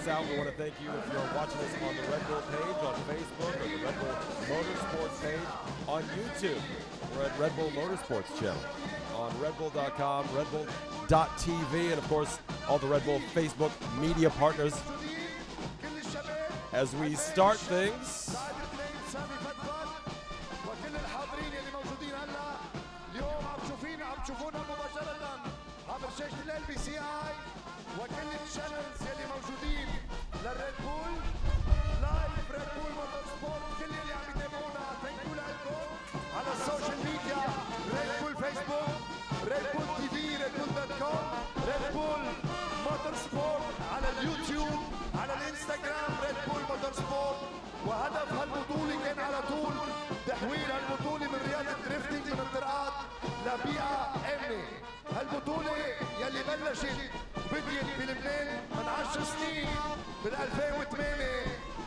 us out. We want to thank you if you're watching us on the Red Bull page on Facebook or the Red Bull Motorsports page on YouTube. We're at Red Bull Motorsports channel on redbull.com, redbull.tv, and of course all the Red Bull Facebook media partners. As we start things, وكل الشانلز اللي موجودين للريد بول لايف ريد بول موتورسبورت كل اللي عم يتابعونا ثانك يو لكم على السوشيال ميديا ريد بول فيسبوك ريد بول تي في ريد بول دوت كوم ريد بول موتورسبورت على اليوتيوب على الانستغرام ريد بول موتورسبورت وهدف هالبطولة كان على طول تحويل هالبطولة من رياضة دريفتنج من الطرقات لبيئة آمنة. هالبطولة يلي بلشت وبديت بلبنان من 10 سنين بال 2008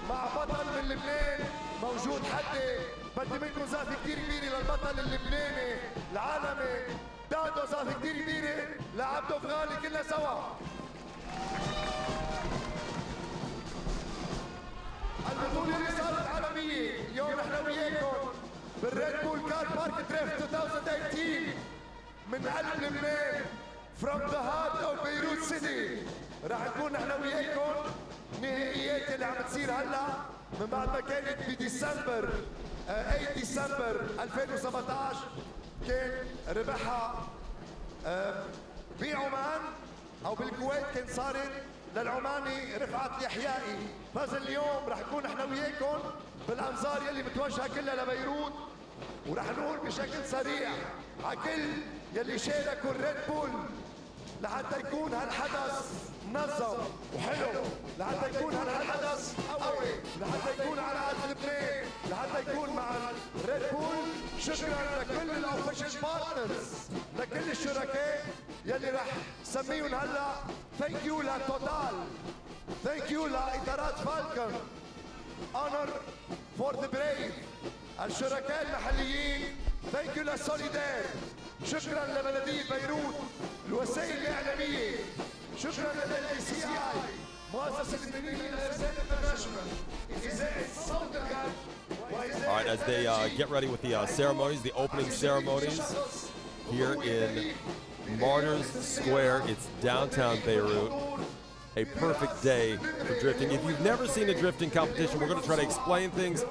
مع بطل من لبنان موجود حدي بدي منكم زقفة كتير كبيرة للبطل اللبناني العالمي دادو زقفة كتير كبيرة لعبدو فغالي كلنا سوا. البطولة اللي صارت عالمية اليوم نحن وياكم بالريد بول كار بارك دريفت 2018 من قلب لبنان from the heart of Beirut city. راح نكون نحن وياكم نهائيات اللي عم تصير هلا من بعد ما كانت بديسمبر 8 ديسمبر 2017 كان ربحها بعمان او بالكويت كان صارت للعماني رفعت اليحيائي. فاز اليوم راح نكون نحن وياكم بالانظار يلي متوجهه كلها لبيروت وراح نقول بشكل سريع على كل يلي شاركوا الريد بول لحتى يكون هالحدث منظم وحلو، لحتى يكون هالحدث قوي، لحتى يكون على قد لبنان، لحتى يكون مع الريد بول. شكرا لكل الاوفيشال بارتنرز، لكل الشركاء يلي رح سميهم هلا. ثانك يو لتوتال، ثانك يو لإطارات فالكون، اونر فور ذا بريف، الشركاء المحليين، ثانك يو لسوليدار، شكرا لبلدية بيروت، الوسائل الإعلامية، شكرا للACI، مؤسسة اللبنانية للإرسال انترناشونال، إذاعة صوت الغرب. All right, as they get ready with the ceremonies, the opening ceremonies here in Martyrs Square. It's downtown Beirut. A perfect day for drifting. If you've never seen a drifting competition, we're going to try to explain things.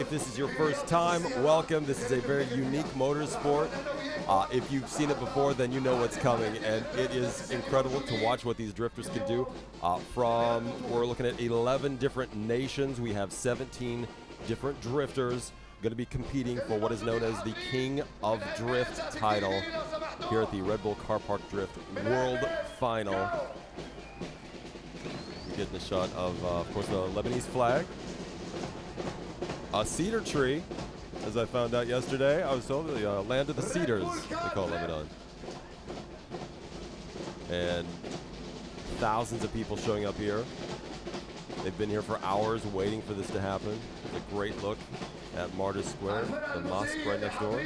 If this is your first time, welcome. This is a very unique motorsport. If you've seen it before, then you know what's coming, and it is incredible to watch what these drifters can do. We're looking at 11 different nations. We have 17 different drifters going to be competing for what is known as the King of Drift title here at the Red Bull Car Park Drift World Final. We're getting a shot of course, the Lebanese flag. A cedar tree, as I found out yesterday. I was told the land of the cedars, they call Lebanon. And thousands of people showing up here. They've been here for hours waiting for this to happen. It's a great look at Martyrs Square, the mosque right next door.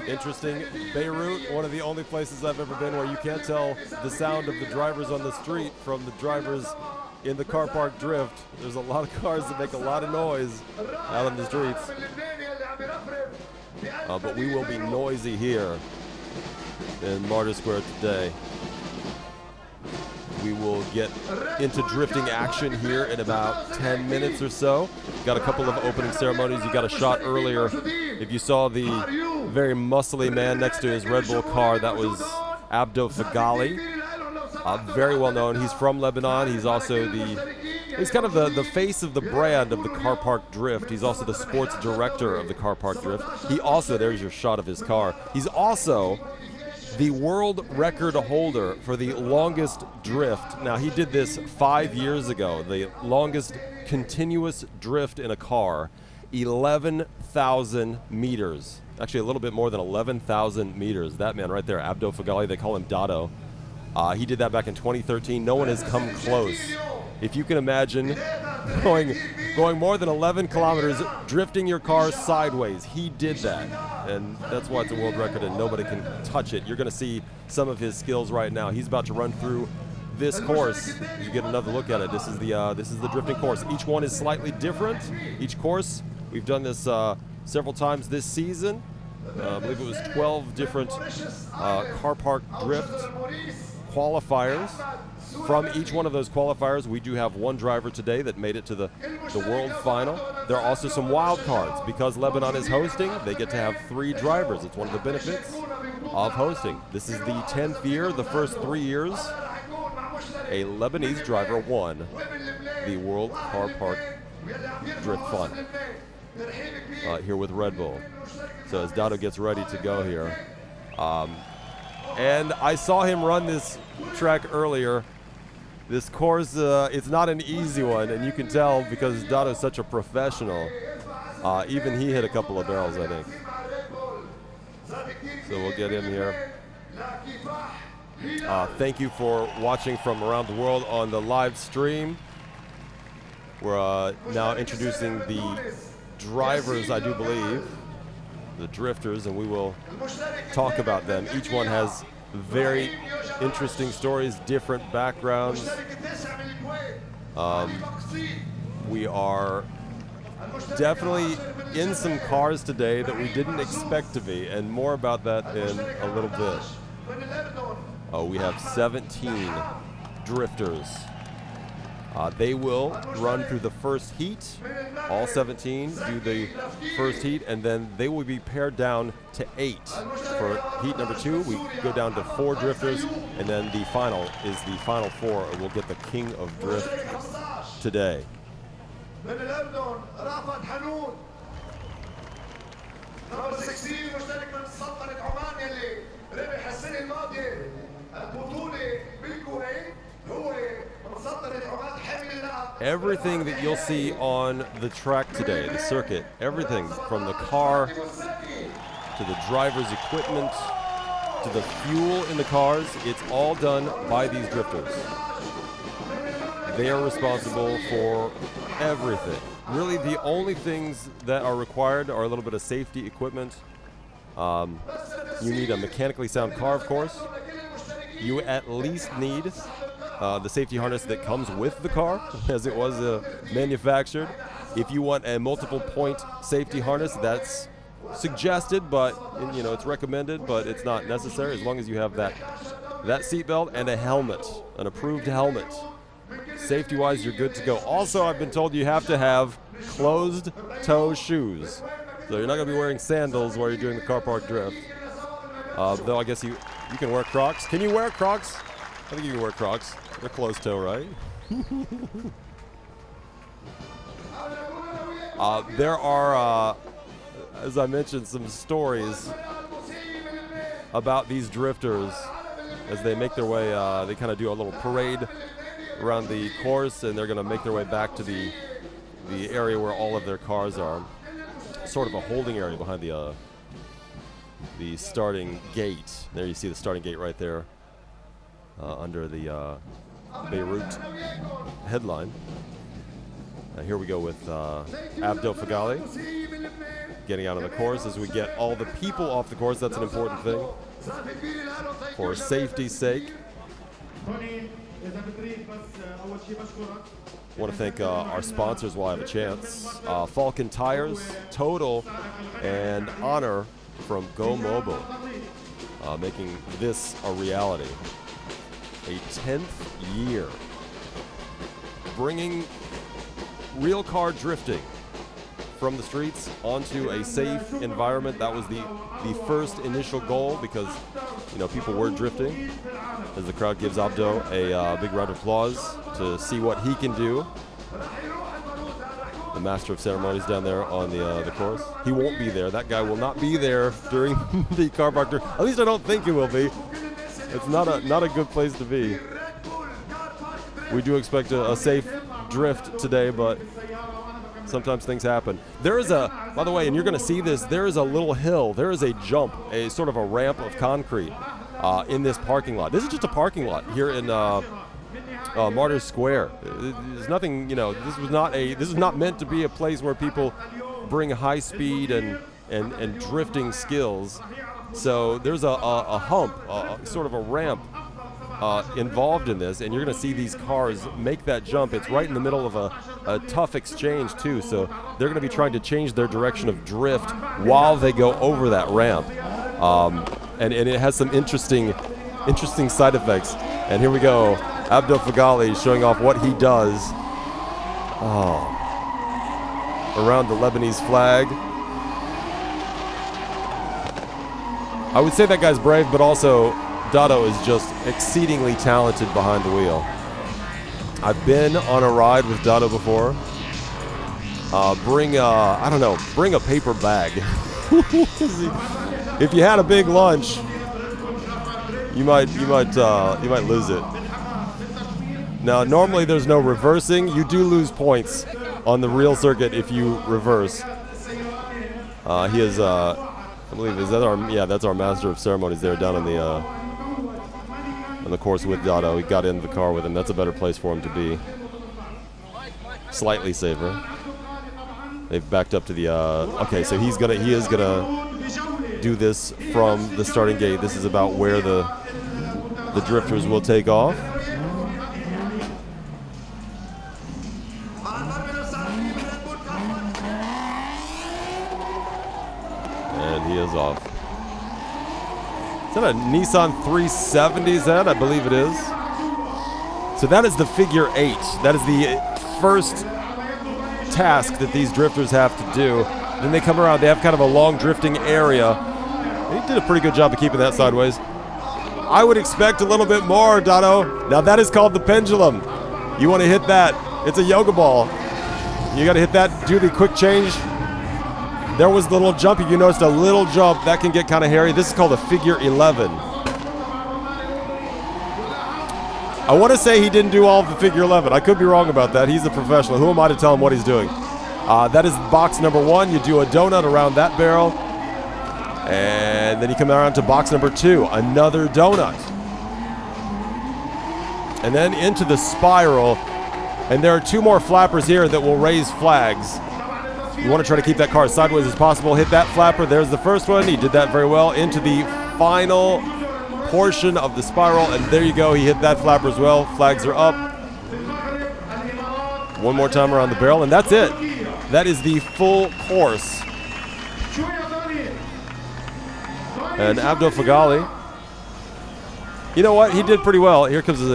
Interesting, Beirut, one of the only places I've ever been where you can't tell the sound of the drivers on the street from the drivers in the car park drift. There's a lot of cars that make a lot of noise out on the streets. But we will be noisy here in Martyrs Square today. We will get into drifting action here in about 10 minutes or so. Got a couple of opening ceremonies. You got a shot earlier. If you saw the very muscly man next to his Red Bull car, that was Abdul Fatah Lee. Very well known. He's from Lebanon. He's also he's kind of the face of the brand of the Car Park Drift. He's also the sports director of the Car Park Drift. He also, there's your shot of his car. He's also the world record holder for the longest drift. Now, he did this 5 years ago, the longest continuous drift in a car, 11,000 meters. Actually, a little bit more than 11,000 meters. That man right there, Abdul Fatah Lee, they call him Dado. He did that back in 2013. No one has come close. If you can imagine going more than 11 kilometers, drifting your car sideways, he did that. And that's why it's a world record and nobody can touch it. You're going to see some of his skills right now. He's about to run through this course. You get another look at it. This is the drifting course. Each one is slightly different. Each course, we've done this several times this season. I believe it was 12 different car park drift qualifiers. From each one of those qualifiers, we do have one driver today that made it to the world final. There are also some wild cards. Because Lebanon is hosting, they get to have 3 drivers. It's one of the benefits of hosting. This is the 10th year. The first 3 years, a Lebanese driver won the World Car Park Drift Final here with Red Bull. So as Dado gets ready to go here. And I saw him run this track earlier. This course, it's not an easy one, and you can tell because Dado's such a professional. Even he hit a couple of barrels, I think. So we'll get him here. Thank you for watching from around the world on the live stream. We're now introducing the drivers, I do believe, the drifters, and we will talk about them. Each one has very interesting stories, different backgrounds. We are definitely in some cars today that we didn't expect to be, and more about that in a little bit. We have 17 drifters. They will run through the first heat. All 17 do the first heat, and then they will be pared down to 8. For heat number 2, we go down to 4 drifters, and then the final is the final 4, and we'll get the king of drift today. Everything that you'll see on the track today, the circuit, everything from the car to the driver's equipment to the fuel in the cars, it's all done by these drifters. They are responsible for everything. Really, the only things that are required are a little bit of safety equipment. You need a mechanically sound car, of course. You at least need the safety harness that comes with the car, as it was manufactured. If you want a multiple point safety harness, that's suggested, but it's recommended, but it's not necessary as long as you have that seatbelt and a helmet, an approved helmet. Safety-wise, you're good to go. Also, I've been told you have to have closed-toe shoes, so you're not going to be wearing sandals while you're doing the car park drift. Though I guess you can wear Crocs. Can you wear Crocs? I think you can wear Crocs. They're closed toe, right? There are, as I mentioned, some stories about these drifters as they make their way. They kind of do a little parade around the course, and they're going to make their way back to the area where all of their cars are. Sort of a holding area behind the starting gate. There you see the starting gate right there. Under the Beirut headline. Here we go with Abdul Fatah Lee getting out on the course. As we get all the people off the course, that's an important thing for safety's sake. I want to thank our sponsors while I have a chance. Falcon Tires, Total, and Honor from Go Mobile, making this a reality. A 10th year, bringing real car drifting from the streets onto a safe environment. That was the first initial goal, because people were drifting. As the crowd gives Abdo a big round of applause to see what he can do. The master of ceremonies down there on the course. He won't be there. That guy will not be there during the car park drift. At least I don't think he will be. It's not a good place to be. We do expect a safe drift today, but sometimes things happen. There is by the way, and you're going to see this, there is a little hill. There is a jump, a sort of a ramp of concrete in this parking lot. This is just a parking lot here in Martyrs Square. There's nothing, this is not meant to be a place where people bring high speed and drifting skills. So there's a hump, sort of a ramp involved in this, and you're going to see these cars make that jump. It's right in the middle of a tough exchange too, so they're going to be trying to change their direction of drift while they go over that ramp, and it has some interesting side effects. And here we go, Abdul Fatah Lee showing off what he does around the Lebanese flag. I would say that guy's brave, but also Dado is just exceedingly talented behind the wheel. I've been on a ride with Dado before. Bring a paper bag. If you had a big lunch, you might lose it. Now, normally there's no reversing. You do lose points on the real circuit if you reverse. He is, I believe, that's our master of ceremonies there down on the course with Dado. He got into the car with him. That's a better place for him to be. Slightly safer. They've backed up to the, okay, so he is gonna do this from the starting gate. This is about where the drifters will take off. And he is off. Is that a Nissan 370? Is that? I believe it is. So that is the figure 8. That is the first task that these drifters have to do. Then they come around. They have kind of a long drifting area. He did a pretty good job of keeping that sideways. I would expect a little bit more, Dado. Now that is called the pendulum. You want to hit that. It's a yoga ball. You got to hit that, do the quick change. There was the little jump. You noticed a little jump. That can get kind of hairy. This is called a figure 11. I want to say he didn't do all of the figure 11. I could be wrong about that. He's a professional. Who am I to tell him what he's doing? That is box number 1. You do a donut around that barrel. And then you come around to box number 2. Another donut. And then into the spiral. And there are 2 more flappers here that will raise flags. You want to try to keep that car as sideways as possible. Hit that flapper. There's the first one. He did that very well. Into the final portion of the spiral. And there you go. He hit that flapper as well. Flags are up. One more time around the barrel. And that's it. That is the full course. And Abdul Fatah Lee, you know what? He did pretty well. Here comes the,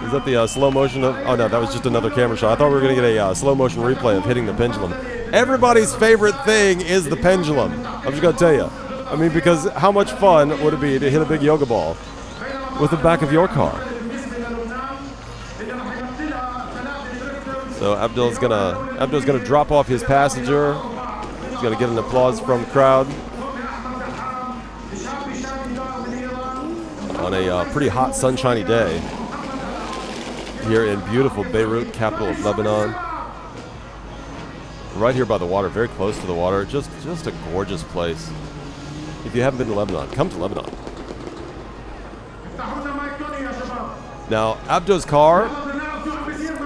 is that the slow motion of, oh no, that was just another camera shot. I thought we were going to get a slow motion replay of hitting the pendulum. Everybody's favorite thing is the pendulum. I'm just going to tell you. I mean, because how much fun would it be to hit a big yoga ball with the back of your car? So Abdul's gonna drop off his passenger. He's gonna get an applause from the crowd on a pretty hot, sunshiny day here in beautiful Beirut, capital of Lebanon. Right here by the water, very close to the water. Just a gorgeous place. If you haven't been to Lebanon, come to Lebanon. Now, Abdul's car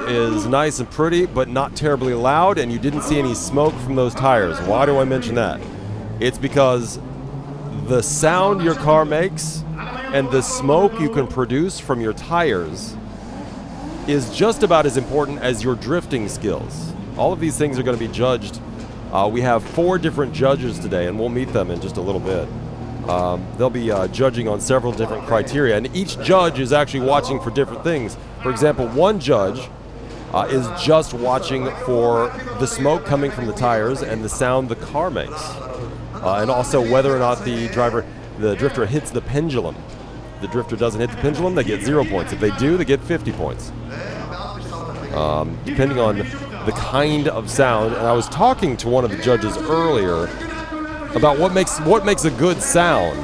is nice and pretty, but not terribly loud, and you didn't see any smoke from those tires. Why do I mention that? It's because the sound your car makes and the smoke you can produce from your tires is just about as important as your drifting skills. All of these things are going to be judged. We have 4 different judges today, and we'll meet them in just a little bit. They'll be judging on several different criteria, and each judge is actually watching for different things. For example, one judge is just watching for the smoke coming from the tires and the sound the car makes, and also whether or not the drifter hits the pendulum. If the drifter doesn't hit the pendulum, they get 0 points. If they do, they get 50 points. Depending on the kind of sound. And I was talking to one of the judges earlier about what makes a good sound.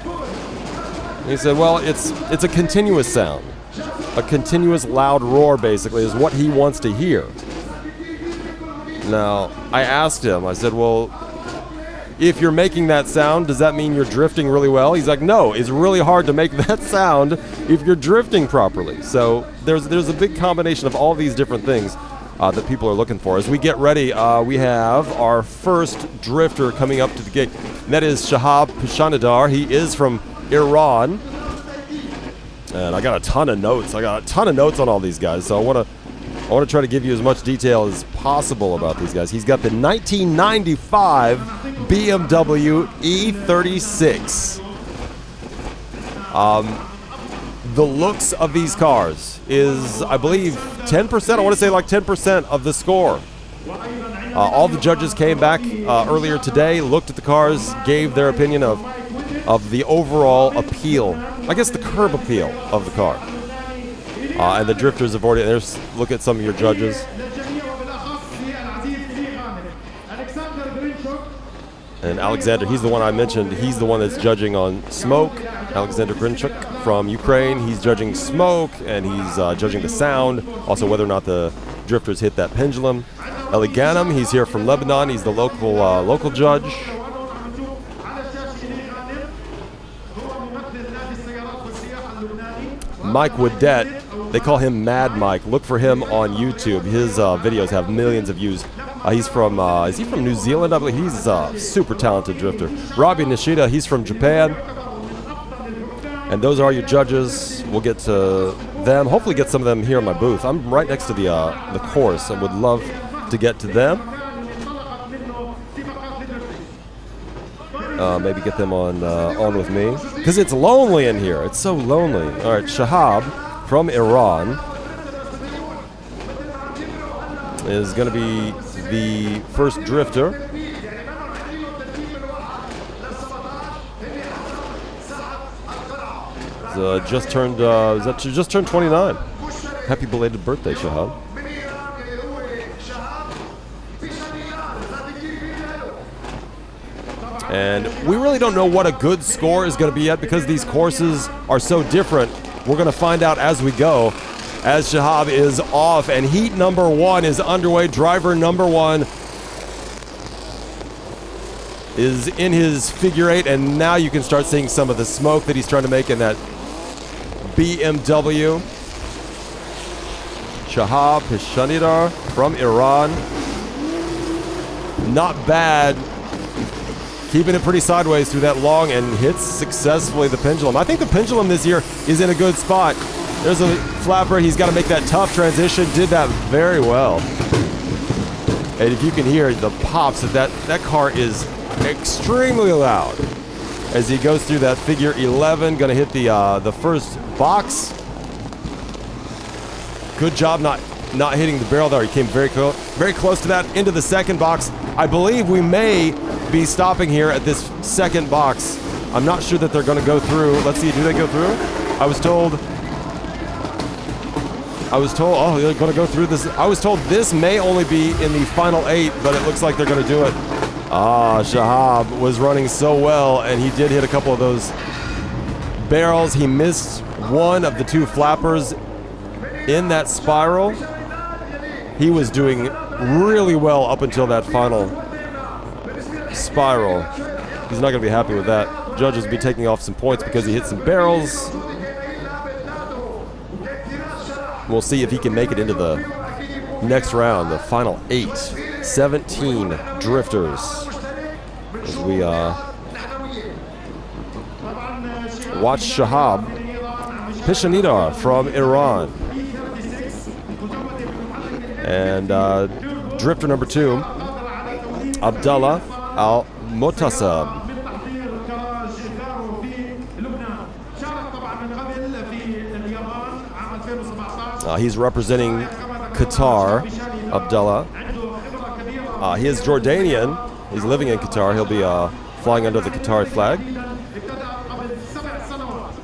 And he said, well, it's a continuous sound. A continuous loud roar, basically, is what he wants to hear. Now, I asked him, I said, well, if you're making that sound, does that mean you're drifting really well? He's like, no, it's really hard to make that sound if you're drifting properly. So there's a big combination of all these different things that people are looking for. As we get ready, we have our first drifter coming up to the gate. And that is Shahab Pishanadar. He is from Iran. And I got a ton of notes. I got a ton of notes on all these guys, so I want to try to give you as much detail as possible about these guys. He's got the 1995 BMW E36. The looks of these cars is, I believe, 10%. I want to say like 10% of the score. All the judges came back earlier today, looked at the cars, gave their opinion of the overall appeal. I guess the curb appeal of the car. And the drifters have already, there's, look at some of your judges. And Alexander, he's the one I mentioned. He's the one that's judging on smoke. Alexander Grinchuk from Ukraine. He's judging smoke, and he's judging the sound. Also, whether or not the drifters hit that pendulum. Eli Ghanem, he's here from Lebanon. He's the local judge. Mike Woodette, they call him Mad Mike. Look for him on YouTube. His videos have millions of views. He's from, is he from New Zealand? I believe he's a super talented drifter. Robbie Nishida, he's from Japan. And those are your judges. We'll get to them. Hopefully get some of them here in my booth. I'm right next to the course and would love to get to them. Maybe get them on with me. Because it's lonely in here. It's so lonely. All right, Shahab from Iran is going to be the first drifter. Just turned, just turned 29. Happy belated birthday, Shahab. And we really don't know what a good score is going to be yet because these courses are so different. We're going to find out as we go, as Shahab is off, and heat number 1 is underway. Driver number 1 is in his figure 8, and now you can start seeing some of the smoke that he's trying to make in that BMW. Shahab Pishanidar from Iran. Not bad. Keeping it pretty sideways through that long and hits successfully the pendulum. I think the pendulum this year is in a good spot. There's a flapper. He's got to make that tough transition. Did that very well. And if you can hear the pops, that car is extremely loud as he goes through that figure 11. Going to hit the first box. Good job not hitting the barrel there. He came very close to that. Into the second box. I believe we may be stopping here at this second box. I'm not sure that they're going to go through. Let's see, do they go through? I was told, oh, they're going to go through this. I was told this may only be in the final 8, but it looks like they're going to do it. Shahab was running so well, and he did hit a couple of those barrels. He missed one of the 2 flappers in that spiral. He was doing really well up until that final spiral. He's not going to be happy with that. Judges will be taking off some points because he hit some barrels. We'll see if he can make it into the next round, the final 8. 17 drifters. As we watch Shahab Pishanidar from Iran. And drifter number 2, Abdullah Al Mutasab. He's representing Qatar, Abdullah. He is Jordanian. He's living in Qatar. He'll be flying under the Qatari flag.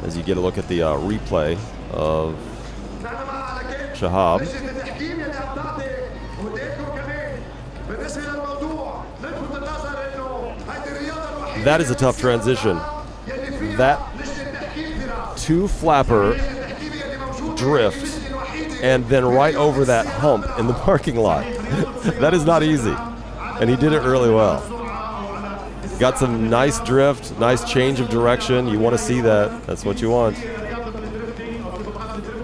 As you get a look at the replay of Shahab. That is a tough transition. That 2-flapper drift and then right over that hump in the parking lot. That is not easy. And he did it really well. Got some nice drift, nice change of direction. You want to see that. That's what you want.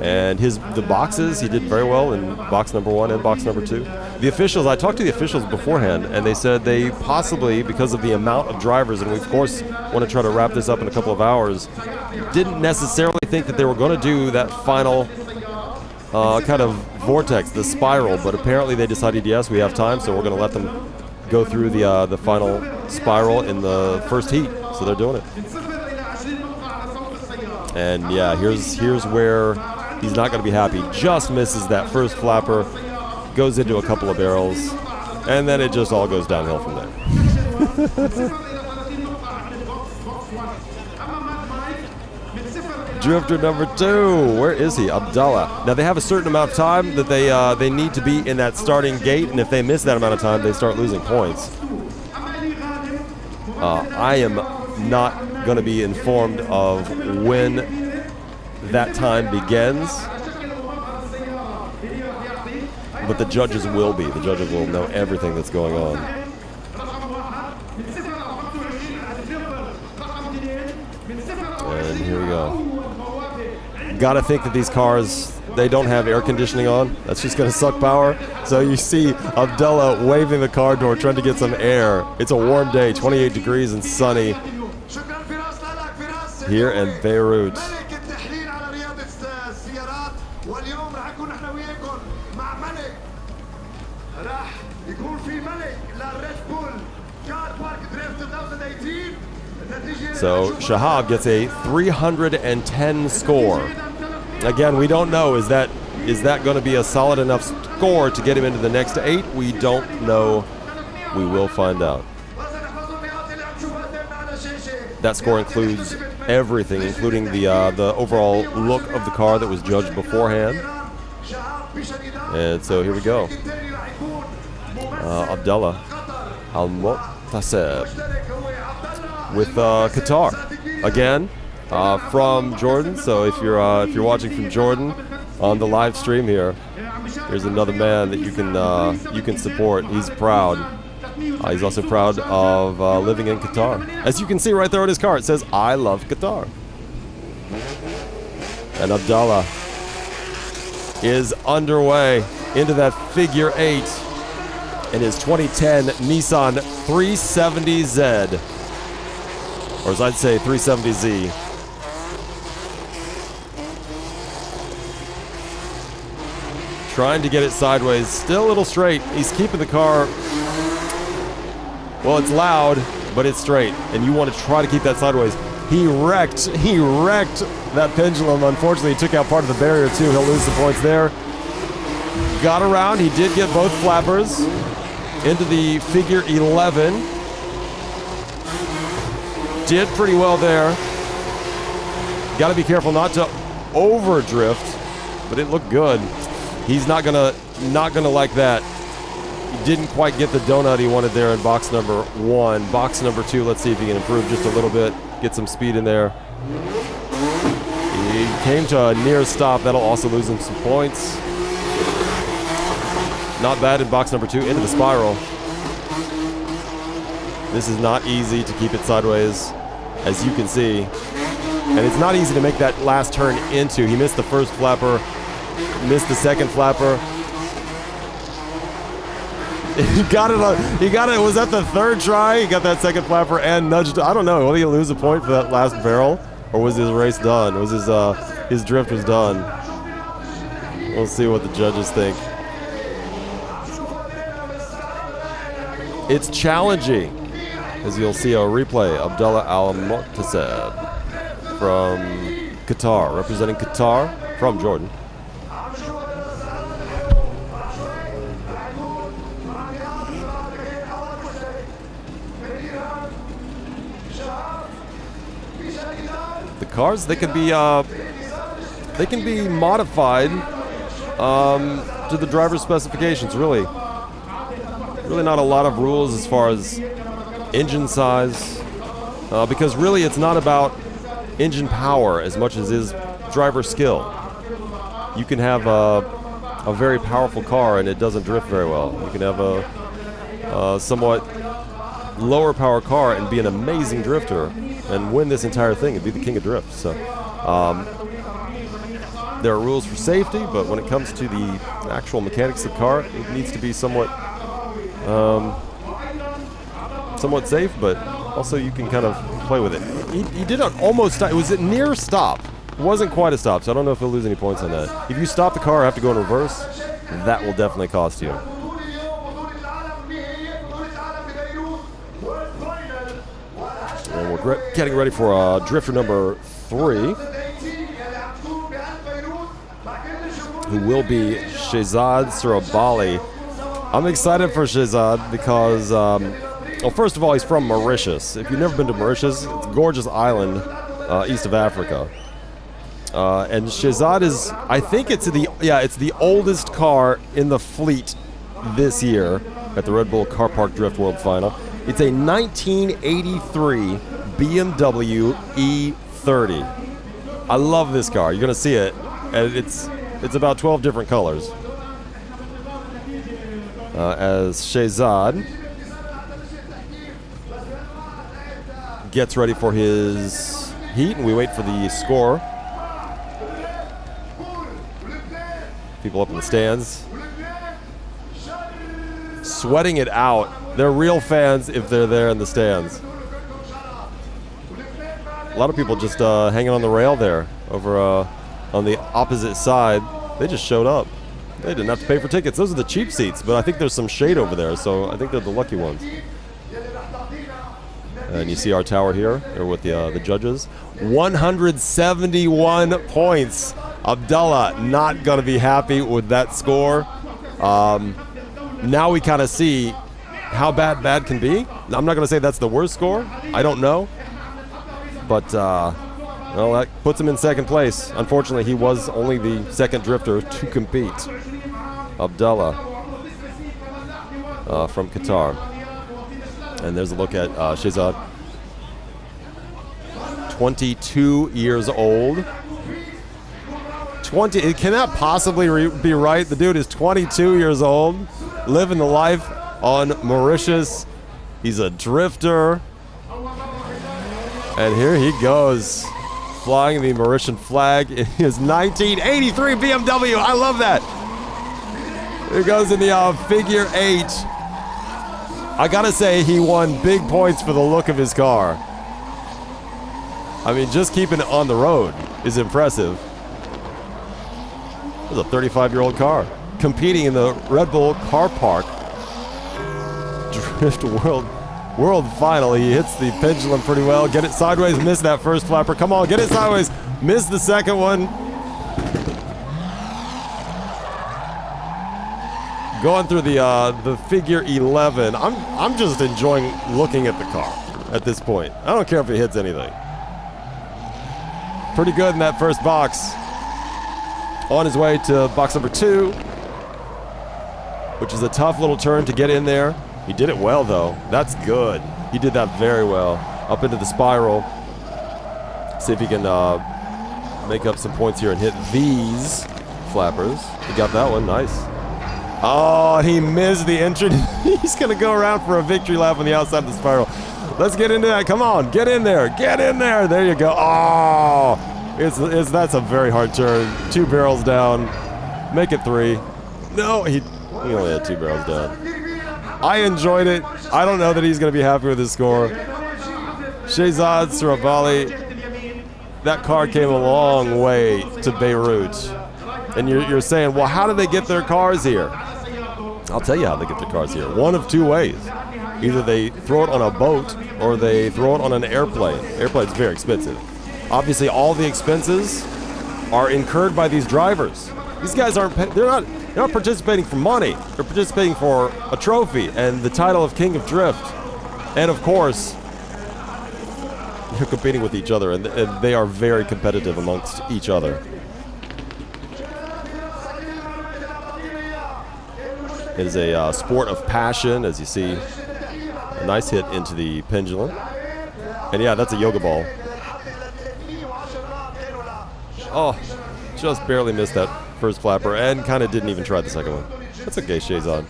And the boxes, he did very well in box number 1 and box number 2. The officials, I talked to the officials beforehand, and they said they possibly, because of the amount of drivers, and we of course want to try to wrap this up in a couple of hours, didn't necessarily think that they were going to do that final kind of vortex, the spiral, but apparently they decided, yes, we have time, so we're going to let them go through the final spiral in the first heat. So they're doing it. And yeah, here's where he's not going to be happy. Just misses that first flapper, goes into a couple of barrels, and then it just all goes downhill from there. Drifter number 2, where is he? Abdullah. Now they have a certain amount of time that they need to be in that starting gate, and if they miss that amount of time, they start losing points. I am not going to be informed of when that time begins, but the judges will be. The judges will know everything that's going on. And here we go. Gotta think that these cars, they don't have air conditioning on. That's just gonna suck power. So you see Abdullah waving the car door, trying to get some air. It's a warm day, 28 degrees and sunny here in Beirut. So Shahab gets a 310 score. Again, we don't know. Is that going to be a solid enough score to get him into the next 8? We don't know. We will find out. That score includes everything, including the overall look of the car that was judged beforehand. And so here we go. Abdullah Al-Muqtasib with Qatar again from Jordan. So if you're watching from Jordan on the live stream here, here's another man that you can support. He's proud. He's also proud of living in Qatar. As you can see right there on his car, it says "I love Qatar." And Abdullah is underway into that figure 8 in his 2010 Nissan 370Z. Or as I'd say, 370Z. Trying to get it sideways, still a little straight. He's keeping the car, well, it's loud, but it's straight. And you want to try to keep that sideways. He wrecked that pendulum. Unfortunately, he took out part of the barrier too. He'll lose the points there. Got around, he did get both flappers into the figure 11. Did pretty well there. Got to be careful not to overdrift, but it looked good. He's not gonna like that. He didn't quite get the donut he wanted there in box number 1. Box number 2, let's see if he can improve just a little bit, get some speed in there. He came to a near stop. That'll also lose him some points. Not bad in box number 2, into the spiral. This is not easy to keep it sideways, as you can see. And it's not easy to make that last turn into. He missed the first flapper, missed the second flapper. He got it, was that the third try? He got that second flapper and nudged, I don't know, will he lose a point for that last barrel? Or was his race done? Was his drift was done? We'll see what the judges think. It's challenging, as you'll see a replay. Abdullah Al-Muqtasib from Qatar, representing Qatar from Jordan. The cars, they can be modified to the driver's specifications, really. Really not a lot of rules as far as engine size, because really it's not about engine power as much as is driver skill. You can have a very powerful car and it doesn't drift very well. You can have a somewhat lower power car and be an amazing drifter and win this entire thing and be the king of drift. So there are rules for safety, but when it comes to the actual mechanics of the car, it needs to be somewhat safe, but also you can kind of play with it. He did an almost stop. It was a near stop. It wasn't quite a stop, so I don't know if he'll lose any points on that. If you stop the car or have to go in reverse, that will definitely cost you. And we're getting ready for drifter number 3, who will be Shehzad Surabali. I'm excited for Shehzad because, well, first of all, he's from Mauritius. If you've never been to Mauritius, it's a gorgeous island east of Africa. And Shehzad is, I think it's the oldest car in the fleet this year at the Red Bull Car Park Drift World Final. It's a 1983 BMW E30. I love this car. You're going to see it, and it's about 12 different colors. As Shehzad gets ready for his heat, and we wait for the score. People up in the stands sweating it out. They're real fans if they're there in the stands. A lot of people just hanging on the rail there over on the opposite side. They just showed up. They didn't have to pay for tickets. Those are the cheap seats, but I think there's some shade over there, so I think they're the lucky ones. And you see our tower here, or with the judges. 171 points. Abdullah not going to be happy with that score. Now we kind of see how bad can be. I'm not going to say that's the worst score. I don't know. But, well, that puts him in second place. Unfortunately, he was only the second drifter to compete. Abdullah from Qatar. And there's a look at Shehzad. 22 years old. It cannot possibly be right. The dude is 22 years old, living the life on Mauritius. He's a drifter. And here he goes, flying the Mauritian flag in his 1983 BMW. I love that. Here goes in the figure 8. I gotta say, he won big points for the look of his car. I mean, just keeping it on the road is impressive. This is a 35-year-old car competing in the Red Bull Car Park Drift World Final. He hits the pendulum pretty well. Get it sideways, miss that first flapper. Come on, get it sideways, miss the second one. Going through the figure 11. I'm just enjoying looking at the car at this point. I don't care if it hits anything. Pretty good in that first box. On his way to box number 2, which is a tough little turn to get in there. He did it well, though. That's good. He did that very well. Up into the spiral. See if he can make up some points here and hit these flappers. He got that one. Nice. Oh, he missed the entry. He's going to go around for a victory lap on the outside of the spiral. Let's get into that. Come on. Get in there. Get in there. There you go. Oh, that's a very hard turn. 2 barrels down. Make it 3. No, he only had 2 barrels down. I enjoyed it. I don't know that he's going to be happy with his score. Shehzad Surabali, that car came a long way to Beirut. And you're saying, well, how do they get their cars here? I'll tell you how they get their cars here. One of 2 ways. Either they throw it on a boat or they throw it on an airplane. Airplane's very expensive. Obviously, all the expenses are incurred by these drivers. These guys they're not participating for money. They're participating for a trophy and the title of King of Drift. And of course, they're competing with each other, and they are very competitive amongst each other. It is a sport of passion, as you see. A nice hit into the pendulum. And yeah, that's a yoga ball. Oh, just barely missed that first flapper and kind of didn't even try the second one. That's okay, Shehzad.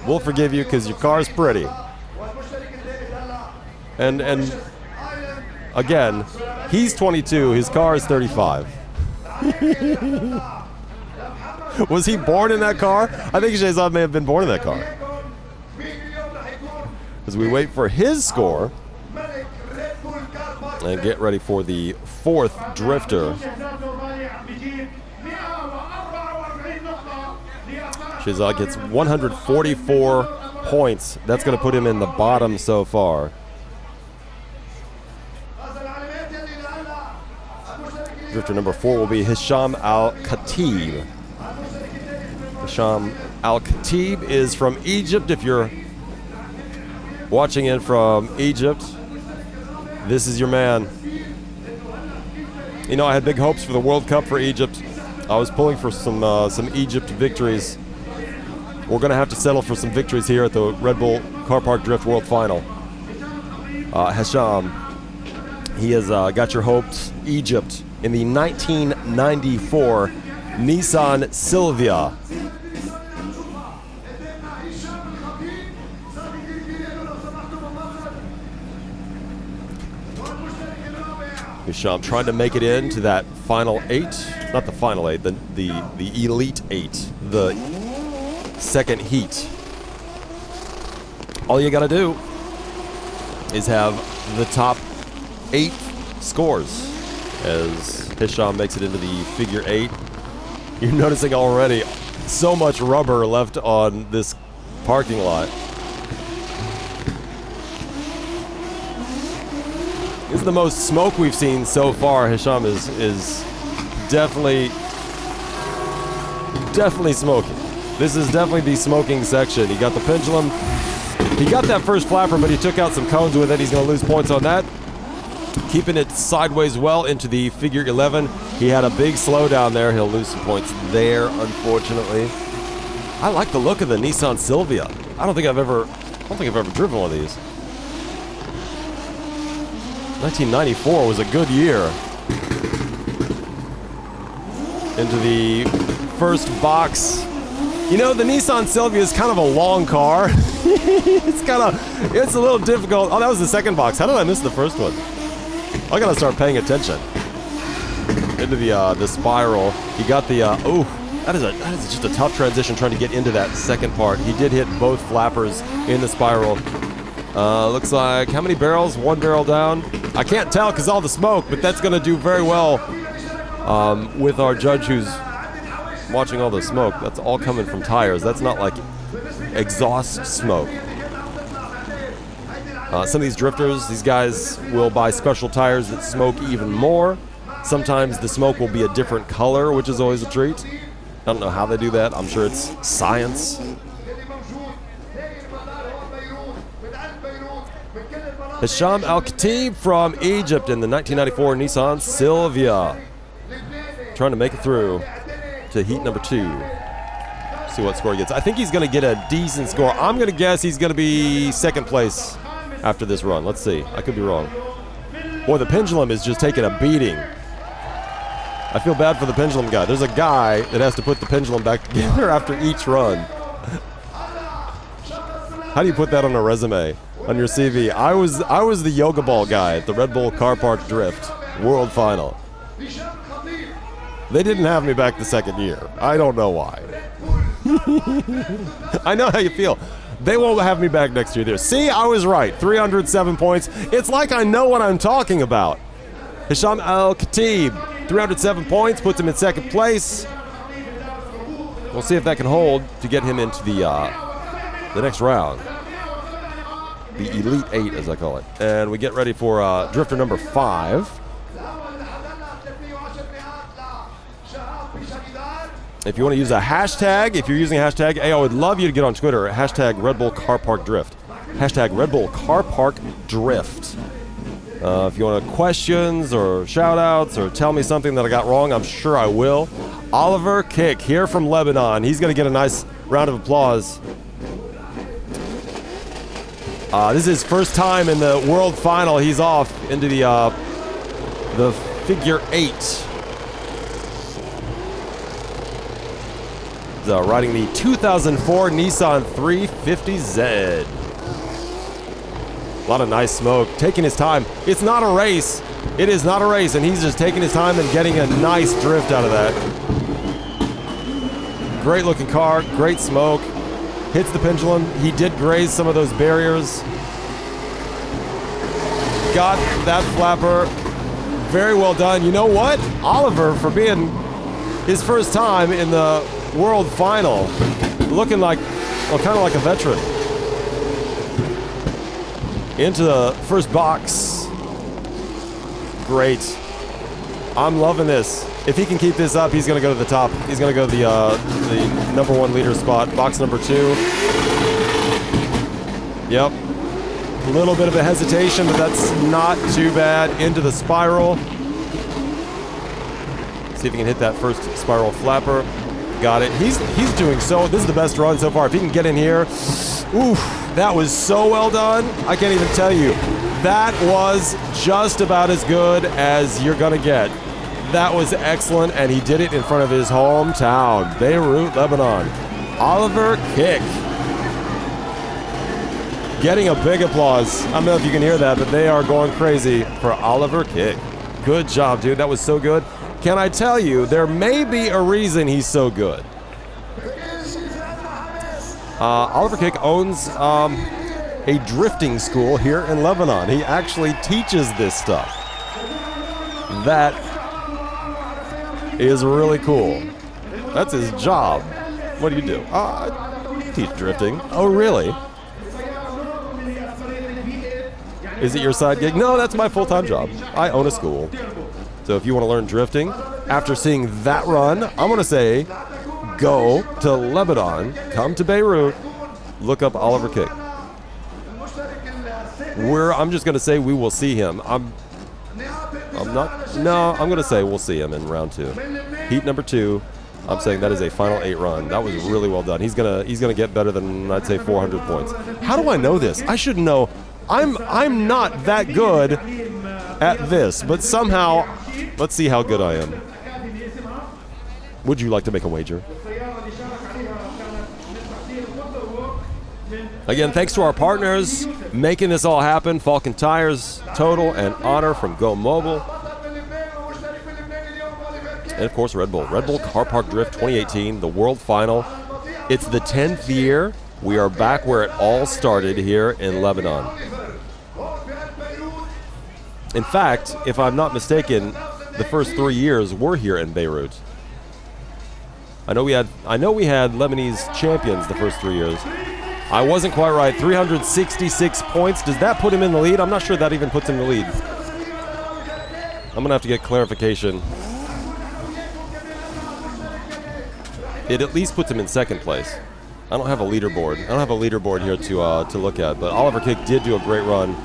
We'll forgive you because your car's pretty. And again, he's 22, his car is 35. Was he born in that car? I think Shehzad may have been born in that car. As we wait for his score and get ready for the fourth drifter. Shehzad gets 144 points. That's going to put him in the bottom so far. Drifter number 4 will be Hisham Al Khatib. Hisham Al Khatib is from Egypt. If you're watching in from Egypt, this is your man. You know, I had big hopes for the World Cup for Egypt. I was pulling for some Egypt victories. We're going to have to settle for some victories here at the Red Bull Car Park Drift World Final. Hisham, he has got your hopes. Egypt in the 1994 Nissan Silvia. Hisham trying to make it into that final 8, not the final 8, the elite 8, the second heat. All you got to do is have the top 8 scores as Hisham makes it into the figure 8. You're noticing already so much rubber left on this parking lot. This is the most smoke we've seen so far. Hisham is definitely smoking. This is definitely the smoking section. He got the pendulum. He got that first flapper, but he took out some cones with it. He's going to lose points on that. Keeping it sideways well into the figure 11. He had a big slowdown there. He'll lose some points there, unfortunately. I like the look of the Nissan Silvia. I don't think I've ever driven one of these. 1994 was a good year. Into the first box. You know, the Nissan Silvia is kind of a long car. It's a little difficult. Oh, that was the second box. How did I miss the first one? I gotta start paying attention. Into the spiral. He got the that is just a tough transition trying to get into that second part. He did hit both flappers in the spiral. Looks like how many barrels? 1 barrel down. I can't tell because all the smoke, but that's gonna do very well with our judge who's watching all the smoke. That's all coming from tires. That's not like exhaust smoke. Some of these drifters, these guys will buy special tires that smoke even more. Sometimes the smoke will be a different color, which is always a treat. I don't know how they do that. I'm sure it's science. Hisham Al Khatib from Egypt in the 1994 Nissan Silvia. Trying to make it through to heat number 2. See what score he gets. I think he's going to get a decent score. I'm going to guess he's going to be second place after this run. Let's see. I could be wrong. Boy, the pendulum is just taking a beating. I feel bad for the pendulum guy. There's a guy that has to put the pendulum back together after each run. How do you put that on a resume, on your CV? I was the yoga ball guy at the Red Bull Car Park Drift World Final. They didn't have me back the second year. I don't know why. I know how you feel. They won't have me back next year either. See, I was right. 307 points. It's like I know what I'm talking about. Hisham Al Khatib, 307 points, puts him in second place. We'll see if that can hold to get him into the next round. The Elite 8, as I call it. And we get ready for drifter number 5. If you want to use a hashtag, if you're using a hashtag, hey, I would love you to get on Twitter, hashtag Red Bull Car Park Drift. Hashtag Red Bull Car Park Drift. If you want questions or shout outs or tell me something that I got wrong, I'm sure I will. Oliver Kick here from Lebanon. He's going to get a nice round of applause. This is his first time in the world final. He's off into the figure 8. Riding the 2004 Nissan 350Z. A lot of nice smoke, taking his time. It's not a race. It is not a race, and he's just taking his time and getting a nice drift out of that. Great looking car, great smoke. Hits the pendulum. He did graze some of those barriers. Got that flapper. Very well done. You know what? Oliver, for being his first time in the world final, looking like, well, kind of like a veteran. Into the first box. Great. I'm loving this. If he can keep this up, he's going to go to the top. He's going to go to the number 1 leader spot. Box number 2. Yep. A little bit of a hesitation, but that's not too bad. Into the spiral. See if he can hit that first spiral flapper. Got it. He's doing so. This is the best run so far. If he can get in here. Oof, that was so well done. I can't even tell you. That was just about as good as you're going to get. That was excellent, and he did it in front of his hometown, Beirut, Lebanon. Oliver Kick. Getting a big applause. I don't know if you can hear that, but they are going crazy for Oliver Kick. Good job, dude. That was so good. Can I tell you, there may be a reason he's so good. Oliver Kick owns a drifting school here in Lebanon. He actually teaches this stuff. That is really cool. That's his job. What do you do? Teach drifting. Oh, really? Is it your side gig? No, that's my full-time job. I own a school. So if you want to learn drifting, after seeing that run, I'm going to say, go to Lebanon, come to Beirut, look up Oliver Kick. I'm just going to say we will see him. I'm going to say we'll see him in round 2. Heat number 2. I'm saying that is a final 8 run. That was really well done. He's gonna get better than, I'd say, 400 points. How do I know this? I should know. I'm not that good at this, but somehow, let's see how good I am. Would you like to make a wager? Again, thanks to our partners making this all happen. Falcon Tires, Total, and Honor from Go Mobile. And of course, Red Bull. Red Bull Car Park Drift 2018, the world final. It's the 10th year. We are back where it all started here in Lebanon. In fact, if I'm not mistaken, the first 3 years were here in Beirut. I know we had Lebanese champions the first 3 years. I wasn't quite right. 366 points. Does that put him in the lead? I'm not sure that even puts him in the lead. I'm going to have to get clarification. It at least puts him in second place. I don't have a leaderboard. I don't have a leaderboard here to look at, but Oliver Kick did do a great run.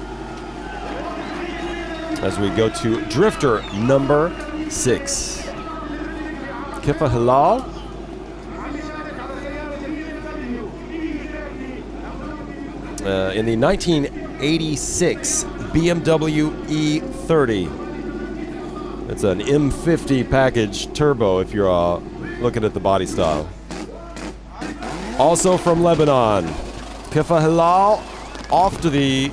As we go to drifter number 6. Kifa Hilal. In the 1986 BMW E30. It's an M50 package turbo if you're looking at the body style. Also from Lebanon, Kifa Hilal, off to the,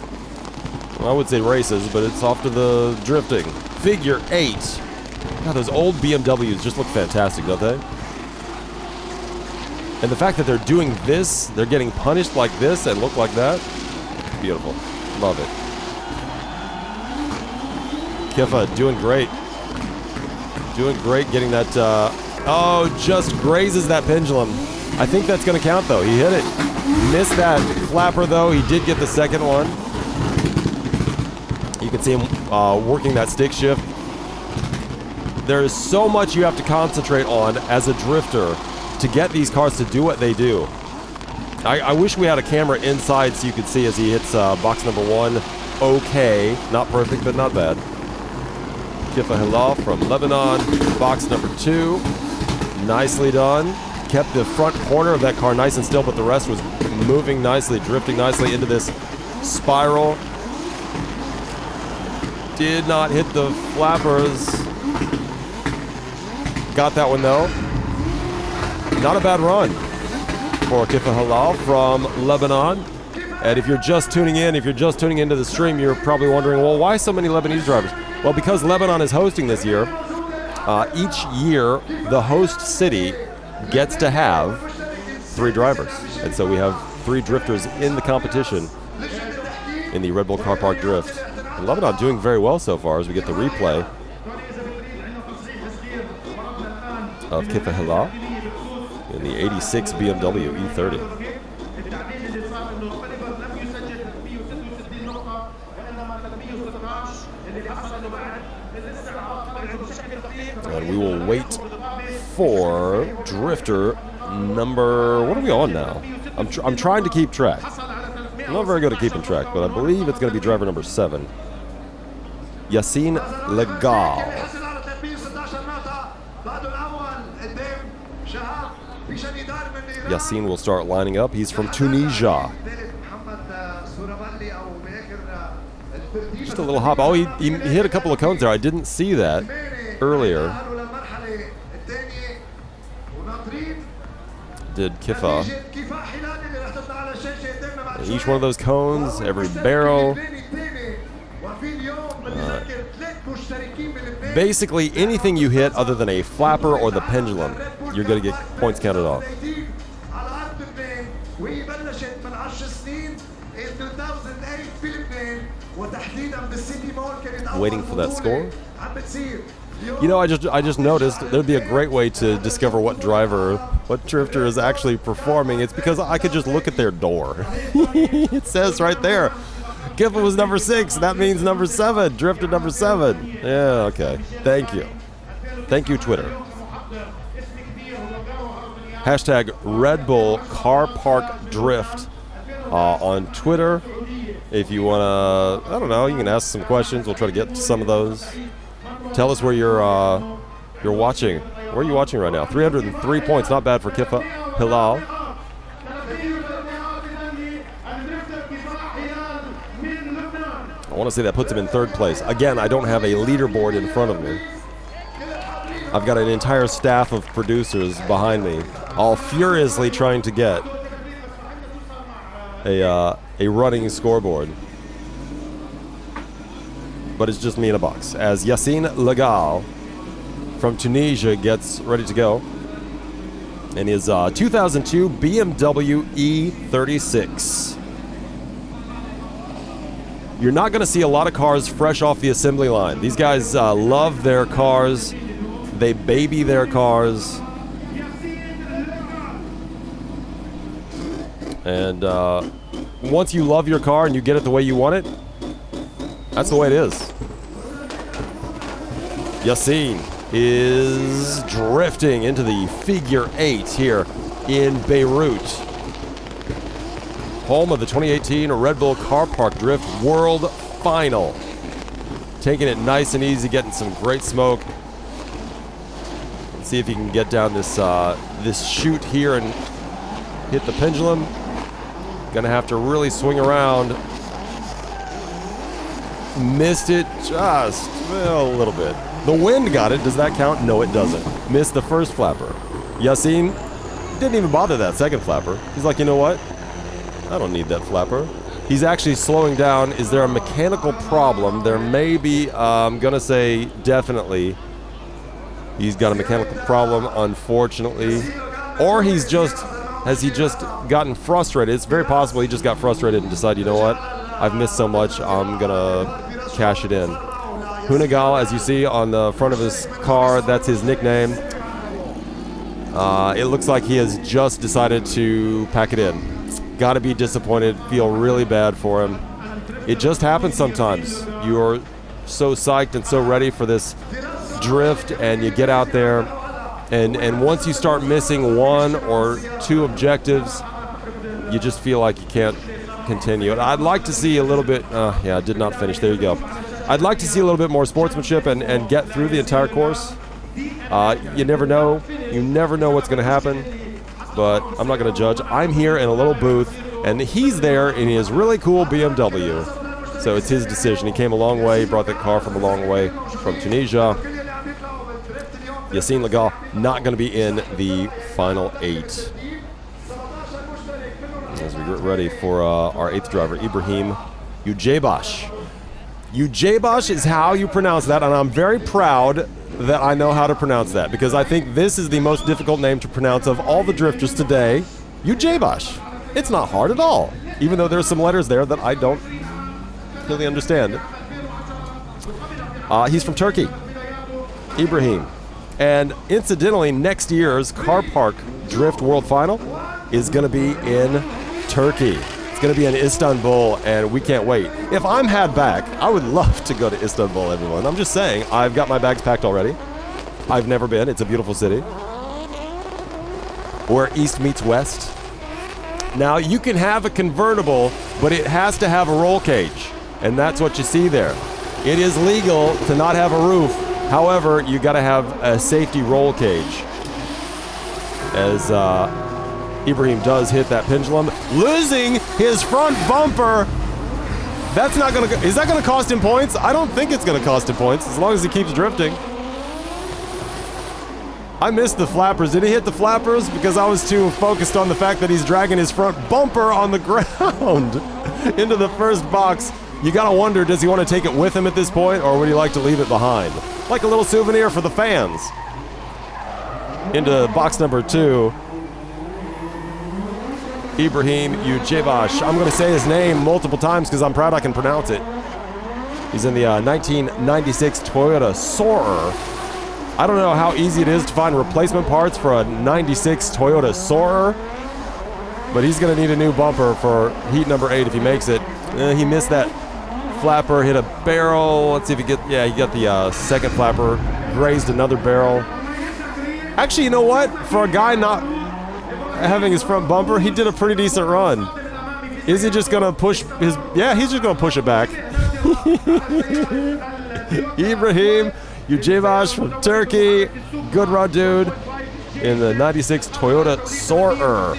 I would say races, but it's off to the drifting. Figure 8. God, those old BMWs just look fantastic, don't they? And the fact that they're doing this, they're getting punished like this and look like that, beautiful. Love it. Kifa doing great. Doing great getting that, just grazes that pendulum. I think that's going to count, though. He hit it. Missed that flapper, though. He did get the second one. You can see him working that stick shift. There is so much you have to concentrate on as a drifter to get these cars to do what they do. I wish we had a camera inside so you could see as he hits box number 1. Okay. Not perfect, but not bad. Kifa Hilal from Lebanon. Box number 2. Nicely done. Kept the front corner of that car nice and still, but the rest was moving nicely, drifting nicely into this spiral. Did not hit the flappers. Got that one, though. Not a bad run for Kifa Hilal from Lebanon. And if you're just tuning in, if you're just tuning into the stream, you're probably wondering, well, why so many Lebanese drivers? Well, because Lebanon is hosting this year, each year the host city gets to have 3 drivers. And so we have 3 drifters in the competition in the Red Bull Car Park Drift. And Lebanon doing very well so far as we get the replay of Kifa Hilal in the 86 BMW E30. And we will wait for drifter number, what are we on now? I'm trying to keep track. I'm not very good at keeping track, but I believe it's going to be driver number 7. Yassine Legal. Yassine will start lining up. He's from Tunisia. Just a little hop. Oh, he hit a couple of cones there. I didn't see that earlier. Did Kifa. Each one of those cones, every barrel. Basically, anything you hit other than a flapper or the pendulum, you're going to get points counted off. Waiting for that score. You know, I just noticed there'd be a great way to discover what drifter is actually performing. It's because I could just look at their door. It says right there, Kifa was number 6. That means number 7, drifter number 7. Yeah, okay. Thank you. Thank you, Twitter. Hashtag Red Bull Car Park Drift on Twitter. If you want to, I don't know, you can ask some questions. We'll try to get to some of those. Tell us where you're watching. Where are you watching right now? 303 points, not bad for Kifa Hilal. I want to say that puts him in 3rd place. Again, I don't have a leaderboard in front of me. I've got an entire staff of producers behind me, all furiously trying to get a running scoreboard. But it's just me in a box as Yassine Legal from Tunisia gets ready to go in his 2002 BMW E36. You're not going to see a lot of cars fresh off the assembly line. These guys love their cars. They baby their cars. And once you love your car and you get it the way you want it, that's the way it is. Yassine is drifting into the figure 8 here in Beirut, home of the 2018 Red Bull Car Park Drift World Final. Taking it nice and easy, getting some great smoke. Let's see if he can get down this this chute here and hit the pendulum. Gonna have to really swing around. Missed it just a little bit. The wind got it. Does that count? No, it doesn't. Missed the first flapper. Yassine didn't even bother that second flapper. He's like, you know what? I don't need that flapper. He's actually slowing down. Is there a mechanical problem? There may be. I'm going to say definitely. He's got a mechanical problem, unfortunately. Or has he just gotten frustrated? It's very possible he just got frustrated and decided, you know what? I've missed so much, I'm going to cash it in. Hunagal, as you see on the front of his car, that's his nickname. It looks like he has just decided to pack it in. Got to be disappointed, feel really bad for him. It just happens sometimes. You're so psyched and so ready for this drift, and you get out there, and once you start missing 1 or 2 objectives, you just feel like you can't continue. And I'd like to see a little bit, yeah, I did not finish. There you go. I'd like to see a little bit more sportsmanship and get through the entire course. You never know. You never know what's going to happen, but I'm not going to judge. I'm here in a little booth, and he's there in his really cool BMW. So it's his decision. He came a long way, brought the car from a long way from Tunisia. Yassine Legal not going to be in the final 8. As we get ready for our 8th driver, Ibrahim Ujebash. Ujebash is how you pronounce that, and I'm very proud that I know how to pronounce that, because I think this is the most difficult name to pronounce of all the drifters today. Ujebash. It's not hard at all, even though there's some letters there that I don't really understand. He's from Turkey, Ibrahim. And incidentally, next year's Car Park Drift World Final is going to be in Turkey. It's going to be in Istanbul, and we can't wait. If I'm had back, I would love to go to Istanbul, everyone. I'm just saying, I've got my bags packed already. I've never been. It's a beautiful city. Where East meets West. Now, you can have a convertible, but it has to have a roll cage, and that's what you see there. It is legal to not have a roof. However, you got to have a safety roll cage. As Ibrahim does hit that pendulum, losing his front bumper. That's not going to, is that going to cost him points? I don't think it's going to cost him points, as long as he keeps drifting. I missed the flappers. Did he hit the flappers? Because I was too focused on the fact that he's dragging his front bumper on the ground into the first box. You gotta wonder, does he want to take it with him at this point, or would he like to leave it behind? Like a little souvenir for the fans. Into box number 2. Ibrahim Ujebash. I'm gonna say his name multiple times because I'm proud I can pronounce it. He's in the 1996 Toyota Soarer. I don't know how easy it is to find replacement parts for a 96 Toyota Soarer, but he's gonna need a new bumper for heat number 8 if he makes it. He missed that flapper, hit a barrel. Let's see if he gets, yeah, he got the second flapper, grazed another barrel. Actually, you know what? For a guy not having his front bumper, he did a pretty decent run. Is he just gonna push his, yeah, he's just gonna push it back. Ibrahim Ujebash from Turkey, good run, dude, in the 96 Toyota Soarer.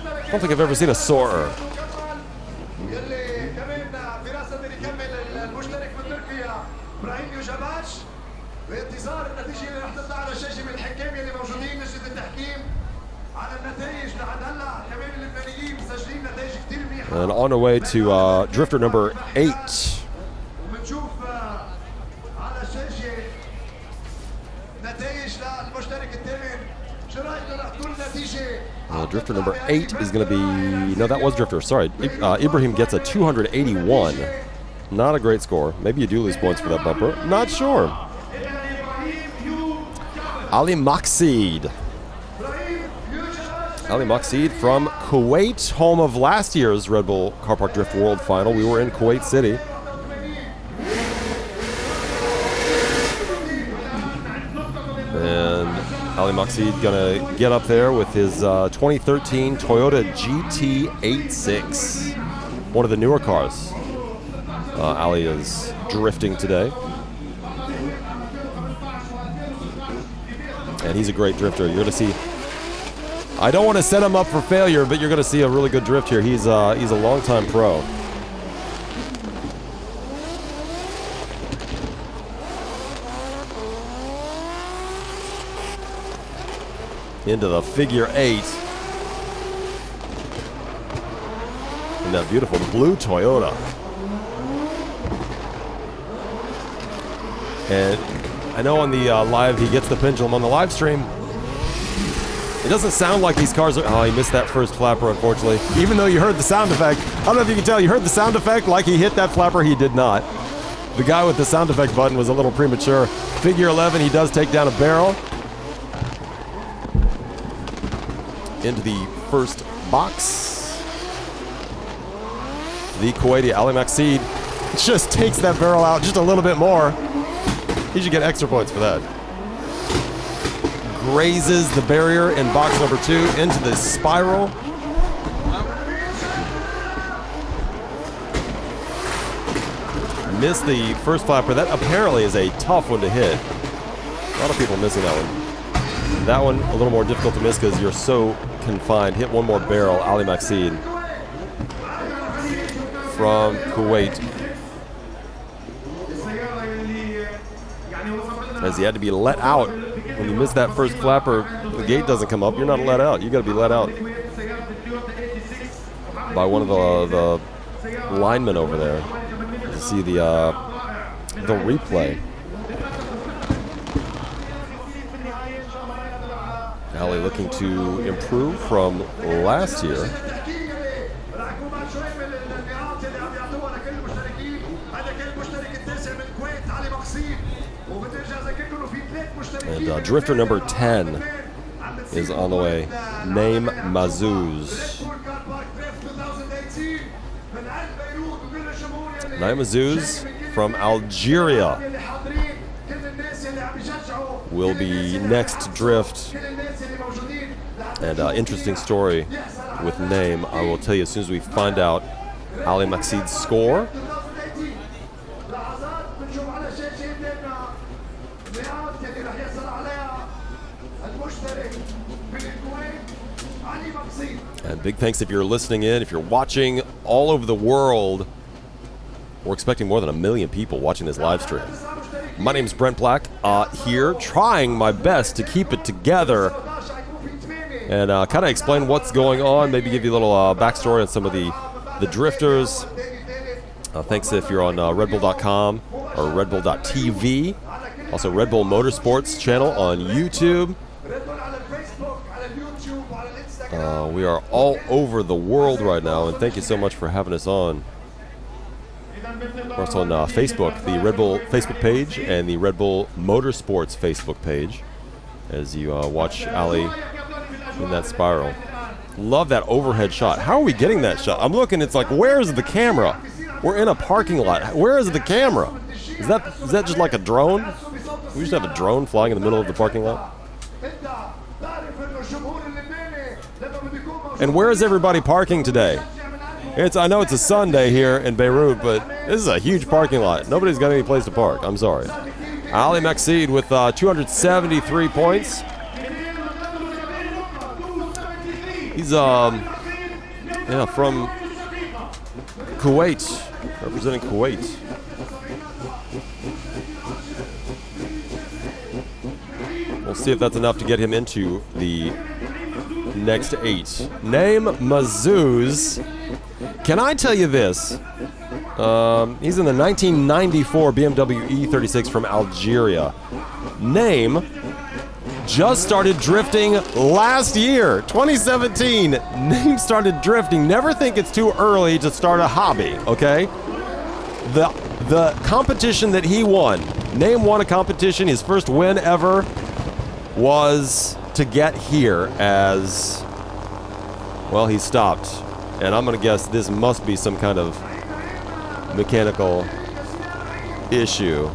I don't think I've ever seen a Soarer. And on our way to drifter number 8. Drifter number 8 is going to be, no, that was drifter, sorry. Ibrahim gets a 281. Not a great score. Maybe you do lose points for that bumper. Not sure. Ali Maqseed. Ali Maqseed from Kuwait, home of last year's Red Bull Car Park Drift World Final. We were in Kuwait City. And Ali Maqseed gonna get up there with his 2013 Toyota GT86, one of the newer cars. Ali is drifting today. And he's a great drifter. You're gonna see, I don't want to set him up for failure, but you're going to see a really good drift here. He's a longtime pro. Into the figure 8. And that beautiful blue Toyota. And I know on the live, he gets the pendulum on the live stream. It doesn't sound like these cars are, oh, he missed that first flapper, unfortunately. Even though you heard the sound effect. I don't know if you can tell, you heard the sound effect like he hit that flapper, he did not. The guy with the sound effect button was a little premature. Figure 11, he does take down a barrel. Into the first box. The Kuwaiti Ali Maqseed just takes that barrel out just a little bit more. He should get extra points for that. Grazes the barrier in box number 2 into the spiral. Missed the first flapper. That apparently is a tough one to hit. A lot of people missing that one. That one a little more difficult to miss because you're so confined. Hit one more barrel, Ali Maqseed from Kuwait. As he had to be let out. When you miss that first flapper, the gate doesn't come up, you're not let out. You got to be let out by one of the linemen over there. to see the replay. Ali looking to improve from last year. And drifter number 10 is on the way. Naim Mazzouz. Naim Mazzouz from Algeria will be next to drift. And interesting story with Naim. I will tell you as soon as we find out Ali Maqsid's score. And big thanks if you're listening in, if you're watching all over the world. We're expecting more than 1 million people watching this live stream. My name is Brent Black, here trying my best to keep it together and kind of explain what's going on, maybe give you a little backstory on some of the drifters. Thanks if you're on redbull.com or redbull.tv. Also Red Bull Motorsports channel on YouTube. We are all over the world right now, and thank you so much for having us on. Of course, on Facebook, the Red Bull Facebook page and the Red Bull Motorsports Facebook page, as you watch Ali in that spiral. Love that overhead shot. How are we getting that shot? I'm looking, it's like, where's the camera? We're in a parking lot. Where is the camera? Is that just like a drone? We just have a drone flying in the middle of the parking lot? And where is everybody parking today? I know it's a Sunday here in Beirut, but this is a huge parking lot. Nobody's got any place to park. I'm sorry. Ali Maqsid with 273 points. He's from Kuwait, representing Kuwait. We'll see if that's enough to get him into the next 8. Naim Mazzouz. Can I tell you this? He's in the 1994 BMW E36 from Algeria. Naim just started drifting last year, 2017. Naim started drifting. Never think it's too early to start a hobby, okay? The competition that he won, Naim won a competition. His first win ever was to get here as, well, he stopped. And I'm going to guess this must be some kind of mechanical issue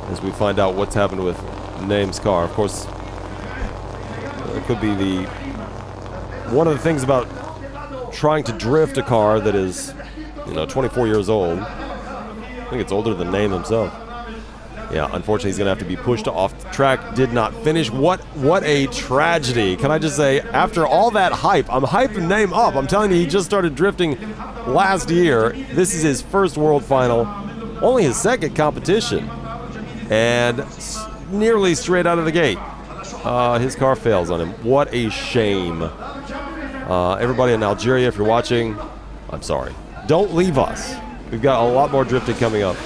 as we find out what's happened with Naim's car. Of course, it could be one of the things about trying to drift a car that is, 24 years old. I think it's older than Naim himself. Yeah, unfortunately, he's going to have to be pushed off the track. Did not finish. What a tragedy. Can I just say, after all that hype, I'm hyping Naim up. I'm telling you, he just started drifting last year. This is his first world final, only his second competition, and nearly straight out of the gate. His car fails on him. What a shame. Everybody in Algeria, if you're watching, I'm sorry. Don't leave us. We've got a lot more drifting coming up.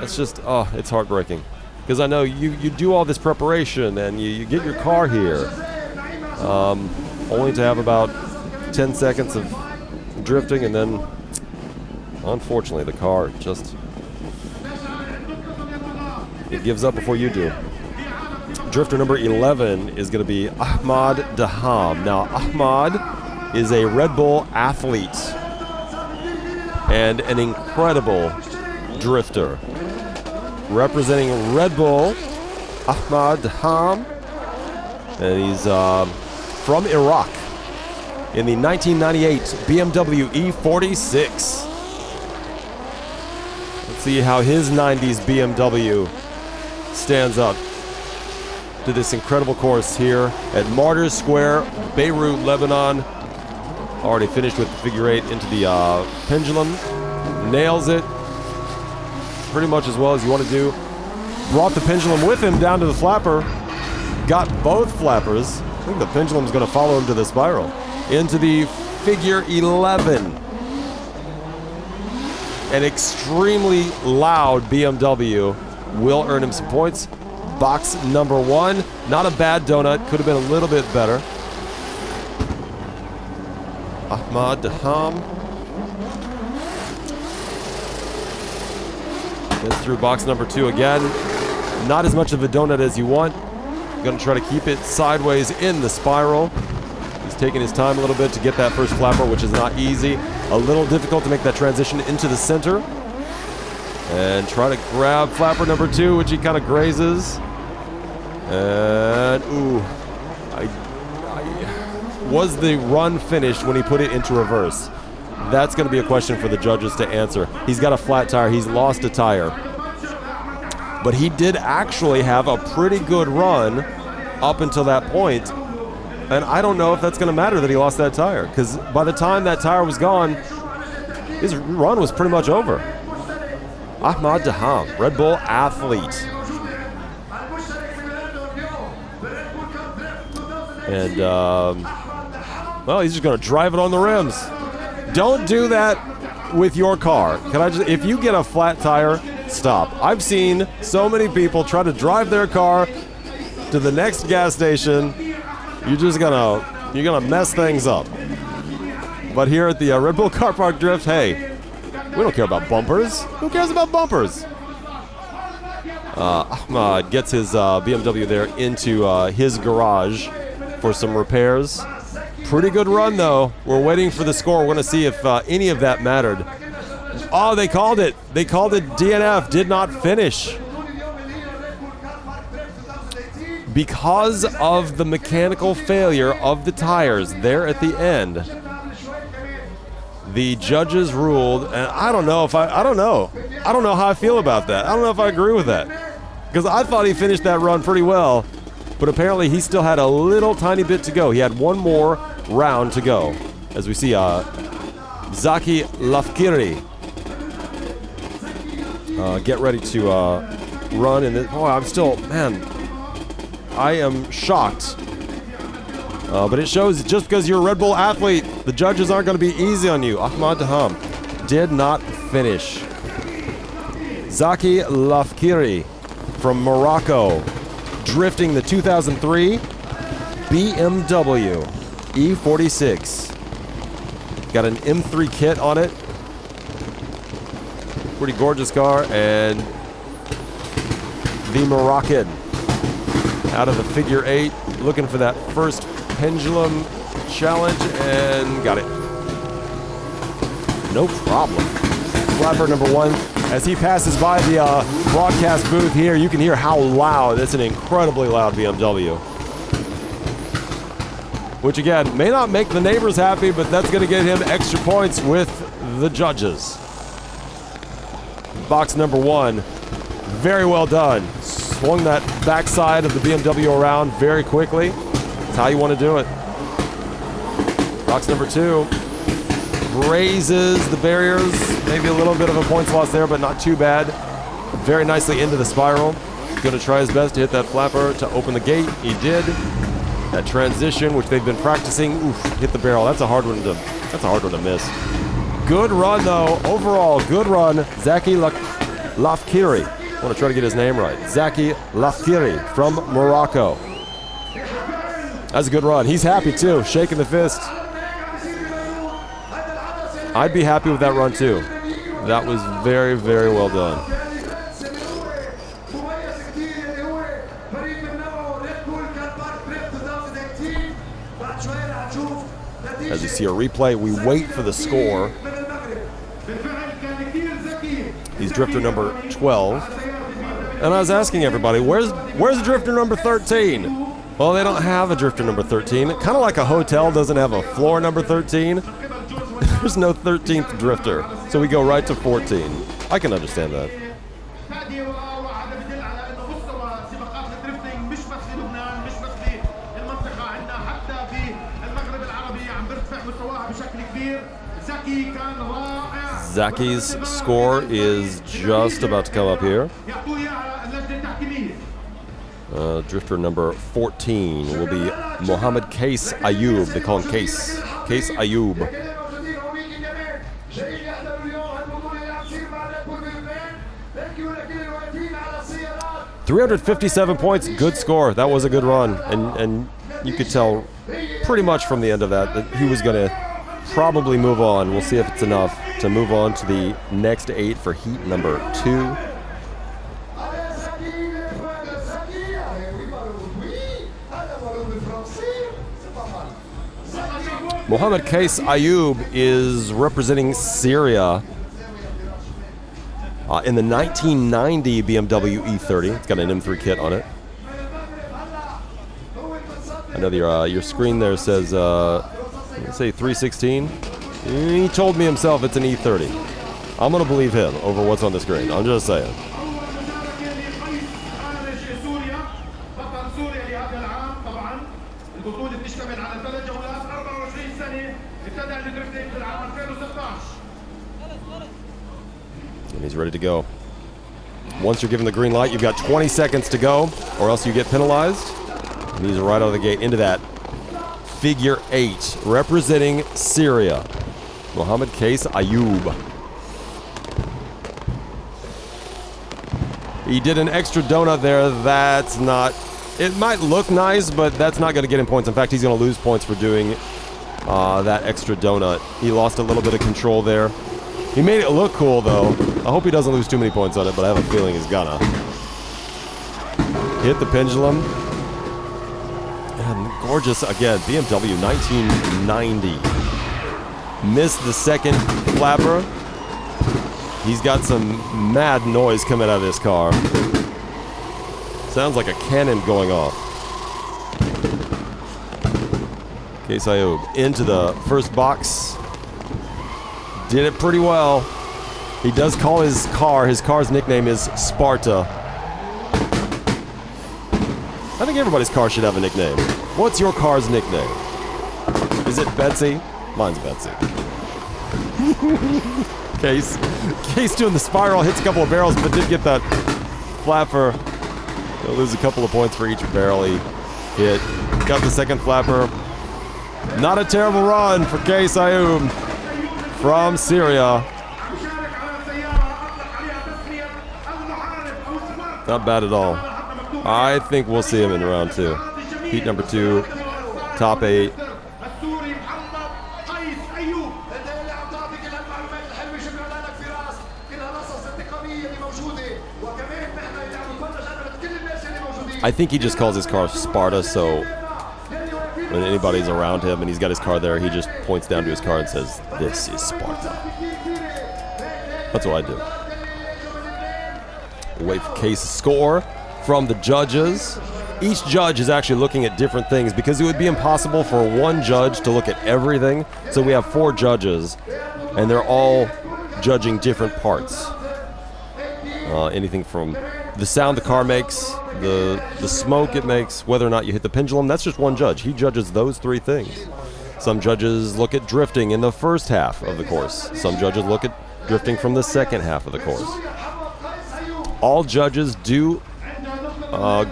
It's just, it's heartbreaking. Because I know you do all this preparation and you get your car here, only to have about 10 seconds of drifting, and then, unfortunately, the car just, it gives up before you do. Drifter number 11 is going to be Ahmad Daham. Now, Ahmad is a Red Bull athlete and an incredible drifter. Representing Red Bull, Ahmad Daham, and he's from Iraq in the 1998 BMW E46. Let's see how his 90s BMW stands up to this incredible course here at Martyrs Square, Beirut, Lebanon. Already finished with the figure 8 into the pendulum. Nails it pretty much as well as you want to do. Brought the pendulum with him down to the flapper. Got both flappers. I think the pendulum's going to follow him to the spiral. into the figure 11. An extremely loud BMW will earn him some points. Box number 1, not a bad donut, could have been a little bit better. Ahmad Daham gets through box number 2 again. Not as much of a donut as you want. Going to try to keep it sideways in the spiral. He's taking his time a little bit to get that first flapper, which is not easy. A little difficult to make that transition into the center. And try to grab flapper number 2, which he kind of grazes. And, ooh. Was the run finished when he put it into reverse? That's going to be a question for the judges to answer. He's got a flat tire. He's lost a tire. But he did actually have a pretty good run up until that point. And I don't know if that's going to matter that he lost that tire, because by the time that tire was gone, his run was pretty much over. Ahmad Daham, Red Bull athlete. And, well, he's just going to drive it on the rims. Don't do that with your car. If you get a flat tire, stop. I've seen so many people try to drive their car to the next gas station. You're gonna mess things up. But here at the Red Bull Car Park Drift, hey, we don't care about bumpers. Who cares about bumpers? Ahmad gets his BMW there into his garage for some repairs. Pretty good run, though. We're waiting for the score. We're going to see if any of that mattered. Oh, they called it. They called it DNF. Did not finish. Because of the mechanical failure of the tires there at the end, the judges ruled, and I don't know how I feel about that. I don't know if I agree with that, because I thought he finished that run pretty well, but apparently he still had a little tiny bit to go. He had one more round to go, as we see Zaki Lafkiri get ready to run in this. Oh, I'm still, man, I am shocked. But it shows just because you're a Red Bull athlete, the judges aren't going to be easy on you. Ahmad Daham did not finish. Zaki Lafkiri from Morocco, drifting the 2003 BMW E46. Got an M3 kit on it. Pretty gorgeous car. And the Moroccan out of the figure 8, looking for that first pendulum challenge, and got it. No problem. Flapper number 1. As he passes by the broadcast booth here, you can hear how loud. It's an incredibly loud BMW. Which again, may not make the neighbors happy, but that's going to get him extra points with the judges. Box number 1. Very well done. Swung that backside of the BMW around very quickly. That's how you want to do it. Box number 2. Grazes the barriers. Maybe a little bit of a points loss there, but not too bad. Very nicely into the spiral. Going to try his best to hit that flapper to open the gate. He did. That transition, which they've been practicing, hit the barrel. That's a hard one to miss. Good run though. Overall, good run. Zaki Lafkiri. I want to try to get his name right. Zaki Lafkiri from Morocco. That's a good run. He's happy too, shaking the fist. I'd be happy with that run too. That was very, very well done. As you see a replay, we wait for the score. He's drifter number 12. And I was asking everybody, where's drifter number 13? Well, they don't have a drifter number 13. Kind of like a hotel doesn't have a floor number 13. There's no 13th drifter. So we go right to 14. I can understand that. Zaki's score is just about to come up here. Drifter number 14 will be Mohammed Case Ayub. They call him Case Case Ayub. 357 points, good score. That was a good run, and you could tell pretty much from the end of that he was going to probably move on. We'll see if it's enough to move on to the next 8 for heat number 2. Mohammed Case Ayub is representing Syria in the 1990 BMW E30. It's got an M3 kit on it. I know your screen there says, let's say 316. He told me himself it's an E30. I'm going to believe him over what's on the screen. I'm just saying. And he's ready to go. Once you're given the green light, you've got 20 seconds to go, or else you get penalized. And he's right out of the gate into that figure 8, representing Syria, Mohammed Case Ayub. He did an extra donut there. That's not, it might look nice, but that's not going to get him points. In fact, he's going to lose points for doing that extra donut. He lost a little bit of control there. He made it look cool, though. I hope he doesn't lose too many points on it, but I have a feeling he's gonna. Hit the pendulum. And gorgeous, again, BMW 1990. Missed the second flapper. He's got some mad noise coming out of this car. Sounds like a cannon going off. Case Ayub into the first box. Did it pretty well. He does call his car's nickname is Sparta. I think everybody's car should have a nickname. What's your car's nickname? Is it Betsy? Mine's Betsy. Case doing the spiral, hits a couple of barrels, but did get that flapper. He'll lose a couple of points for each barrel he hit. Got the second flapper. Not a terrible run for Case Ayub from Syria. Not bad at all. I think we'll see him in round 2. Heat number 2, top 8. I think he just calls his car Sparta, so when anybody's around him and he's got his car there, he just points down to his car and says, "This is Sparta." That's what I do. Wait for Case's score from the judges. Each judge is actually looking at different things because it would be impossible for one judge to look at everything. So we have 4 judges, and they're all judging different parts. Anything from the sound the car makes, the smoke it makes, whether or not you hit the pendulum. That's just one judge. He judges those 3 things. Some judges look at drifting in the first half of the course. Some judges look at drifting from the second half of the course. All judges do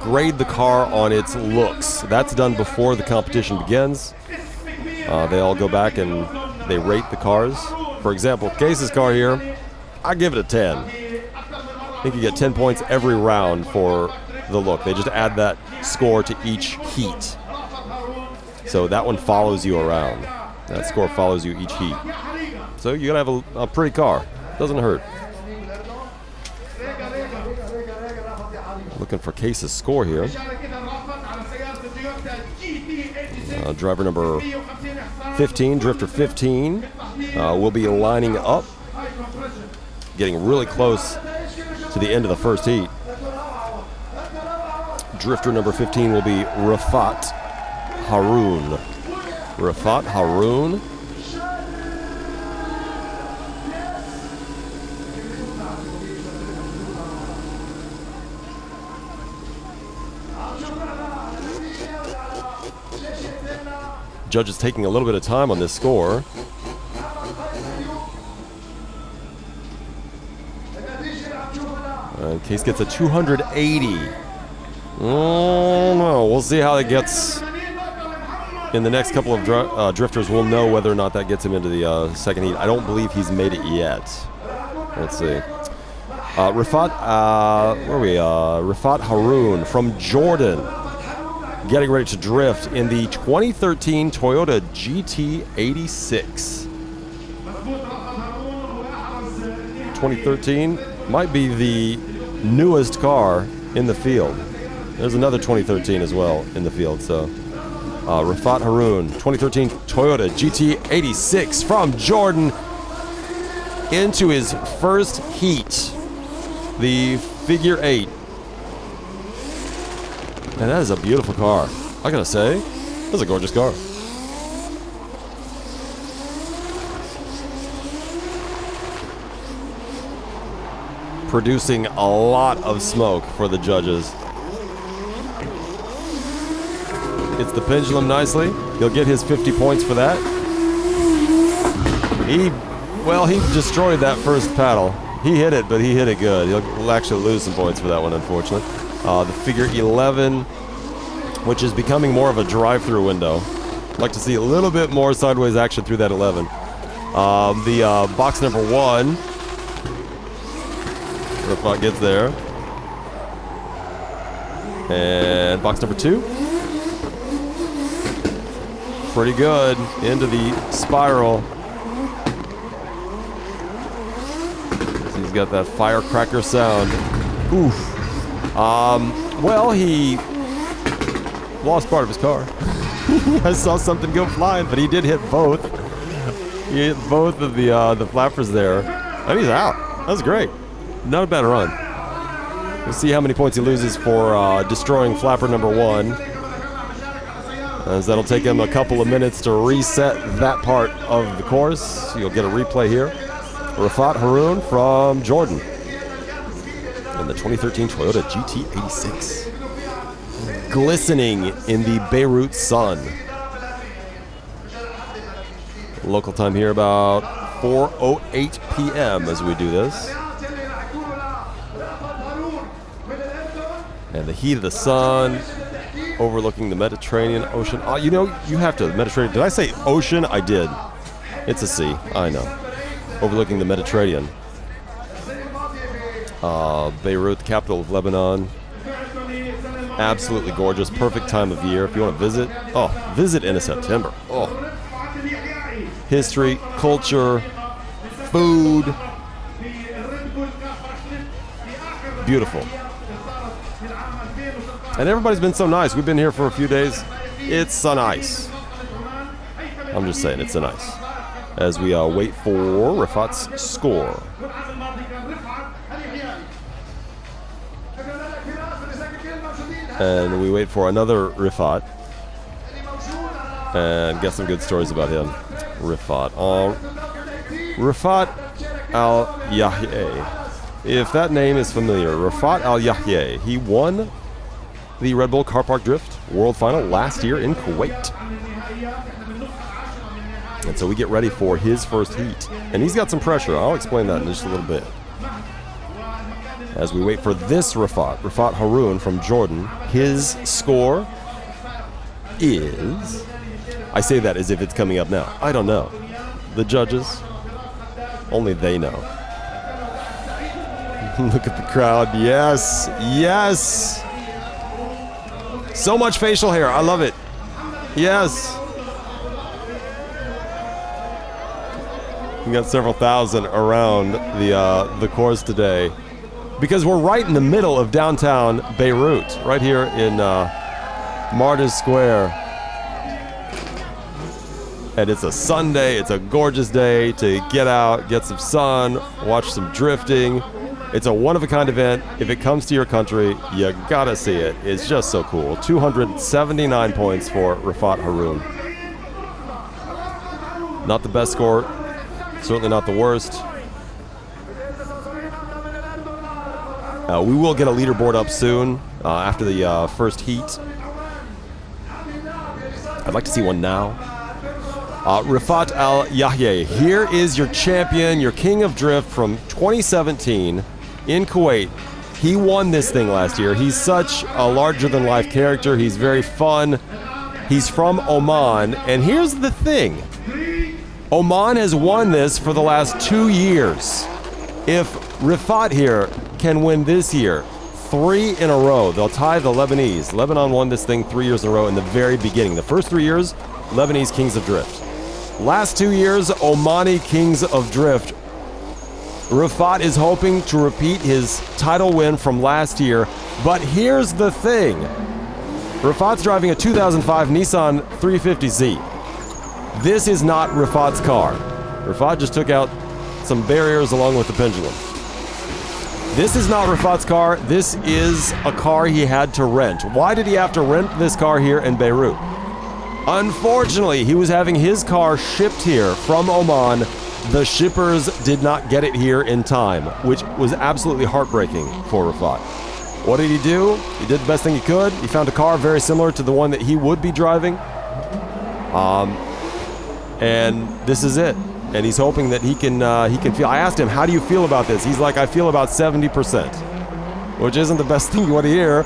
grade the car on its looks. That's done before the competition begins. They all go back and they rate the cars. For example, Case's car here, I give it a 10. I think you get 10 points every round for the look. They just add that score to each heat. So that one follows you around. That score follows you each heat. So you gotta have a pretty car. Doesn't hurt. Looking for Case's score here. Driver number 15, drifter 15, will be lining up, getting really close to the end of the first heat. Drifter number 15 will be Rafat Haroun. Rafat Haroun. Judge is taking a little bit of time on this score. Case gets a 280. Oh no, we'll see how it gets in the next couple of drifters, we'll know whether or not that gets him into the second heat. I don't believe he's made it yet. Let's see. Rafat Haroun from Jordan, getting ready to drift in the 2013 Toyota GT86. 2013 might be the newest car in the field. There's another 2013 as well in the field. So Rafat Haroun, 2013 Toyota GT86 from Jordan, into his first heat, the figure 8. And that is a beautiful car. I gotta say, that's a gorgeous car. Producing a lot of smoke for the judges. Hits the pendulum nicely. He'll get his 50 points for that. He destroyed that first paddle. He hit it, but he hit it good. He'll actually lose some points for that one, unfortunately. The figure 11, which is becoming more of a drive-through window. I'd like to see a little bit more sideways action through that 11. The box number 1. Rafat gets there. And box number 2. Pretty good. Into the spiral. So he's got that firecracker sound. Oof. Well, he lost part of his car. I saw something go flying, but he did hit both. He hit both of the flappers there. And he's out. That was great. Not a bad run. We'll see how many points he loses for destroying flapper number 1. As that'll take him a couple of minutes to reset that part of the course. You'll get a replay here. Rafat Haroun from Jordan in the 2013 Toyota GT86. Glistening in the Beirut sun. Local time here about 4:08 p.m. as we do this. And the heat of the sun overlooking the Mediterranean Ocean. You know, you have to, Mediterranean. Did I say ocean? I did. It's a sea. I know. Overlooking the Mediterranean. Beirut, the capital of Lebanon. Absolutely gorgeous. Perfect time of year if you want to visit. Oh, visit in September. Oh. History, culture, food. Beautiful. And everybody's been so nice. We've been here for a few days. It's so nice. I'm just saying, it's so nice. As we wait for Rafat's score. And we wait for another Rafat. And get some good stories about him. Rafat. Rafat Al Yahya. If that name is familiar, Rafat Al Yahya. He won the Red Bull Car Park Drift World Final last year in Kuwait. And so we get ready for his first heat. And he's got some pressure. I'll explain that in just a little bit. As we wait for this Rafat Haroun from Jordan, his score is... I say that as if it's coming up now. I don't know. The judges, only they know. Look at the crowd. Yes, yes. So much facial hair. I love it. Yes. We got several thousand around the course today because we're right in the middle of downtown Beirut, right here in Martyrs Square. And it's a Sunday. It's a gorgeous day to get out, get some sun, watch some drifting. It's a one-of-a-kind event. If it comes to your country, you gotta see it. It's just so cool. 279 points for Rafat Haroun. Not the best score, certainly not the worst. We will get a leaderboard up soon after the first heat. I'd like to see one now. Rafat Al Yahya, here is your champion, your king of drift from 2017 in Kuwait. He won this thing last year. He's such a larger-than-life character. He's very fun. He's from Oman, and here's the thing. Oman has won this for the last 2 years. If Rifat here can win this year, 3 in a row, they'll tie the Lebanese. Lebanon won this thing 3 years in a row in the very beginning. The first 3 years, Lebanese Kings of Drift. Last 2 years, Omani Kings of Drift. Rifat is hoping to repeat his title win from last year, but here's the thing. Rifat's driving a 2005 Nissan 350Z. This is not Rifat's car. Rifat just took out some barriers along with the pendulum. This is not Rifat's car. This is a car he had to rent. Why did he have to rent this car here in Beirut? Unfortunately, he was having his car shipped here from Oman. The shippers did not get it here in time, which was absolutely heartbreaking for Rifat. What did he do? He did the best thing he could. He found a car very similar to the one that he would be driving. And this is it. And he's hoping that he can feel. I asked him, how do you feel about this? He's like, I feel about 70%, which isn't the best thing you want to hear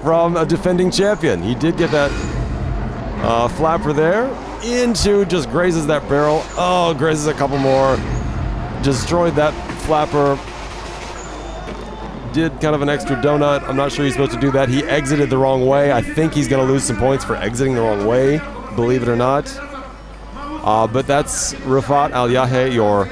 from a defending champion. He did get that flapper there. Into, just grazes that barrel. Oh, grazes a couple more. Destroyed that flapper. Did kind of an extra donut. I'm not sure he's supposed to do that. He exited the wrong way. I think he's going to lose some points for exiting the wrong way, believe it or not. But that's Rifat Al Yahe, your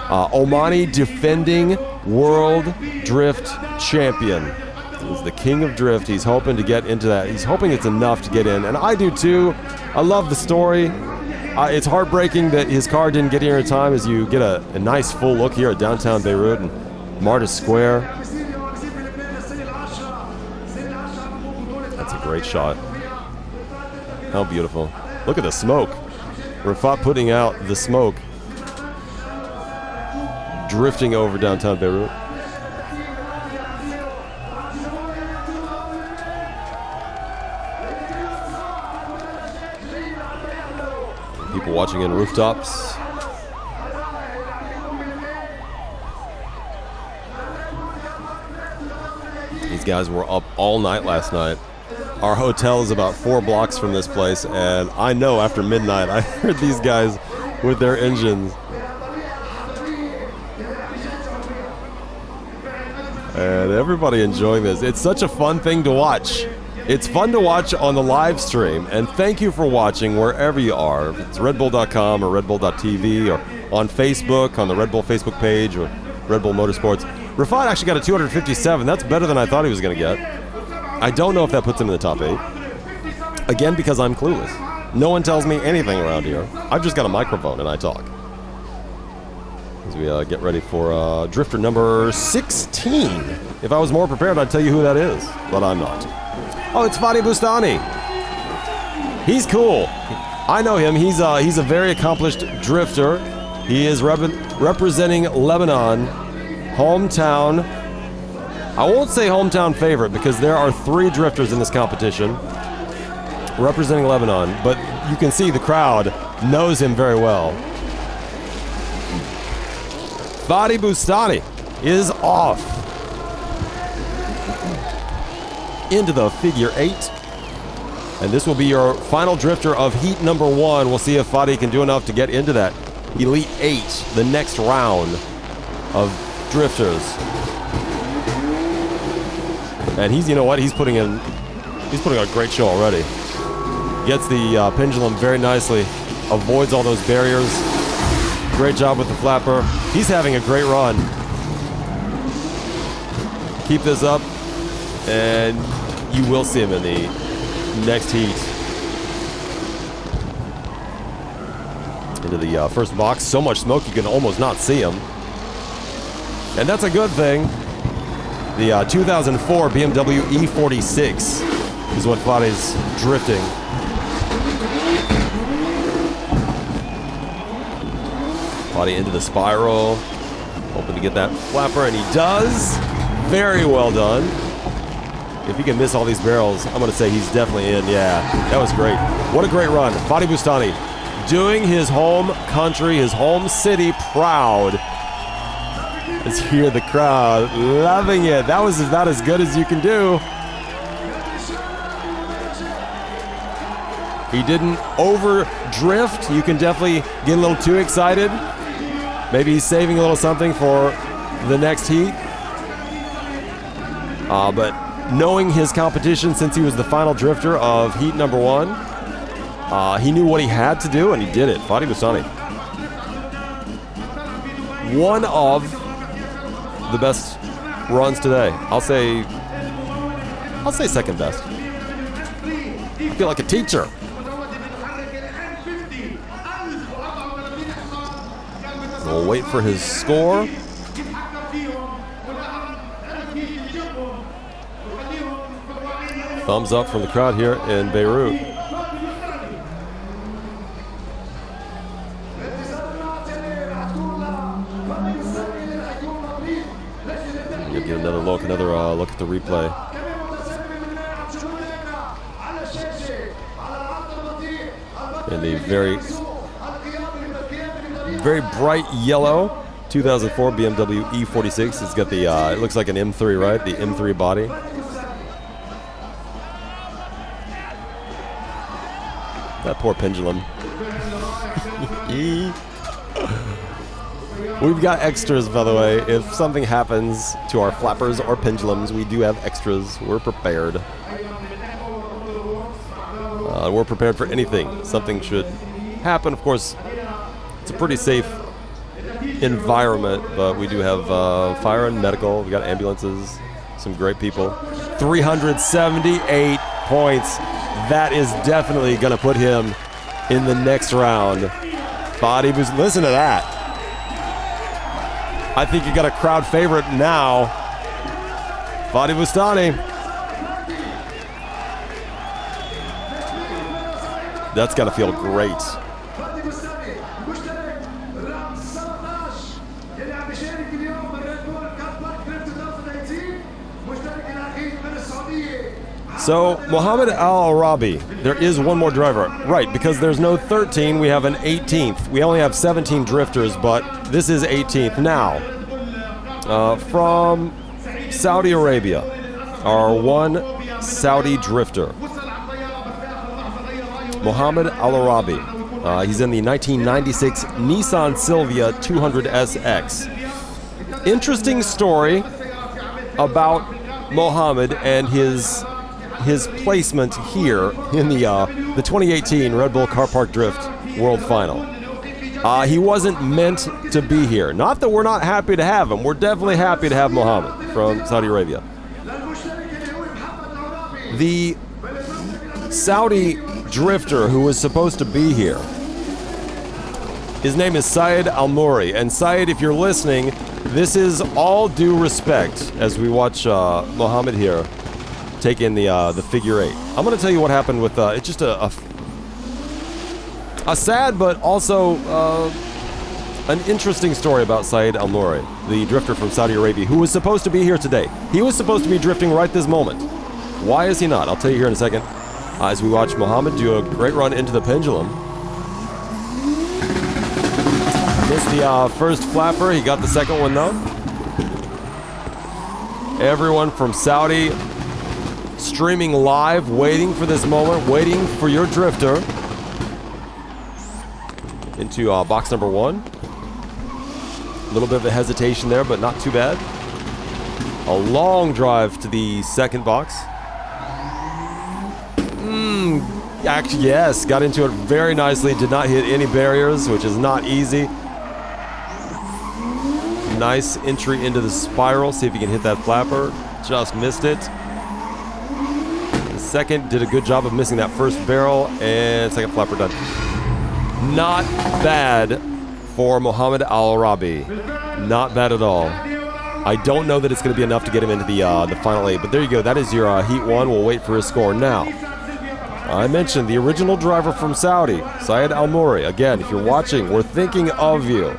Omani defending world drift champion. He's the king of drift. He's hoping to get into that. He's hoping it's enough to get in, and I do too. I love the story. It's heartbreaking that his car didn't get here in time, as you get a nice full look here at downtown Beirut and Martyrs Square. That's a great shot. How beautiful. Look at the smoke. Rifat putting out the smoke. Drifting over downtown Beirut. People watching in rooftops. These guys were up all night last night. Our hotel is about 4 blocks from this place, and I know after midnight I heard these guys with their engines. And everybody enjoying this. It's such a fun thing to watch. It's fun to watch on the live stream, and thank you for watching wherever you are. If it's redbull.com or redbull.tv or on Facebook, on the Red Bull Facebook page or Red Bull Motorsports. Rifat actually got a 257. That's better than I thought he was going to get. I don't know if that puts him in the top 8. Again, because I'm clueless. No one tells me anything around here. I've just got a microphone and I talk. As we get ready for drifter number 16. If I was more prepared, I'd tell you who that is, but I'm not. Oh, it's Fadi Bustani. He's cool. I know him. He's a very accomplished drifter. He is representing Lebanon, hometown. I won't say hometown favorite because there are 3 drifters in this competition representing Lebanon, but you can see the crowd knows him very well. Fadi Bustani is off into the figure 8. And this will be your final drifter of heat number 1. We'll see if Fadi can do enough to get into that Elite 8, the next round of drifters. And he's, you know what, he's putting on a great show already. Gets the pendulum very nicely, avoids all those barriers. Great job with the flapper. He's having a great run. Keep this up, and you will see him in the next heat. Into the first box. So much smoke you can almost not see him. And that's a good thing. The 2004 BMW E46 is what Fadi's drifting. Fadi into the spiral. Hoping to get that flapper, and he does. Very well done. If he can miss all these barrels, I'm going to say he's definitely in. Yeah, that was great. What a great run. Fadi Bustani doing his home country, his home city proud. Let's hear the crowd loving it. That was about as good as you can do. He didn't over drift. You can definitely get a little too excited. Maybe he's saving a little something for the next heat. But knowing his competition since he was the final drifter of heat number 1, he knew what he had to do, and he did it. Fatih Bustani. One of the best runs today. I'll say second best. I feel like a teacher. We'll wait for his score. Thumbs up from the crowd here in Beirut. We'll get another look at the replay. In the very bright yellow 2004 BMW E46. It's got the, it looks like an M3, right? The M3 body. That poor pendulum. We've got extras, by the way. If something happens to our flappers or pendulums, we do have extras. We're prepared. We're prepared for anything. Something should happen. Of course, it's a pretty safe environment, but we do have fire and medical. We got ambulances, some great people. 378 points. That is definitely going to put him in the next round. Fatih, listen to that. I think you got a crowd favorite now. Fatih Bustani. That's got to feel great. So, Mohammed Al Ravi, there is one more driver. Right, because there's no 13, we have an 18th. We only have 17 drifters, but this is 18th. Now, from Saudi Arabia, our one Saudi drifter, Mohammed Al Ravi. He's in the 1996 Nissan Silvia 200SX. Interesting story about Mohammed and his placement here in the 2018 Red Bull Car Park Drift World Final. He wasn't meant to be here. Not that we're not happy to have him. We're definitely happy to have Mohammed from Saudi Arabia. The Saudi drifter who was supposed to be here, his name is Syed Al-Mouri. And Syed, if you're listening, this is all due respect as we watch Mohammed here take in the figure 8. I'm going to tell you what happened with it's just a sad but also an interesting story about Syed Al-Mouri, the drifter from Saudi Arabia, who was supposed to be here today. He was supposed to be drifting right this moment. Why is he not? I'll tell you here in a second. As we watch Mohammed do a great run into the pendulum. Missed the first flapper. He got the second one though. Everyone from Saudi streaming live, waiting for this moment, waiting for your drifter. Into box number 1. A little bit of a hesitation there, but not too bad. A long drive to the second box. Actually, yes, got into it very nicely. Did not hit any barriers, which is not easy. Nice entry into the spiral. See if he can hit that flapper. Just missed it. The second did a good job of missing that first barrel, and second flapper done. Not bad for Mohammed Al Ravi. Not bad at all. I don't know that it's going to be enough to get him into the final 8, but there you go. That is your heat 1. We'll wait for his score now. I mentioned the original driver from Saudi, Syed Al-Mouri. Again, if you're watching, we're thinking of you.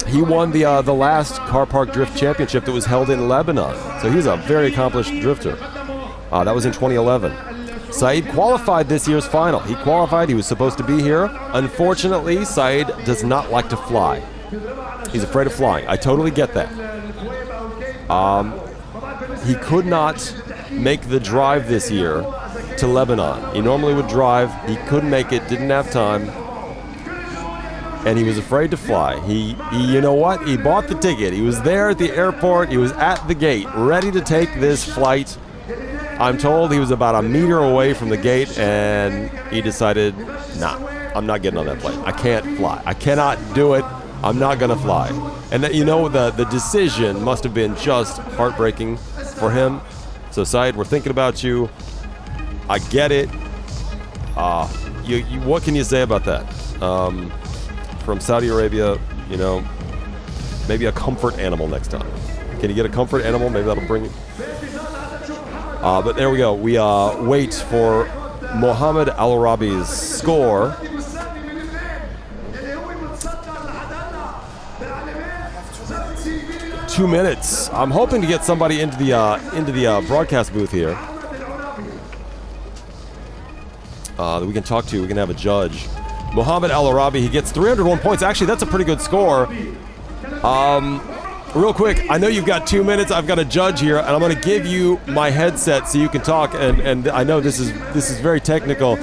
He won the last Car Park Drift Championship that was held in Lebanon. So he's a very accomplished drifter. That was in 2011. Syed qualified this year's final. He qualified. He was supposed to be here. Unfortunately, Syed does not like to fly. He's afraid of flying. I totally get that. He could not make the drive this year to Lebanon. He normally would drive. He couldn't make it, didn't have time, and he was afraid to fly. He you know what? He bought the ticket. He was there at the airport. He was at the gate, ready to take this flight. I'm told he was about a meter away from the gate, and he decided, nah, I'm not getting on that plane. I can't fly. I cannot do it. I'm not going to fly. And that, you know, the decision must have been just heartbreaking for him. So, Saeed, we're thinking about you. I get it. What can you say about that? From Saudi Arabia, you know, maybe a comfort animal next time. Can you get a comfort animal? Maybe that'll bring you. But there we go. We wait for Mohammed Al Ravi's score. 2 minutes. I'm hoping to get somebody into the broadcast booth here that we can talk to. We can have a judge. Mohammed Al Ravi, he gets 301 points. Actually, that's a pretty good score. Real quick, I know you've got 2 minutes. I've got a judge here, and I'm going to give you my headset so you can talk. And I know this is very technical.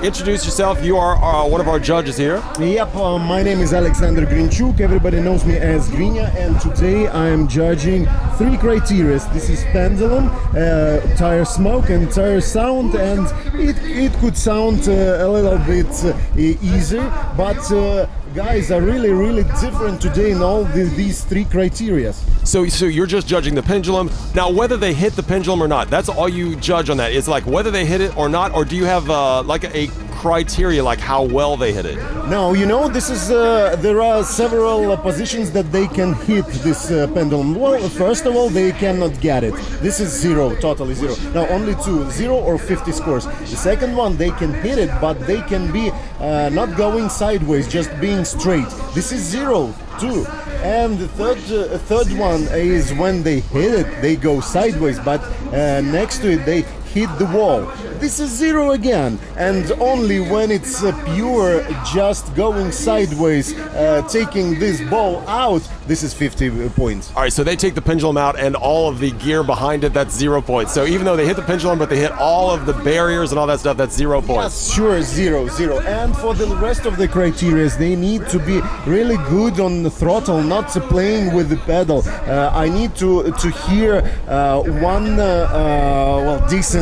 Introduce yourself. You are one of our judges here. Yep, my name is Alexander Grinchuk. Everybody knows me as Grinya, and today I am judging 3 criteria. This is pendulum, tire smoke, and tire sound. And it could sound a little bit easier, but guys are really different today in all these 3 criteria. So you're just judging the pendulum. Now, whether they hit the pendulum or not, that's all you judge on that. It's like whether they hit it or not, or do you have like a criteria like how well they hit it? No, you know, this is there are several positions that they can hit this pendulum. Well, first of all, they cannot get it. This is 0, totally 0. Now, only 2, 0 or 50 scores. The second one, they can hit it, but they can be not going sideways, just being straight. This is 0, 2. And the third one is when they hit it, they go sideways, but next to it, they hit the wall. This is 0 again, and only when it's pure just going sideways, taking this ball out, this is 50 points. All right, so they take the pendulum out and all of the gear behind it, that's 0 points. So even though they hit the pendulum, but they hit all of the barriers and all that stuff, that's 0 points. Yes, sure, 0. And for the rest of the criteria, they need to be really good on the throttle, not playing with the pedal. I need to hear one decent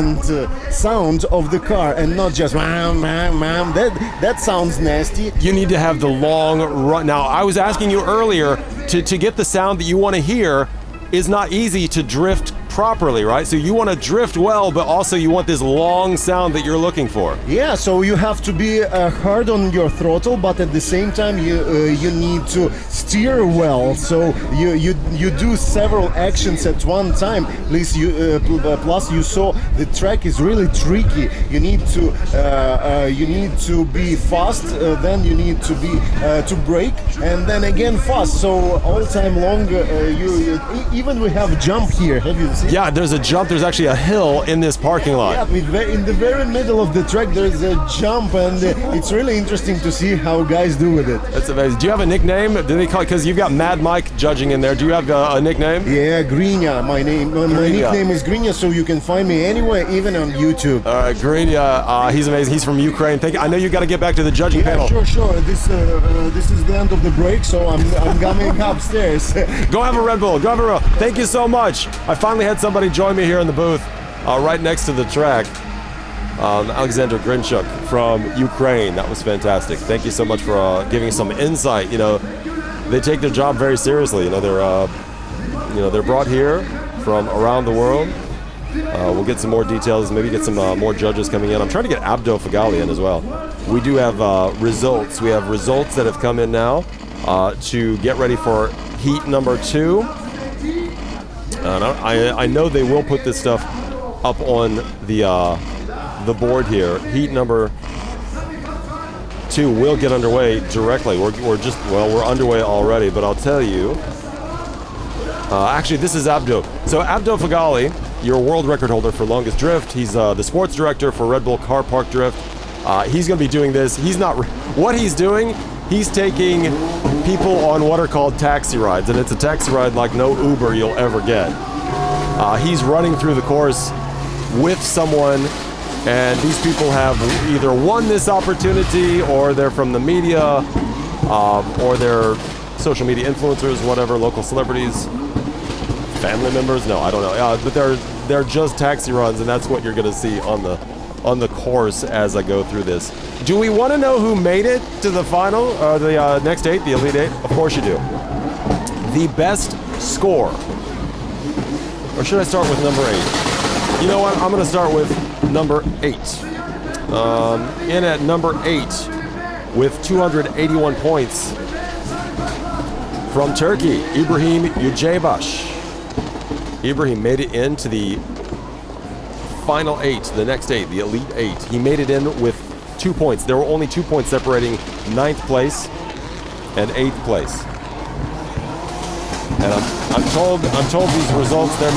sound of the car, and not just that sounds nasty. You need to have the long run. Now, I was asking you earlier, to get the sound that you want to hear is not easy to drift properly, right? So you want to drift well, but also you want this long sound that you're looking for. Yeah, so you have to be hard on your throttle, but at the same time you need to steer well. So you do several actions at one time. Plus you saw the track is really tricky. You need to be fast, then you need to be to brake, and then again fast. So all time long, even we have jump here. Have you seen? Yeah, there's a jump. There's actually a hill in this parking lot. Yeah, in the very middle of the track, there's a jump, and it's really interesting to see how guys do with it. That's amazing. Do you have a nickname? Do they call it? Because you've got Mad Mike judging in there. Do you have a nickname? Yeah, Grinya. My nickname is Grinya, so you can find me anywhere, even on YouTube. All right, Grinya. He's amazing. He's from Ukraine. Thank you. I know you got to get back to the judging panel. Sure. This is the end of the break, so I'm coming upstairs. Go have a Red Bull. Go have a Red Bull. Thank you so much. I finally had somebody join me here in the booth, right next to the track. Alexander Grinchuk from Ukraine. That was fantastic. Thank you so much for giving some insight. You know, they take their job very seriously. You know, they're brought here from around the world. We'll get some more details, maybe get some more judges coming in. I'm trying to get Abdul Fatah Lee in as well. We do have results. We have results that have come in now to get ready for heat number 2. I know they will put this stuff up on the board here. Heat number 2 will get underway directly. We're underway already, but I'll tell you. Actually, this is Abdul. So Abdul Fatah Lee, your world record holder for longest drift. He's the sports director for Red Bull Car Park Drift. He's going to be doing this. What he's doing, he's taking people on what are called taxi rides, and it's a taxi ride like no Uber you'll ever get. He's running through the course with someone, and these people have either won this opportunity, or they're from the media, or they're social media influencers, whatever, local celebrities, family members. No, I don't know. But they're just taxi runs, and that's what you're going to see on the course as I go through this. Do we want to know who made it to the final, the next 8, the Elite 8? Of course you do. The best score. Or should I start with number 8? You know what? I'm going to start with number 8. In at number 8 with 281 points from Turkey, Ibrahim Yücebaş. Ibrahim made it into the final 8, the next 8, the Elite 8. He made it in with 2 points. There were only 2 points separating 9th place and 8th place. And I'm told these results, there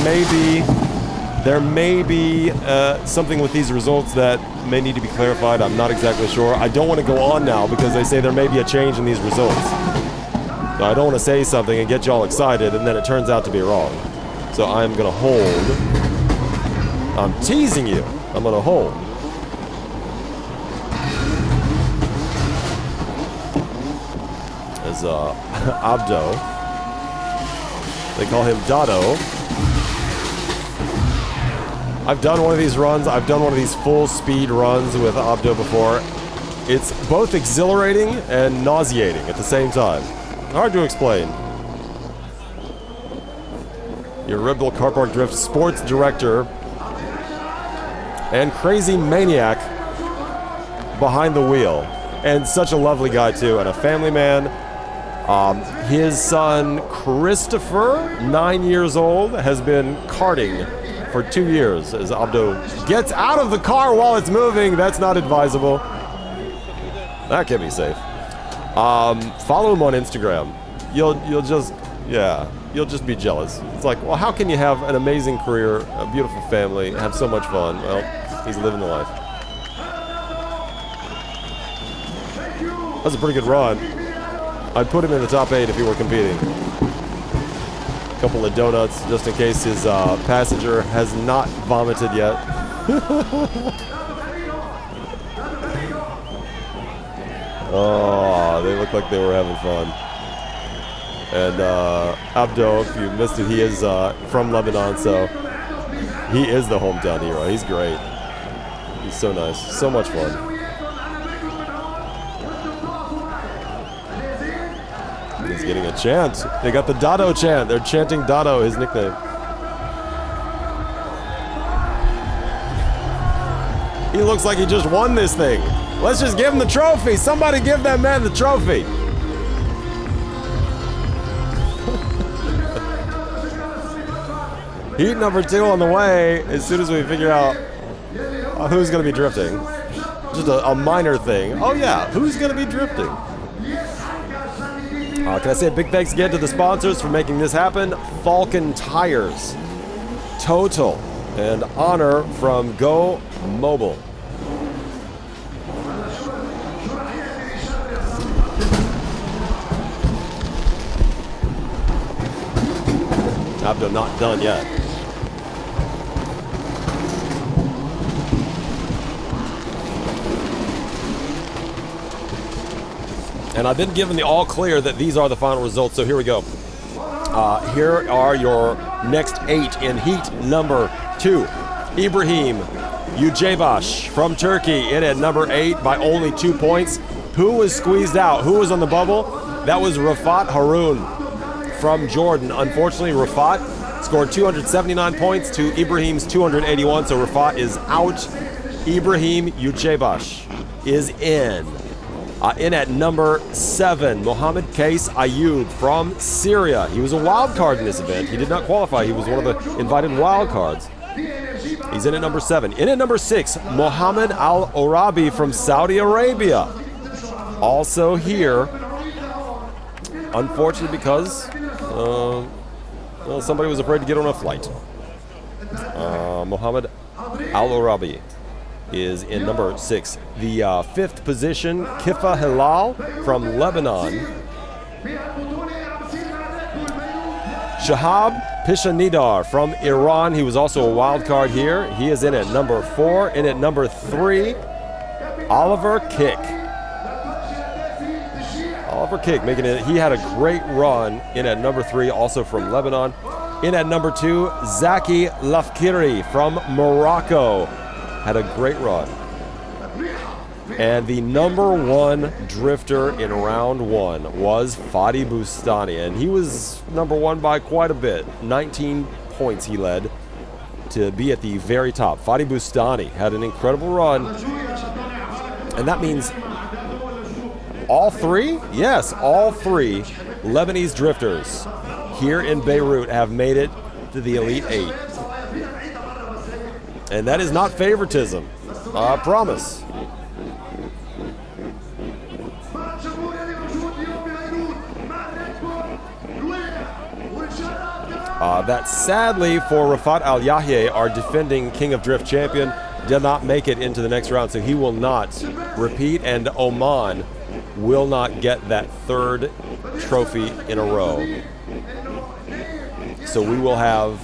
may be something with these results that may need to be clarified. I'm not exactly sure. I don't want to go on now because they say there may be a change in these results. So I don't want to say something and get you all excited and then it turns out to be wrong. So I'm going to hold. I'm teasing you. I'm going to hold. As Abdo. They call him Dado. I've done one of these runs. I've done one of these full speed runs with Abdo before. It's both exhilarating and nauseating at the same time. Hard to explain. Your Red Bull Car Park Drift sports director and crazy maniac behind the wheel. And such a lovely guy too, and a family man. His son, Christopher, 9 years old, has been karting for 2 years as Abdo gets out of the car while it's moving. That's not advisable. That can't be safe. Follow him on Instagram. You'll just be jealous. It's like, well, how can you have an amazing career, a beautiful family, have so much fun? Well, he's living the life. That's a pretty good run. I'd put him in the top 8 if he were competing. A couple of donuts just in case his passenger has not vomited yet. Oh, they look like they were having fun. And Abdo, if you missed it, he is from Lebanon, so he is the hometown hero. He's great. He's so nice. So much fun. He's getting a chant. They got the Dado chant. They're chanting Dado, his nickname. He looks like he just won this thing. Let's just give him the trophy. Somebody give that man the trophy. Heat number 2 on the way as soon as we figure out who's going to be drifting. Just a minor thing. Oh yeah, who's going to be drifting? Can I say a big thanks again to the sponsors for making this happen? Falcon Tires, Total, and Honor from Go Mobile. Abdo not done yet. And I've been given the all clear that these are the final results, so here we go. Here are your next 8 in heat number 2. Ibrahim Yücebaş from Turkey in at number 8 by only 2 points. Who was squeezed out? Who was on the bubble? That was Rafat Haroun from Jordan. Unfortunately, Rafat scored 279 points to Ibrahim's 281, so Rafat is out. Ibrahim Yücebaş is in. In at number 7, Mohammed Al-Ravi from Syria. He was a wild card in this event. He did not qualify. He was one of the invited wild cards. He's in at number 7. In at number 6, Mohammed Al Ravi from Saudi Arabia. Also here, unfortunately, because somebody was afraid to get on a flight. Mohammed Al Ravi is in number 6. The 5th position, Kifa Hilal from Lebanon. Shahab Pishanidar from Iran. He was also a wild card here. He is in at number 4. In at number 3, Oliver Kick. Oliver Kick making it. He had a great run in at number 3, also from Lebanon. In at number 2, Zaki Lafkiri from Morocco. Had a great run. And the number 1 drifter in round 1 was Fadi Bustani, and he was number 1 by quite a bit. 19 points he led to be at the very top. Fadi Bustani had an incredible run, and that means all 3? Yes, all 3 Lebanese drifters here in Beirut have made it to the Elite 8. And that is not favoritism, I promise. That sadly for Rafat Al Yahya, our defending King of Drift champion, did not make it into the next round, so he will not repeat, and Oman will not get that 3rd trophy in a row. So we will have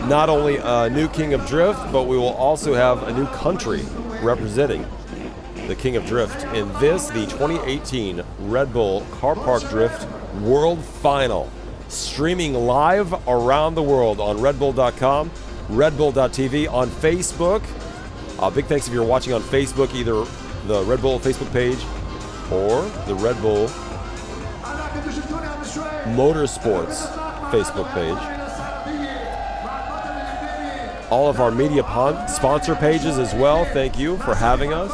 not only a new King of Drift, but we will also have a new country representing the King of Drift in this, the 2018 Red Bull Car Park Drift World Final. Streaming live around the world on redbull.com, redbull.tv, on Facebook. Big thanks if you're watching on Facebook, either the Red Bull Facebook page or the Red Bull Motorsports Facebook page. All of our media sponsor pages as well, thank you for having us.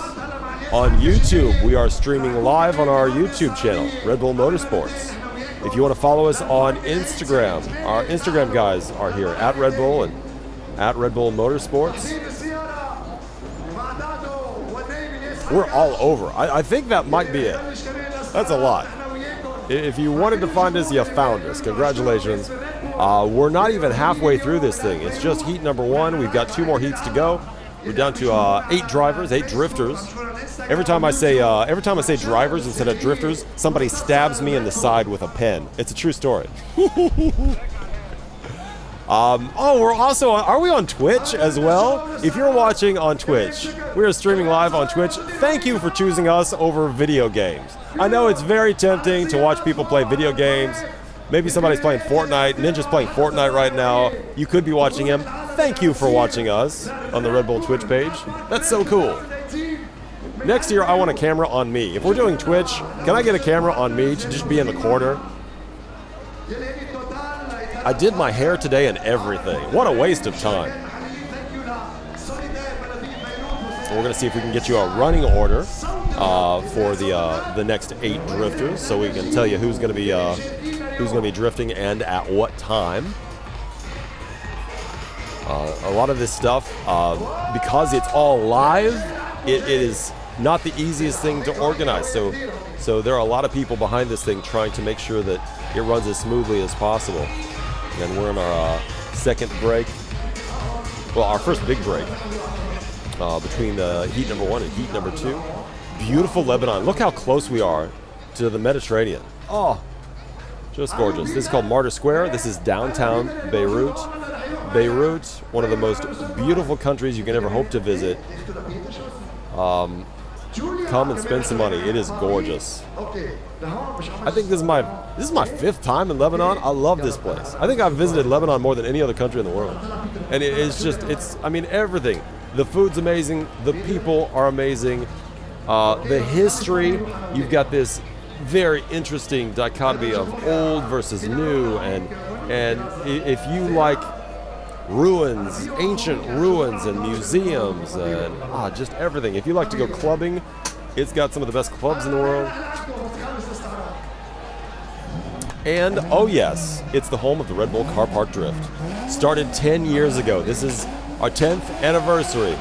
On YouTube, we are streaming live on our YouTube channel, Red Bull Motorsports. If you want to follow us on Instagram, our Instagram guys are here, at Red Bull and at Red Bull Motorsports. We're all over. I think that might be it. That's a lot. If you wanted to find us, you found us. Congratulations. We're not even halfway through this thing. It's just heat number 1. We've got 2 more heats to go. We're down to 8 drivers, 8 drifters. Every time I say drivers instead of drifters, somebody stabs me in the side with a pen. It's a true story. We're also are we on Twitch as well? If you're watching on Twitch, we are streaming live on Twitch. Thank you for choosing us over video games. I know it's very tempting to watch people play video games. Maybe somebody's playing Fortnite. Ninja's playing Fortnite right now. You could be watching him. Thank you for watching us on the Red Bull Twitch page. That's so cool. Next year, I want a camera on me. If we're doing Twitch, can I get a camera on me to just be in the corner? I did my hair today and everything. What a waste of time. We're going to see if we can get you a running order for the next 8 drifters, so we can tell you who's going to be drifting and at what time. A lot of this stuff, because it's all live, it is not the easiest thing to organize. So there are a lot of people behind this thing trying to make sure that it runs as smoothly as possible. And we're in our second break. Well, our first big break between heat number 1 and heat number 2. Beautiful Lebanon. Look how close we are to the Mediterranean. Oh, just gorgeous. This is called Martyr Square. This is downtown Beirut. Beirut, one of the most beautiful countries you can ever hope to visit. Come and spend some money. It is gorgeous. I think this is my 5th time in Lebanon. I love this place. I think I've visited Lebanon more than any other country in the world. And I mean, everything. The food's amazing. The people are amazing. The history, you've got this very interesting dichotomy of old versus new. And if you like ruins, ancient ruins and museums and just everything. If you like to go clubbing, it's got some of the best clubs in the world. And, oh yes, it's the home of the Red Bull Car Park Drift. Started 10 years ago. This is our 10th anniversary.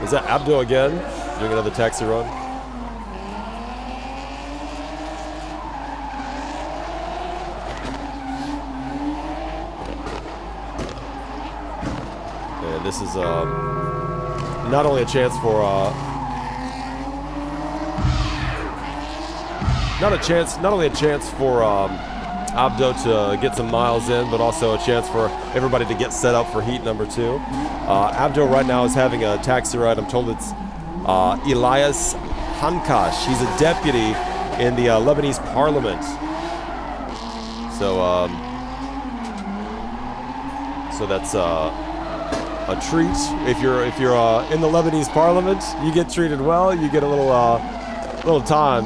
Is that Abdul again? Doing another taxi run? And this is not only a chance for not only a chance for Abdo to get some miles in, but also a chance for everybody to get set up for heat number 2. Abdo right now is having a taxi ride. I'm told it's Elias Hankash. He's a deputy in the Lebanese parliament. So that's a treat. If you're in the Lebanese parliament, you get treated well. You get a little time.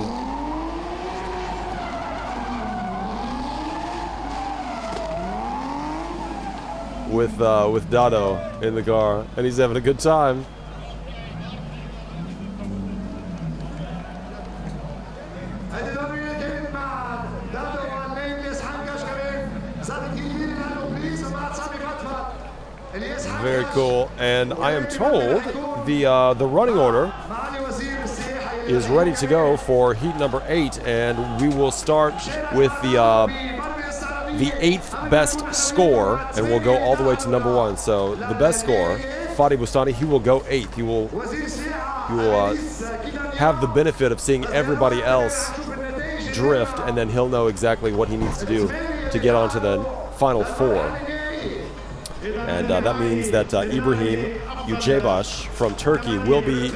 With Dado in the car, and he's having a good time. Very cool. And I am told the running order is ready to go for heat number 8, and we will start with the 8th best score, and we'll go all the way to number 1. So the best score, Fadi Bustani, he will go 8th. He will have the benefit of seeing everybody else drift, and then he'll know exactly what he needs to do to get onto the final 4. And that means that Ibrahim Ujebash from Turkey will be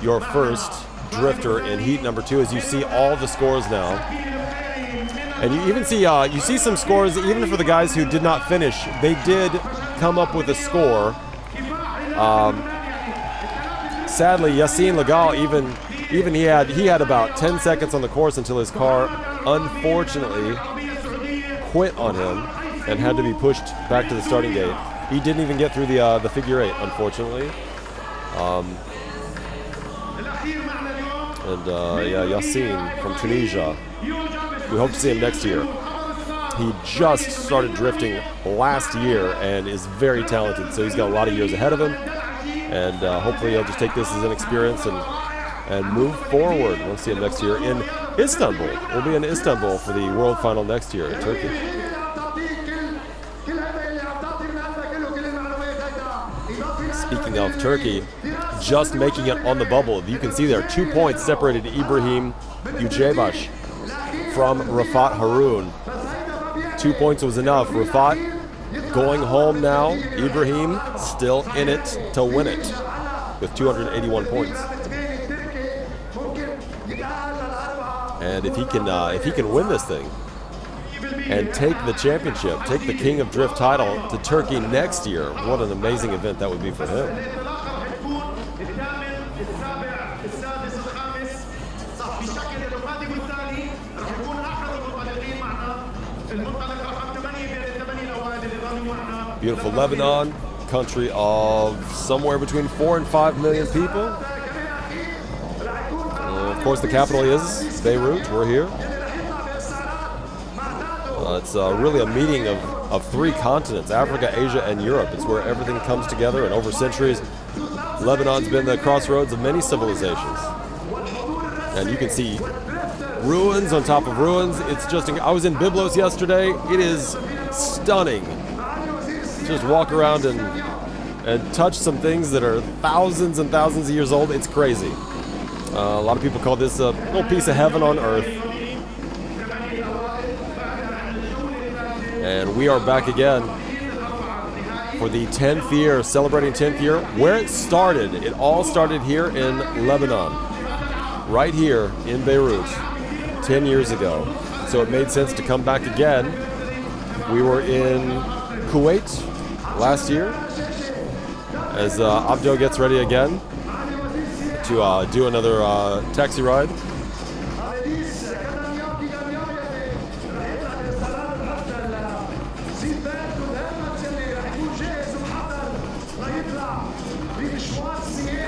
your first drifter in heat number 2, as you see all the scores now. And you even see some scores even for the guys who did not finish. They did come up with a score. Sadly, Yassine Lagal even he had about 10 seconds on the course until his car unfortunately quit on him and had to be pushed back to the starting gate. He didn't even get through the figure 8, unfortunately. Yassine from Tunisia. We hope to see him next year. He just started drifting last year and is very talented, so he's got a lot of years ahead of him. And hopefully he'll just take this as an experience and move forward. We'll see him next year in Istanbul. We'll be in Istanbul for the World Final next year in Turkey. Speaking of Turkey, just making it on the bubble. You can see there 2 points separated Ibrahim Ujebash from Rafat Haroun. 2 points was enough. Rafat going home now. Ibrahim still in it to win it with 281 points. And if he can win this thing and take the championship, take the King of Drift title to Turkey next year, what an amazing event that would be for him. Beautiful Lebanon, country of somewhere between 4 and 5 million people. Of course, the capital is Beirut. We're here. It's really a meeting of 3 continents, Africa, Asia, and Europe. It's where everything comes together, and over centuries, Lebanon's been the crossroads of many civilizations. And you can see ruins on top of ruins. It's just, I was in Byblos yesterday. It is stunning. Just walk around and touch some things that are thousands and thousands of years old. It's crazy. A lot of people call this a little piece of heaven on earth. And we are back again for the 10th year, celebrating 10th year. Where it started, it all started here in Lebanon, right here in Beirut, 10 years ago. So it made sense to come back again. We were in Kuwait last year as Abdo gets ready again to do another taxi ride.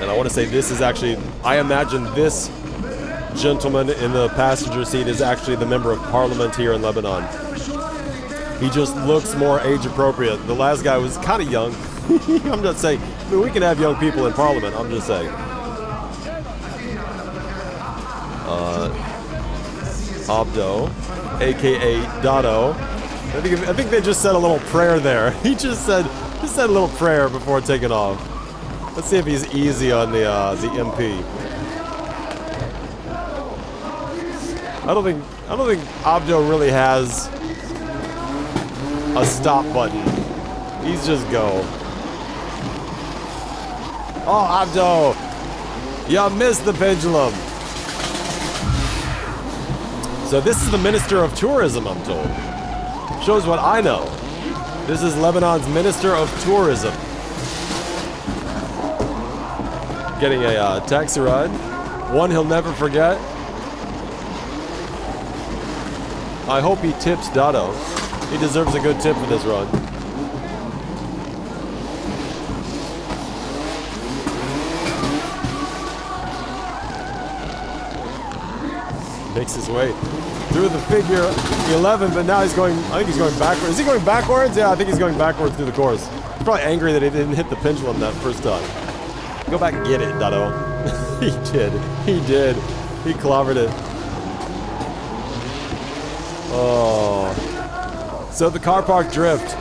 And I want to say this is actually, I imagine this gentleman in the passenger seat is actually the member of parliament here in Lebanon. He just looks more age appropriate. The last guy was kind of young. I'm just saying, I mean, we can have young people in parliament, I'm just saying. Abdo, aka Dado. I think they just said a little prayer there. He just said a little prayer before taking off. Let's see if he's easy on the MP. I don't think Abdul really has a stop button. He's just go. Oh, Abdul, you missed the pendulum. So this is the Minister of Tourism, I'm told. Shows what I know. This is Lebanon's Minister of Tourism. Getting a taxi ride. One he'll never forget. I hope he tips Dado. He deserves a good tip for this run. Makes his way through the figure 11, but now he's going, I think he's going backwards. Is he going backwards? Yeah, I think he's going backwards through the course. He's probably angry that he didn't hit the pendulum that first time. Go back and get it, Dado. He did. He did. He clobbered it. Oh. So the car park drift.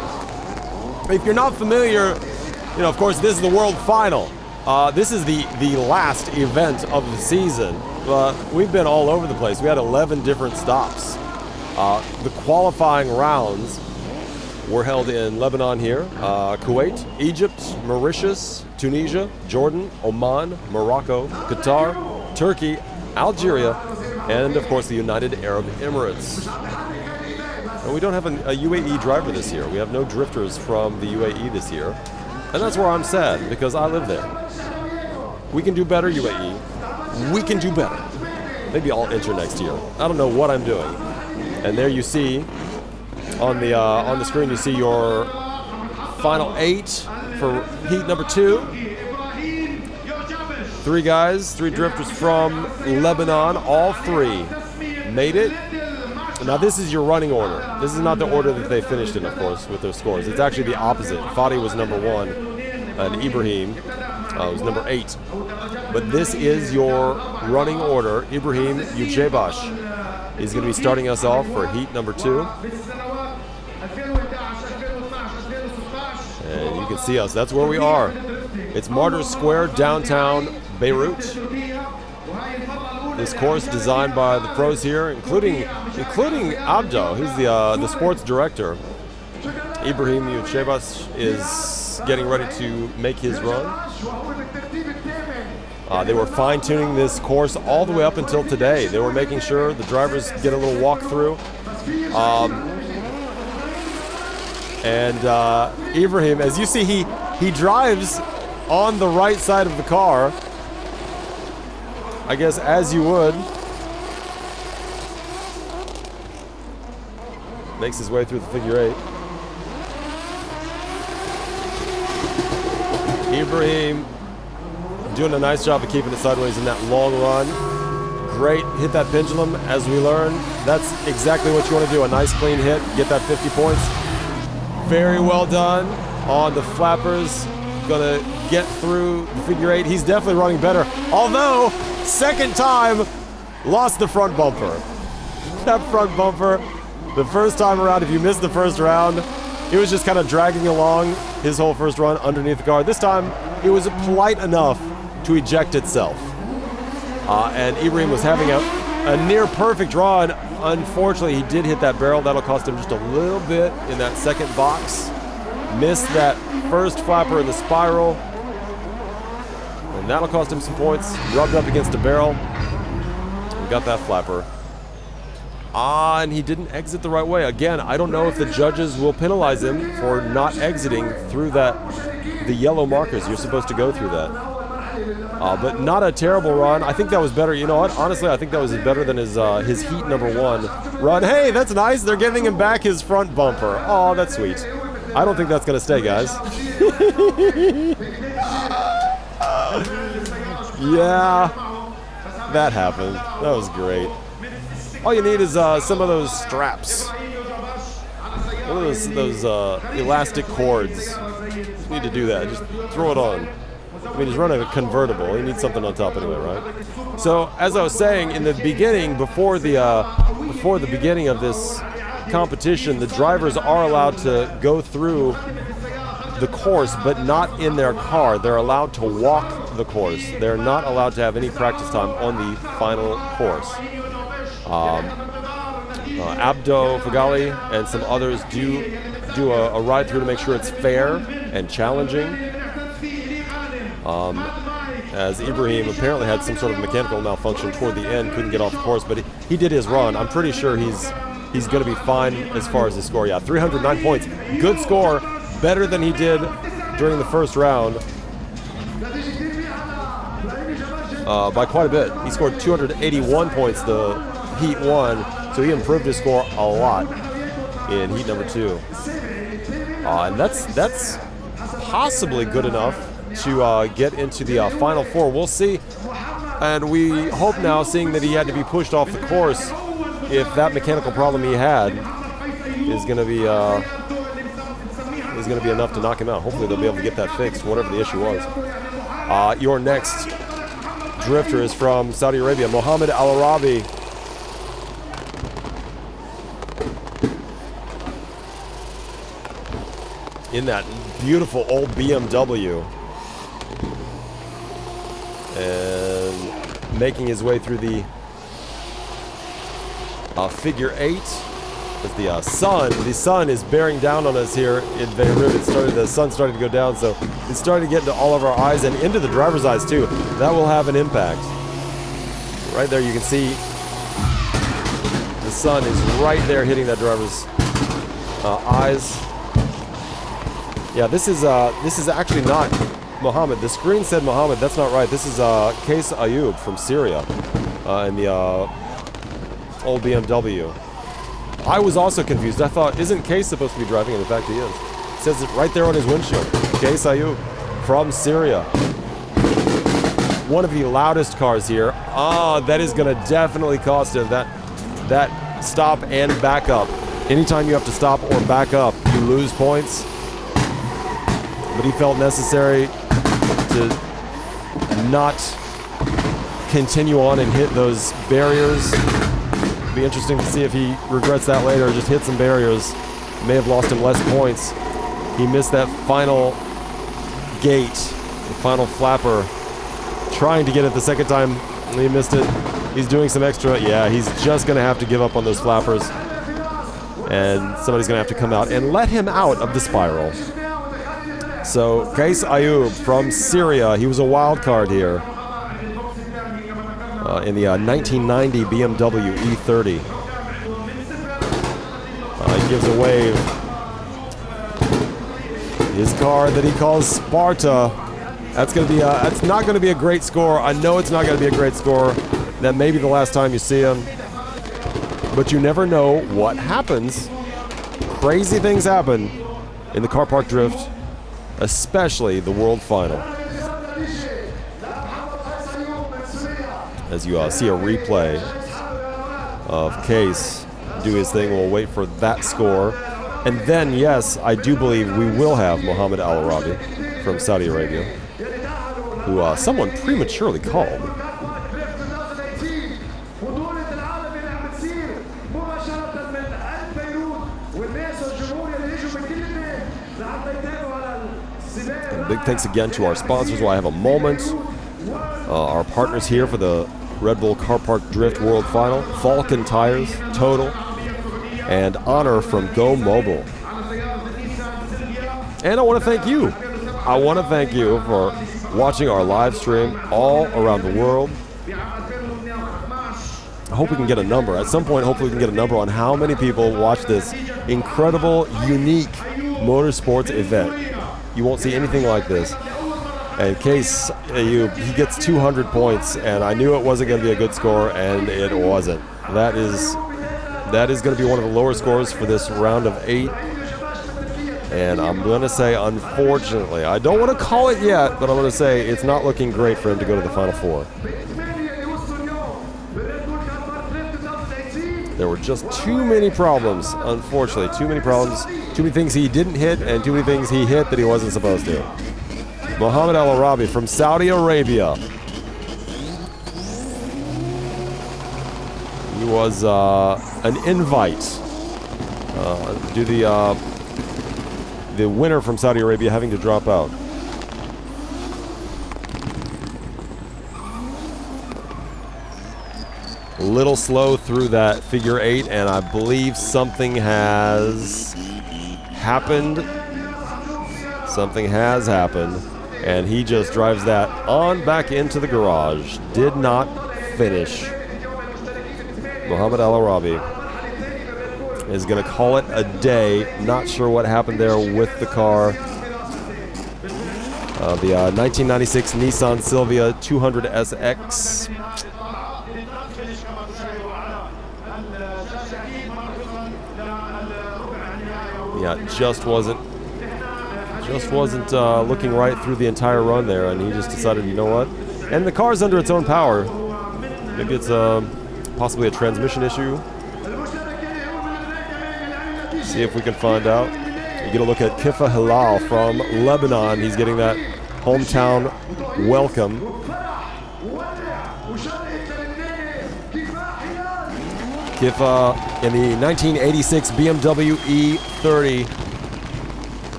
If you're not familiar, you know, of course, this is the world final. This is the last event of the season. We've been all over the place. We had 11 different stops. The qualifying rounds were held in Lebanon here, Kuwait, Egypt, Mauritius, Tunisia, Jordan, Oman, Morocco, Qatar, Turkey, Algeria, and of course the United Arab Emirates. And we don't have a UAE driver this year. We have no drifters from the UAE this year. And that's where I'm sad, because I live there. We can do better, UAE. We can do better. Maybe I'll enter next year. I don't know what I'm doing. And there you see, on the screen, you see your final 8 for heat number 2. 3 guys, 3 drifters from Lebanon. All 3 made it. Now this is your running order. This is not the order that they finished in, of course, with their scores. It's actually the opposite. Fadi was number 1, and Ibrahim was number 8. But this is your running order. Ibrahim Ujebash is going to be starting us off for heat number 2. And you can see us. That's where we are. It's Martyrs Square, downtown Beirut. This course designed by the pros here, including Abdo. He's the sports director. Ibrahim Ujebash is getting ready to make his run. They were fine-tuning this course all the way up until today. They were making sure the drivers get a little walkthrough. Ibrahim, as you see, he drives on the right side of the car. I guess as you would. Makes his way through the figure 8. Ibrahim doing a nice job of keeping it sideways in that long run. Great, hit that pendulum as we learned. That's exactly what you want to do, a nice clean hit, get that 50 points. Very well done on the flappers. Gonna get through the figure 8. He's definitely running better. Although, second time, lost the front bumper. That front bumper, the first time around, if you missed the first round, it was just kind of dragging along his whole first run underneath the car. This time, it was polite enough to eject itself. And Ibrahim was having a near perfect run. Unfortunately, he did hit that barrel. That'll cost him just a little bit in that second box. Missed that first flapper in the spiral. And that'll cost him some points. Rubbed up against a barrel. And got that flapper. And he didn't exit the right way. Again, I don't know if the judges will penalize him for not exiting through the yellow markers. You're supposed to go through that. But not a terrible run. I think that was better. You know what? Honestly, I think that was better than his heat number 1 run. Hey, that's nice. They're giving him back his front bumper. Oh, that's sweet. I don't think that's going to stay, guys. Yeah, that happened. That was great. All you need is some of those straps. One of those elastic cords. You need to do that. Just throw it on. I mean, he's running a convertible. He needs something on top anyway, right? So, as I was saying in the beginning, before the beginning of this competition, the drivers are allowed to go through the course, but not in their car. They're allowed to walk the course. They're not allowed to have any practice time on the final course. Abdul Fatah Lee and some others do a ride through to make sure it's fair and challenging. As Ibrahim apparently had some sort of mechanical malfunction toward the end, couldn't get off the course, but he did his run. I'm pretty sure he's going to be fine as far as his score. Yeah, 309 points. Good score. Better than he did during the first round by quite a bit. He scored 281 points the heat 1, so he improved his score a lot in heat number 2. And that's possibly good enough to get into the Final Four. We'll see. And we hope now, seeing that he had to be pushed off the course, if that mechanical problem he had is going to be enough to knock him out. Hopefully they'll be able to get that fixed, whatever the issue was. Your next drifter is from Saudi Arabia, Mohammed Al Ravi. In that beautiful old BMW. And making his way through the figure 8. As the sun is bearing down on us here in Beirut. The sun started to go down, so it started to get into all of our eyes and into the driver's eyes too. That will have an impact. Right there, you can see the sun is right there hitting that driver's eyes. Yeah, this is actually not Mohammed. The screen said Mohammed. That's not right. This is Qais Ayoub from Syria in the old BMW. I was also confused. I thought, isn't Qais supposed to be driving? And in fact, he is. It says it right there on his windshield. Qais Ayoub from Syria. One of the loudest cars here. That is going to definitely cost him that stop and back up. Anytime you have to stop or back up, you lose points. But he felt necessary to not continue on and hit those barriers. It'll be interesting to see if he regrets that later or just hit some barriers. May have lost him less points. He missed that final gate, the final flapper. Trying to get it the second time, he missed it. He's doing some extra. Yeah, he's just going to have to give up on those flappers. And somebody's going to have to come out and let him out of the spiral. So, Qais Ayoub from Syria, he was a wild card here in the 1990 BMW E30. He gives away his car that he calls Sparta. That's not going to be a great score. I know it's not going to be a great score. That may be the last time you see him. But you never know what happens. Crazy things happen in the car park drift, especially the World Final. As you see a replay of Qais do his thing, we'll wait for that score. And then, yes, I do believe we will have Mohammed Al Ravi from Saudi Arabia, who someone prematurely called. And big thanks again to our sponsors while I have a moment. Our partners here for the Red Bull Car Park Drift World Final, Falcon Tires, Total, and Honor from Go Mobile. And I want to thank you. I want to thank you for watching our live stream all around the world. I hope we can get a number. At some point, hopefully we can get a number on how many people watch this incredible, unique motorsports event. You won't see anything like this. And Qais Ayoub, he gets 200 points, and I knew it wasn't going to be a good score, and it wasn't. That is going to be one of the lower scores for this round of 8. And I'm going to say, unfortunately, I don't want to call it yet, but I'm going to say it's not looking great for him to go to the Final Four. There were just too many problems, unfortunately. Too many problems, too many things he didn't hit, and too many things he hit that he wasn't supposed to. Mohammed Al Ravi from Saudi Arabia. He was an invite due to the winner from Saudi Arabia having to drop out. A little slow through that figure 8, and I believe something has happened. Something has happened, and he just drives that on back into the garage. Did not finish. Mohammed Al Ravi is going to call it a day. Not sure what happened there with the car. The 1996 Nissan Silvia 200SX. Yeah, just wasn't looking right through the entire run there, and he just decided, you know what? And the car's under its own power. Maybe it's possibly a transmission issue. See if we can find out. You get a look at Kifa Hilal from Lebanon. He's getting that hometown welcome. Kifa in the 1986 BMW E30.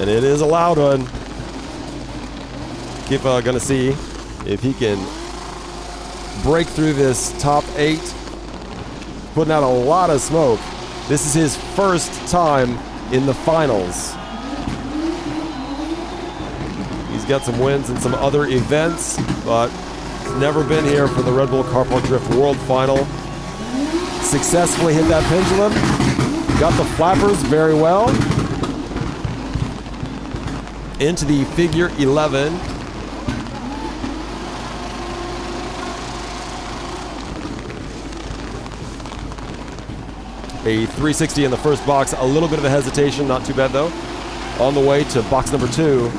And it is a loud one. Kifa gonna see if he can break through this top 8. Putting out a lot of smoke. This is his first time in the finals. He's got some wins in some other events, but he's never been here for the Red Bull Car Park Drift World Final. Successfully hit that pendulum. Got the flappers very well. Into the figure 11. A 360 in the first box, a little bit of a hesitation, not too bad though. On the way to box number 2.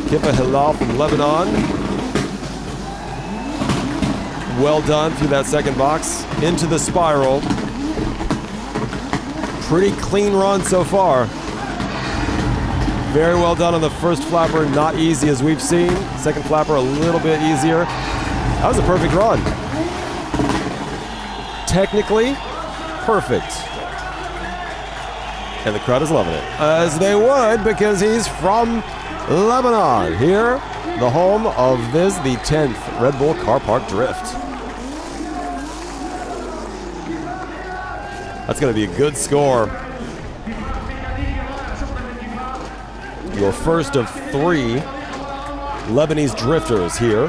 Kifa Hilal from Lebanon. Well done through that second box. Into the spiral. Pretty clean run so far. Very well done on the first flapper, not easy as we've seen. Second flapper, a little bit easier. That was a perfect run. Technically, perfect. And the crowd is loving it. As they would, because he's from Lebanon. Here, the home of this, the 10th Red Bull Car Park Drift. That's going to be a good score. Your first of 3 Lebanese drifters here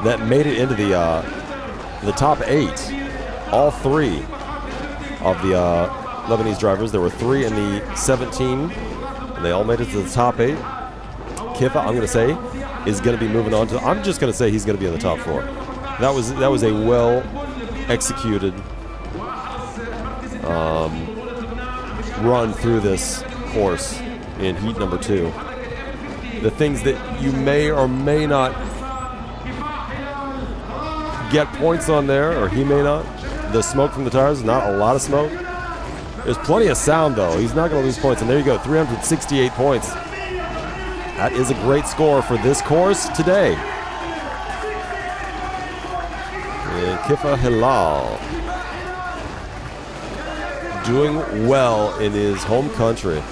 that made it into the top 8. All 3 of the Lebanese drivers. There were 3 in the 17, and they all made it to the top 8. Kifa, I'm going to say, is going to be moving on to. I'm just going to say he's going to be in the top 4. That was a well executed run through this course in heat number 2. The things that you may or may not get points on there, or he may not. The smoke from the tires, not a lot of smoke. There's plenty of sound though. He's not going to lose points, and there you go, 368 points. That is a great score for this course today. And Kifa Hilal doing well in his home country.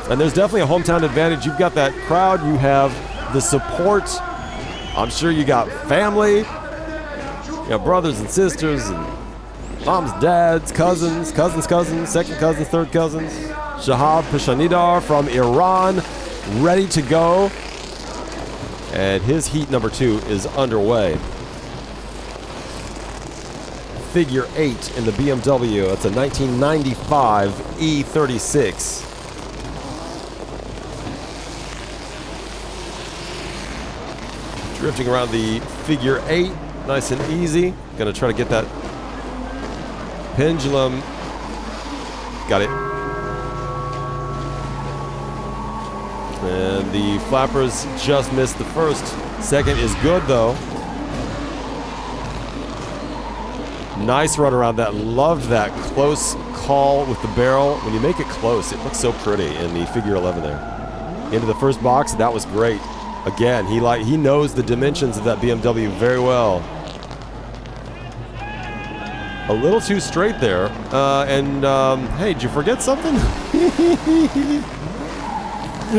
And there's definitely a hometown advantage. You've got that crowd, you have the support. I'm sure you got family, you have brothers and sisters, and moms, dads, cousins, second cousins, third cousins. Shahab Pashanidar from Iran, ready to go. And his heat number 2 is underway. Figure 8 in the BMW. That's a 1995 E36. Drifting around the figure 8, nice and easy. Gonna try to get that pendulum. Got it. And the flappers just missed the first. Second is good though. Nice run around that. Loved that close call with the barrel. When you make it close, it looks so pretty in the figure 11 there. Into the first box, that was great. Again, he knows the dimensions of that BMW very well. A little too straight there. Hey, did you forget something?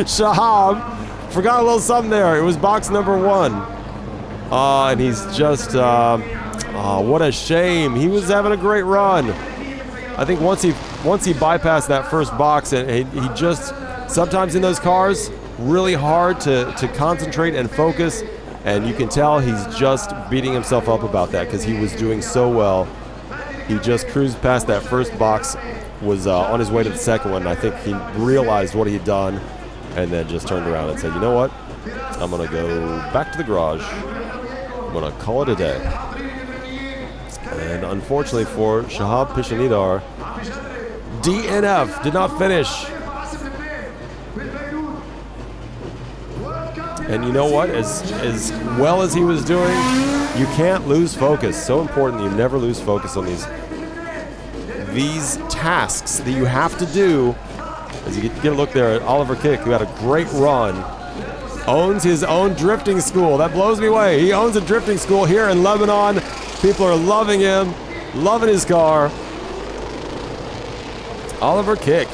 Shahab forgot a little something there. It was box number 1. And he's just, what a shame. He was having a great run. I think once he bypassed that first box, and he just, sometimes in those cars, really hard to concentrate and focus, and you can tell he's just beating himself up about that because he was doing so well. He just cruised past that first box, was on his way to the second one, and I think he realized what he had done, and then just turned around and said, you know what, I'm going to go back to the garage. I'm going to call it a day. And unfortunately for Shahab Pishanidar, DNF did not finish. And you know what? As well as he was doing, you can't lose focus. So important that you never lose focus on these tasks that you have to do. As you get a look there at Oliver Kick, who had a great run, owns his own drifting school. That blows me away. He owns a drifting school here in Lebanon. People are loving him, loving his car. Oliver Kick.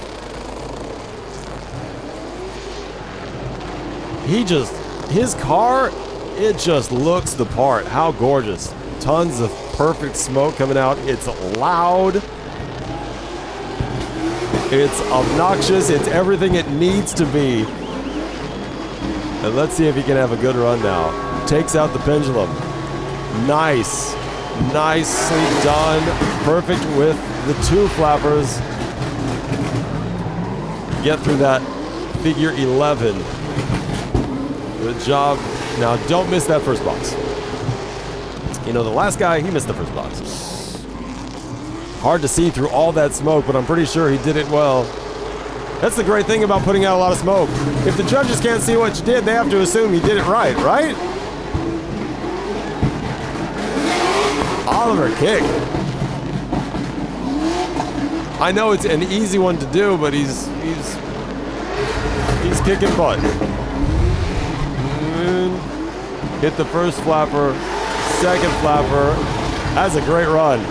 His car, it just looks the part. How gorgeous. Tons of perfect smoke coming out. It's loud. It's obnoxious. It's everything it needs to be. And let's see if he can have a good run now. Takes out the pendulum. Nice. Nicely done. Perfect with the two flappers. Get through that figure 11. Good job. Now, don't miss that first box. You know, the last guy, he missed the first box. Hard to see through all that smoke, but I'm pretty sure he did it well. That's the great thing about putting out a lot of smoke. If the judges can't see what you did, they have to assume you did it right, right? Oliver Kick. I know it's an easy one to do, but he's kicking butt. And hit the first flapper, second flapper. That's a great run.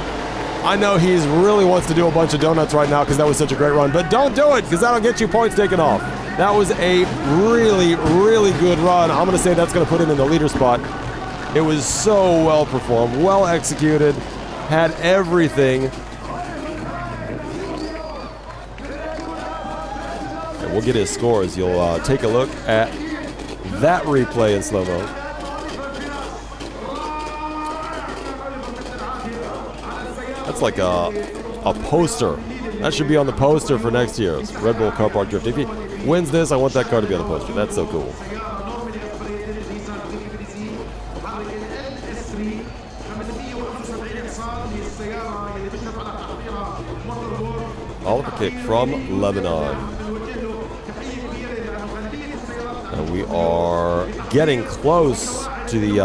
I know he really wants to do a bunch of donuts right now because that was such a great run, but don't do it because that'll get you points taken off. That was a really, really good run. I'm going to say that's going to put him in the leader spot. It was so well performed, well executed, had everything. And we'll get his scores. You'll take a look at that replay in slow-mo. That's like a poster. That should be on the poster for next year's Red Bull Car Park Drift. If he wins this, I want that car to be on the poster. That's so cool. Oliver Kick from Lebanon. And we are getting close to the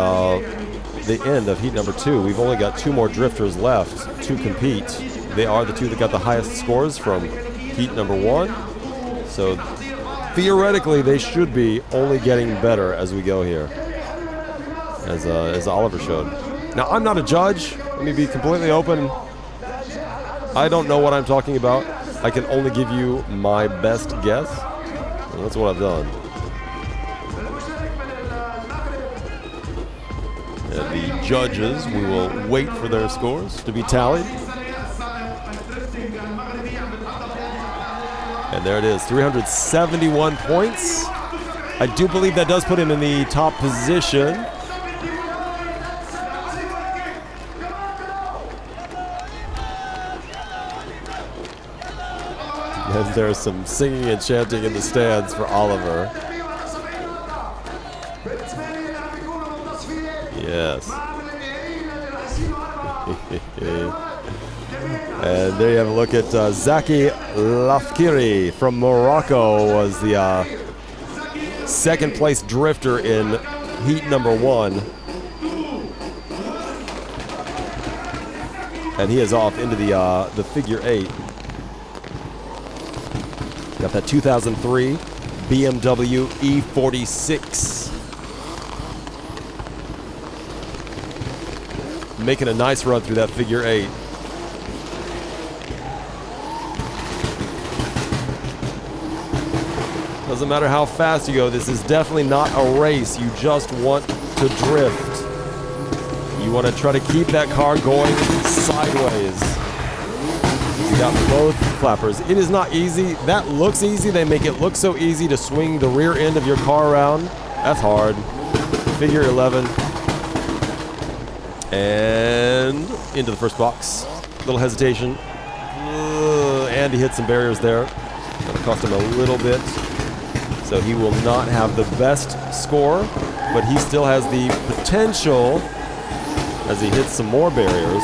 end of heat number 2. We've only got 2 more drifters left to compete. They are the 2 that got the highest scores from heat number 1. So theoretically, they should be only getting better as we go here, as Oliver showed. Now, I'm not a judge. Let me be completely open. I don't know what I'm talking about. I can only give you my best guess. And that's what I've done. And the judges, we will wait for their scores to be tallied. And there it is, 371 points. I do believe that does put him in the top position. And there's some singing and chanting in the stands for Oliver. Yes. And there you have a look at Zaki Lafkiri from Morocco, was the second place drifter in heat number 1. And he is off into the figure 8. Got that 2003 BMW E46. Making a nice run through that figure 8. Doesn't matter how fast you go, this is definitely not a race. You just want to drift. You want to try to keep that car going sideways. You got both flappers. It is not easy. That looks easy. They make it look so easy to swing the rear end of your car around. That's hard. Figure 11. And into the first box. Little hesitation. And he hit some barriers there. That'll cost him a little bit. So he will not have the best score, but he still has the potential as he hits some more barriers.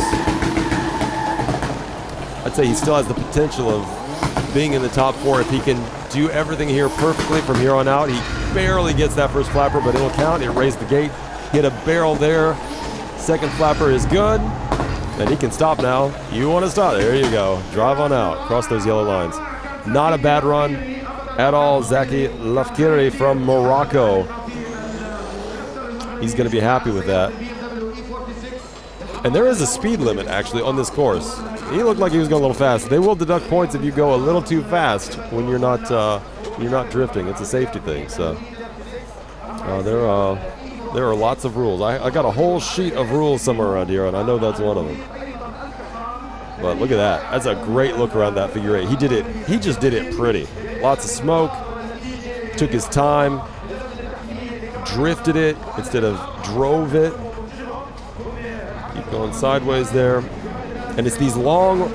I'd say he still has the potential of being in the top 4 if he can do everything here perfectly from here on out. He barely gets that first flapper, but it'll count. It raised the gate, hit a barrel there. Second flapper is good, and he can stop now. You want to stop? There you go. Drive on out, cross those yellow lines. Not a bad run at all. Zaki Lafkiri from Morocco. He's going to be happy with that. And there is a speed limit actually on this course. He looked like he was going a little fast. They will deduct points if you go a little too fast when you're not drifting. It's a safety thing. So there are lots of rules. I got a whole sheet of rules somewhere around here, and I know that's one of them. But look at that. That's a great look around that figure 8. He did it. He just did it pretty. Lots of smoke. Took his time. Drifted it instead of drove it. Keep going sideways there. And it's these long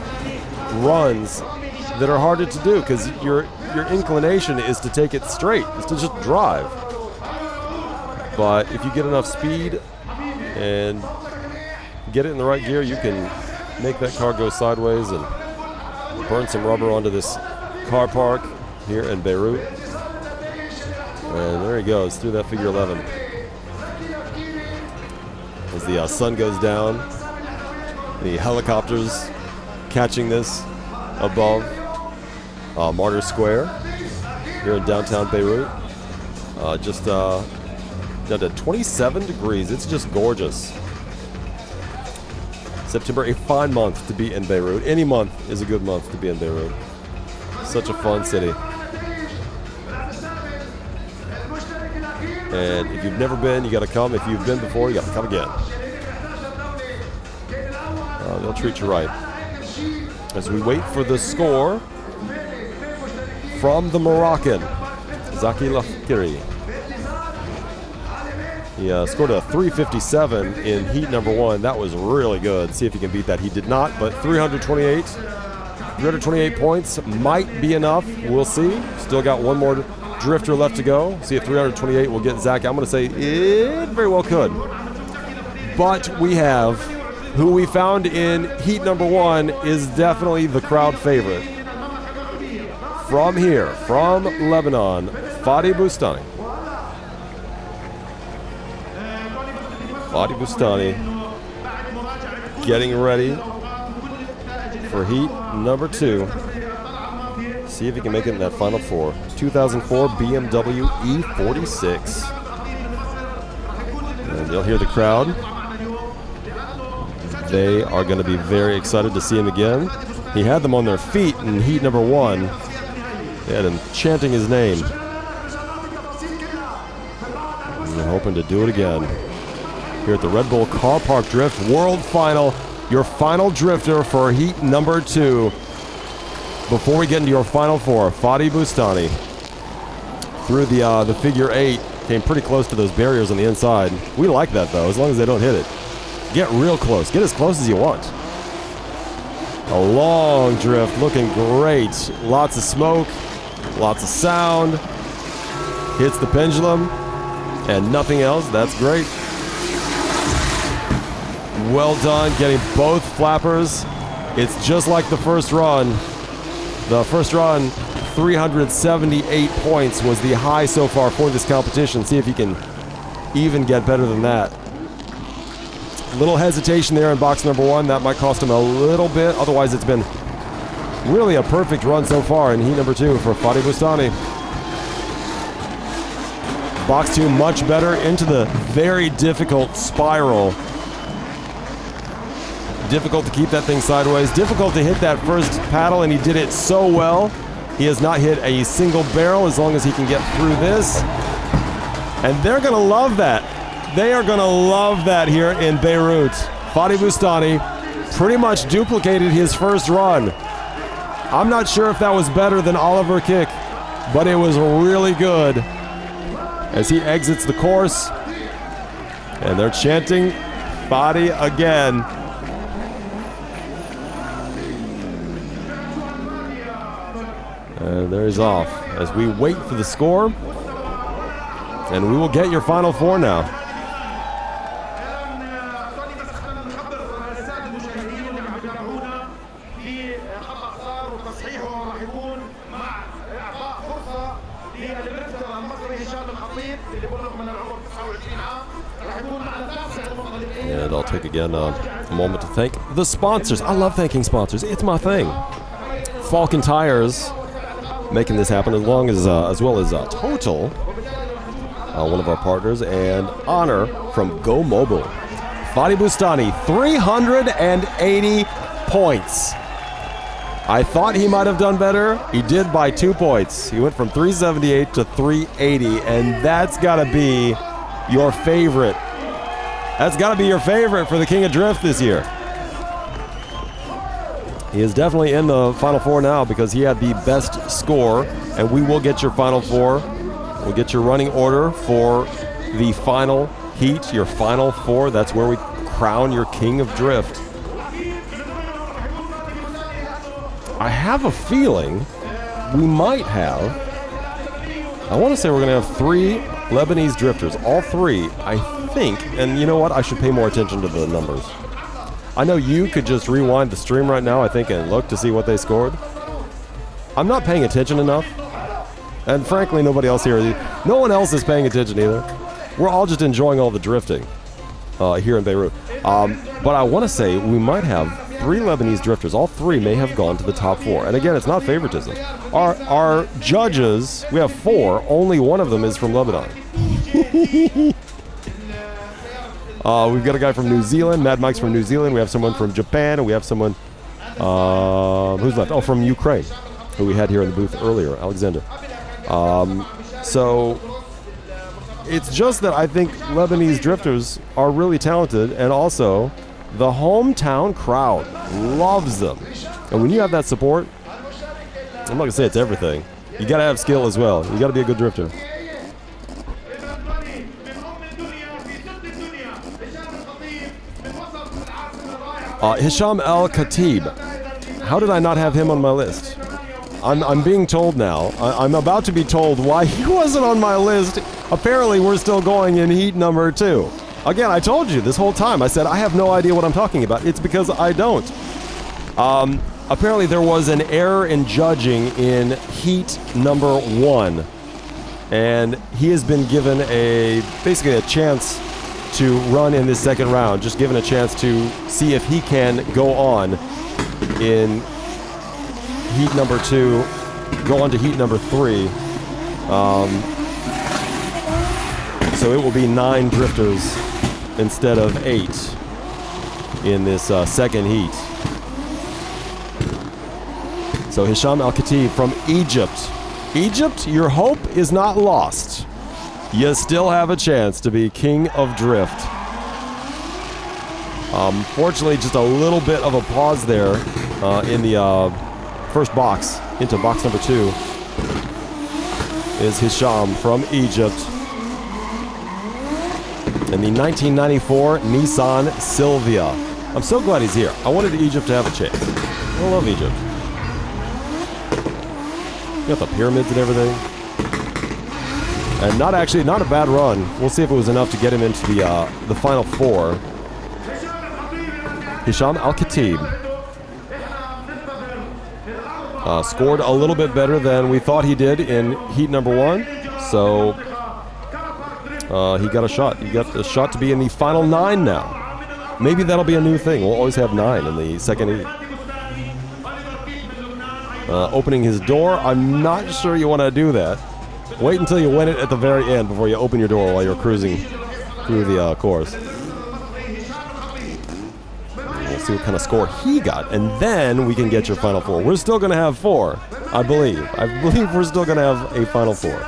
runs that are harder to do because your inclination is to take it straight, is to just drive. But if you get enough speed and get it in the right gear, you can make that car go sideways and burn some rubber onto this car park here in Beirut. And there he goes through that figure 11. As the sun goes down, the helicopters catching this above Martyr Square here in downtown Beirut. Just down to 27 degrees. It's just gorgeous. September, a fine month to be in Beirut. Any month is a good month to be in Beirut. Such a fun city. And if you've never been, you got to come. If you've been before, you got to come again. They'll treat you right. As we wait for the score from the Moroccan, Zaki Lafkiri. He scored a 357 in heat number 1. That was really good. See if he can beat that. He did not, but 328 points might be enough. We'll see. Still got one more drifter left to go. See if 328 will get Zach. I'm going to say it very well could. But we have who we found in heat number 1 is definitely the crowd favorite. From here, from Lebanon, Fadi Bustani. Fadi Bustani getting ready for heat number 2. See if he can make it in that final 4. 2004 BMW E46. And you'll hear the crowd. They are going to be very excited to see him again. He had them on their feet in heat number 1. They had him chanting his name. And they're hoping to do it again. Here at the Red Bull Car Park Drift World Final. Your final drifter for heat number 2. Before we get into your final 4, Fadi Bustani through the figure 8. Came pretty close to those barriers on the inside. We like that though, as long as they don't hit it. Get real close. Get as close as you want. A long drift, looking great. Lots of smoke, lots of sound. Hits the pendulum, and nothing else. That's great. Well done, getting both flappers. It's just like the first run. The first run, 378 points was the high so far for this competition. See if you can even get better than that. Little hesitation there in box number 1. That might cost him a little bit. Otherwise, it's been really a perfect run so far in heat number 2 for Fadi Bustani. Box 2 much better into the very difficult spiral. Difficult to keep that thing sideways. Difficult to hit that first paddle, and he did it so well. He has not hit a single barrel as long as he can get through this. And they're going to love that. They are going to love that here in Beirut. Fatih Bustani pretty much duplicated his first run. I'm not sure if that was better than Oliver Kick, but it was really good as he exits the course. And they're chanting Fatih again. And there he's off as we wait for the score. And we will get your final four now. And I'll take again a moment to thank the sponsors. I love thanking sponsors. It's my thing. Falcon Tires making this happen, as well as Total, one of our partners, and Honor from Go Mobile. Fatih Bustani, 380 points. I thought he might have done better. He did by 2 points. He went from 378 to 380, and that's got to be your favorite. That's got to be your favorite for the King of Drift this year. He is definitely in the Final Four now because he had the best score, and we will get your Final Four. We'll get your running order for the final heat, your Final Four. That's where we crown your King of Drift. I have a feeling we might have, I want to say we're going to have 3 Lebanese drifters, all 3, I think, and you know what, I should pay more attention to the numbers. I know you could just rewind the stream right now, I think, and look to see what they scored. I'm not paying attention enough, and frankly, nobody else here, no one else is paying attention either. We're all just enjoying all the drifting here in Beirut. But I want to say we might have 3 Lebanese drifters. All 3 may have gone to the top 4. And again, it's not favoritism. Our judges, we have 4. Only one of them is from Lebanon. We've got a guy from New Zealand. Mad Mike's from New Zealand. We have someone from Japan. And we have someone, who's left? Oh, from Ukraine, who we had here in the booth earlier, Alexander. So it's just that I think Lebanese drifters are really talented, and also the hometown crowd loves them. And when you have that support, I'm not going to say it's everything. You got to have skill as well. You got to be a good drifter. Hisham Al-Khatib. How did I not have him on my list? I'm being told now. I'm about to be told why he wasn't on my list. Apparently, we're still going in heat number 2. Again, I told you this whole time. I said I have no idea what I'm talking about. It's because I don't. Apparently, there was an error in judging in heat number 1. And he has been given basically a chance to run in this second round. Just given a chance to see if he can go on in heat number 2, go on to heat number 3. So it will be 9 drifters instead of 8 in this second heat. So Hisham Al-Khatib from Egypt. Egypt, your hope is not lost. You still have a chance to be King of Drift. Fortunately, just a little bit of a pause there in the first box, into box number 2, is Hisham from Egypt. In the 1994 Nissan Silvia. I'm so glad he's here. I wanted Egypt to have a chance. I love Egypt. You got the pyramids and everything. And not a bad run. We'll see if it was enough to get him into the Final Four. Hisham Al-Khatib. Scored a little bit better than we thought he did in heat number 1. So he got a shot. He got a shot to be in the final 9 now. Maybe that'll be a new thing. We'll always have 9 in the second heat. Opening his door. I'm not sure you want to do that. Wait until you win it at the very end before you open your door while you're cruising through the course. We'll see what kind of score he got, and then we can get your Final Four. We're still going to have 4, I believe. I believe we're still going to have a Final Four.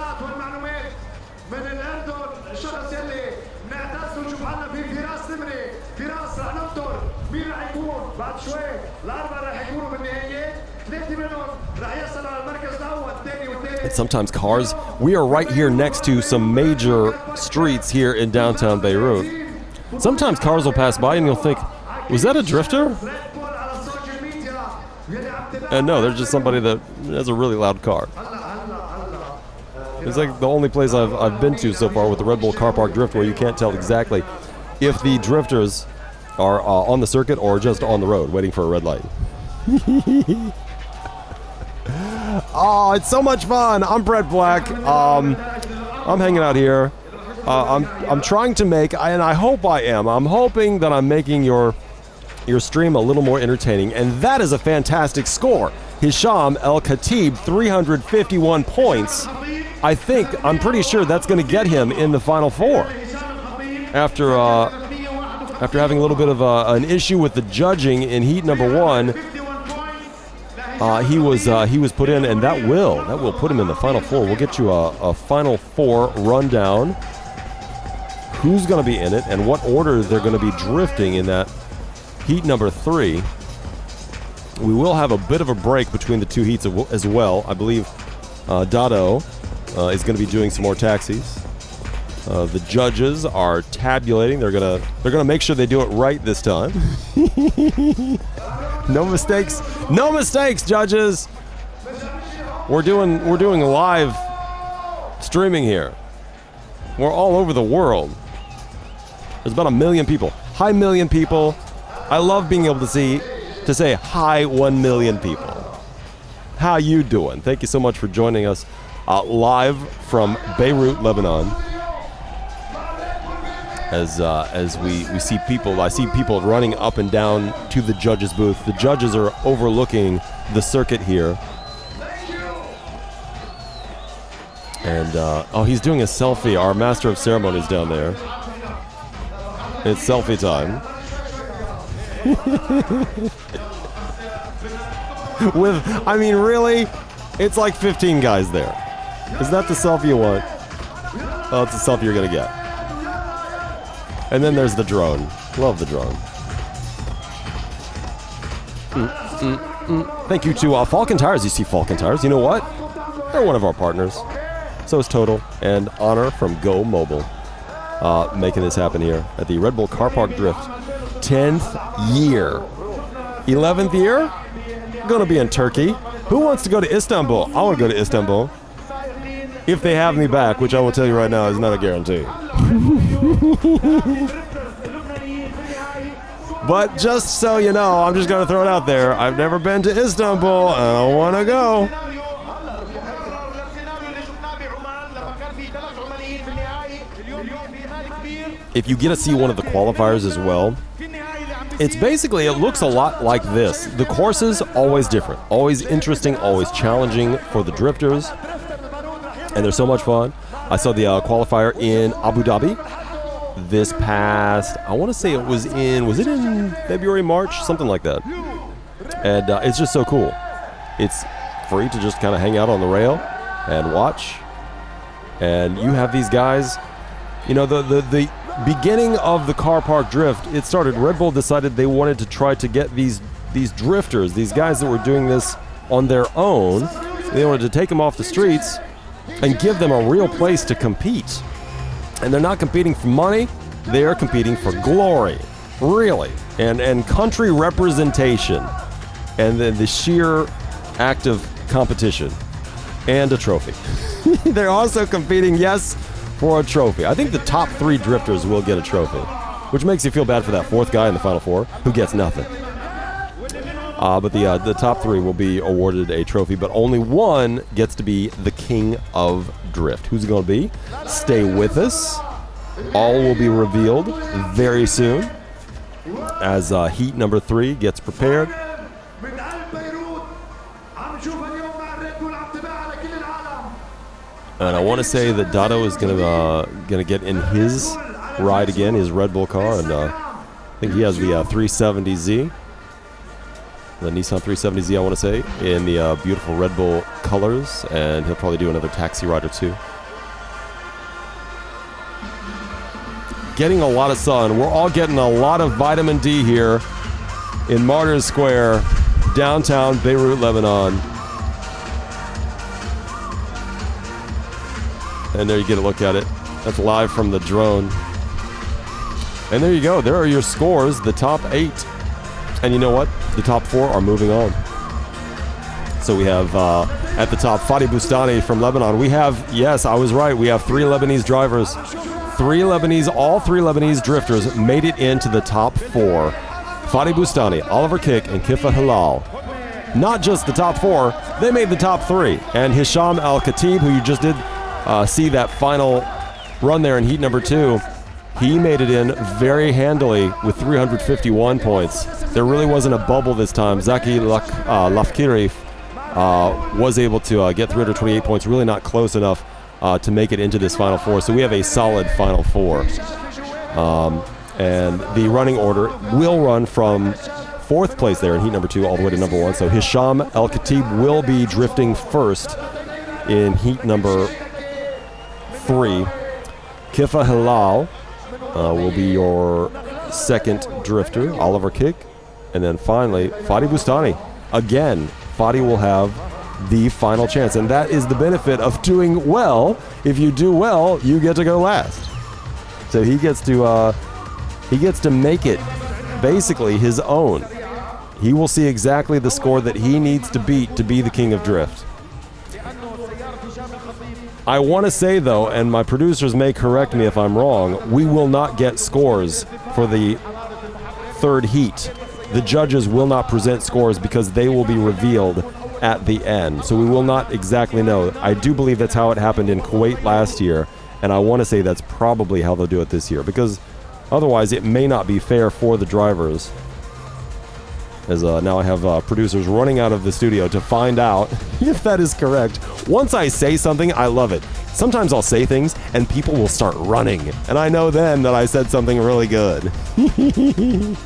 sometimes cars, we are right here next to some major streets here in downtown Beirut. Sometimes cars will pass by and you'll think, was that a drifter? And no, they're just somebody that has a really loud car. It's like the only place I've been to so far with the Red Bull car park drift where you can't tell exactly if the drifters are on the circuit or just on the road waiting for a red light. Oh, it's so much fun. I'm Brett Black. I'm hanging out here. I'm trying to make, and I hope I am, I'm hoping that I'm making your stream a little more entertaining, and that is a fantastic score. Hisham El Khatib, 351 points. I'm pretty sure that's going to get him in the Final Four. After having a little bit of an issue with the judging in heat number 1, he was put in, and that will put him in the Final Four. We'll get you a Final Four rundown. Who's going to be in it and what order they're going to be drifting in that heat number 3. We will have a bit of a break between the two heats as well. I believe Dado is going to be doing some more taxis. The judges are tabulating. They're gonna make sure they do it right this time. No mistakes. No mistakes, judges. We're doing live streaming here. We're all over the world. There's about 1 million people. Hi, 1 million people. I love being able to say hi, 1 million people. How you doing? Thank you so much for joining us live from Beirut, Lebanon. As we see people, I see people running up and down to the judges' booth. The judges are overlooking the circuit here. And, he's doing a selfie. Our master of ceremonies down there. It's selfie time. Really? It's like 15 guys there. Is that the selfie you want? Oh, it's the selfie you're going to get. And then there's the drone. Love the drone. Thank you to Falcon Tires. You see Falcon Tires. You know what? They're one of our partners. So is Total and Honor from Go Mobile. Making this happen here at the Red Bull Car Park Drift. 10th year. 11th year? Gonna be in Turkey. Who wants to go to Istanbul? I want to go to Istanbul. If they have me back, which I will tell you right now is not a guarantee. But just so you know, I'm just going to throw it out there. I've never been to Istanbul, and I want to go. If you get to see one of the qualifiers as well, it's basically, it looks a lot like this. The courses, always different, always interesting, always challenging for the drifters. And they're so much fun. I saw the qualifier in Abu Dhabi this past, I want to say was it in February, March? Something like that. And it's just so cool. It's free to just kind of hang out on the rail and watch. And you have these guys, you know, the beginning of the car park drift, it started, Red Bull decided they wanted to try to get these drifters, these guys that were doing this on their own, they wanted to take them off the streets and give them a real place to compete. And they're not competing for money, they are competing for glory, really, and country representation, and then the sheer act of competition, and a trophy. They're also competing, yes, for a trophy. I think the top 3 drifters will get a trophy, which makes you feel bad for that 4th guy in the Final Four who gets nothing. But the top 3 will be awarded a trophy, but only one gets to be the king of drift. Who's it going to be? Stay with us. All will be revealed very soon as heat number 3 gets prepared. And I want to say that Dado is gonna get in his ride again, his Red Bull car, and I think he has the 370Z. The Nissan 370Z, I want to say, in the beautiful Red Bull colors, and he'll probably do another taxi ride or 2. Getting a lot of sun. We're all getting a lot of vitamin D here in Martyrs Square, downtown Beirut, Lebanon. And there you get a look at it. That's live from the drone. And there you go. There are your scores, the top 8. And you know what? The top 4 are moving on. So we have at the top Fadi Bustani from Lebanon. We have, yes, I was right. We have 3 Lebanese drivers. All 3 Lebanese drifters made it into the top 4. Fadi Bustani, Oliver Kick, and Kifa Hilal. Not just the top 4, they made the top 3. And Hisham Al-Khatib, who you just did see that final run there in heat number 2, he made it in very handily with 351 points. There really wasn't a bubble this time. Zaki Lafkiri was able to get 328 points, really not close enough to make it into this final 4. So we have a solid final 4. And the running order will run from 4th place there in heat number 2 all the way to number 1. So Hisham Al-Khatib will be drifting first in heat number 3. Kifa Hilal will be your second drifter, Oliver Kick. And then finally, Fadi Bustani. Again, Fadi will have the final chance. And that is the benefit of doing well. If you do well, you get to go last. So he gets to make it basically his own. He will see exactly the score that he needs to beat to be the king of drift. I want to say, though, and my producers may correct me if I'm wrong, we will not get scores for the 3rd heat. The judges will not present scores because they will be revealed at the end. So we will not exactly know. I do believe that's how it happened in Kuwait last year, and I want to say that's probably how they'll do it this year, because otherwise it may not be fair for the drivers. As now I have producers running out of the studio to find out if that is correct. Once I say something, I love it. Sometimes I'll say things and people will start running, and I know then that I said something really good. It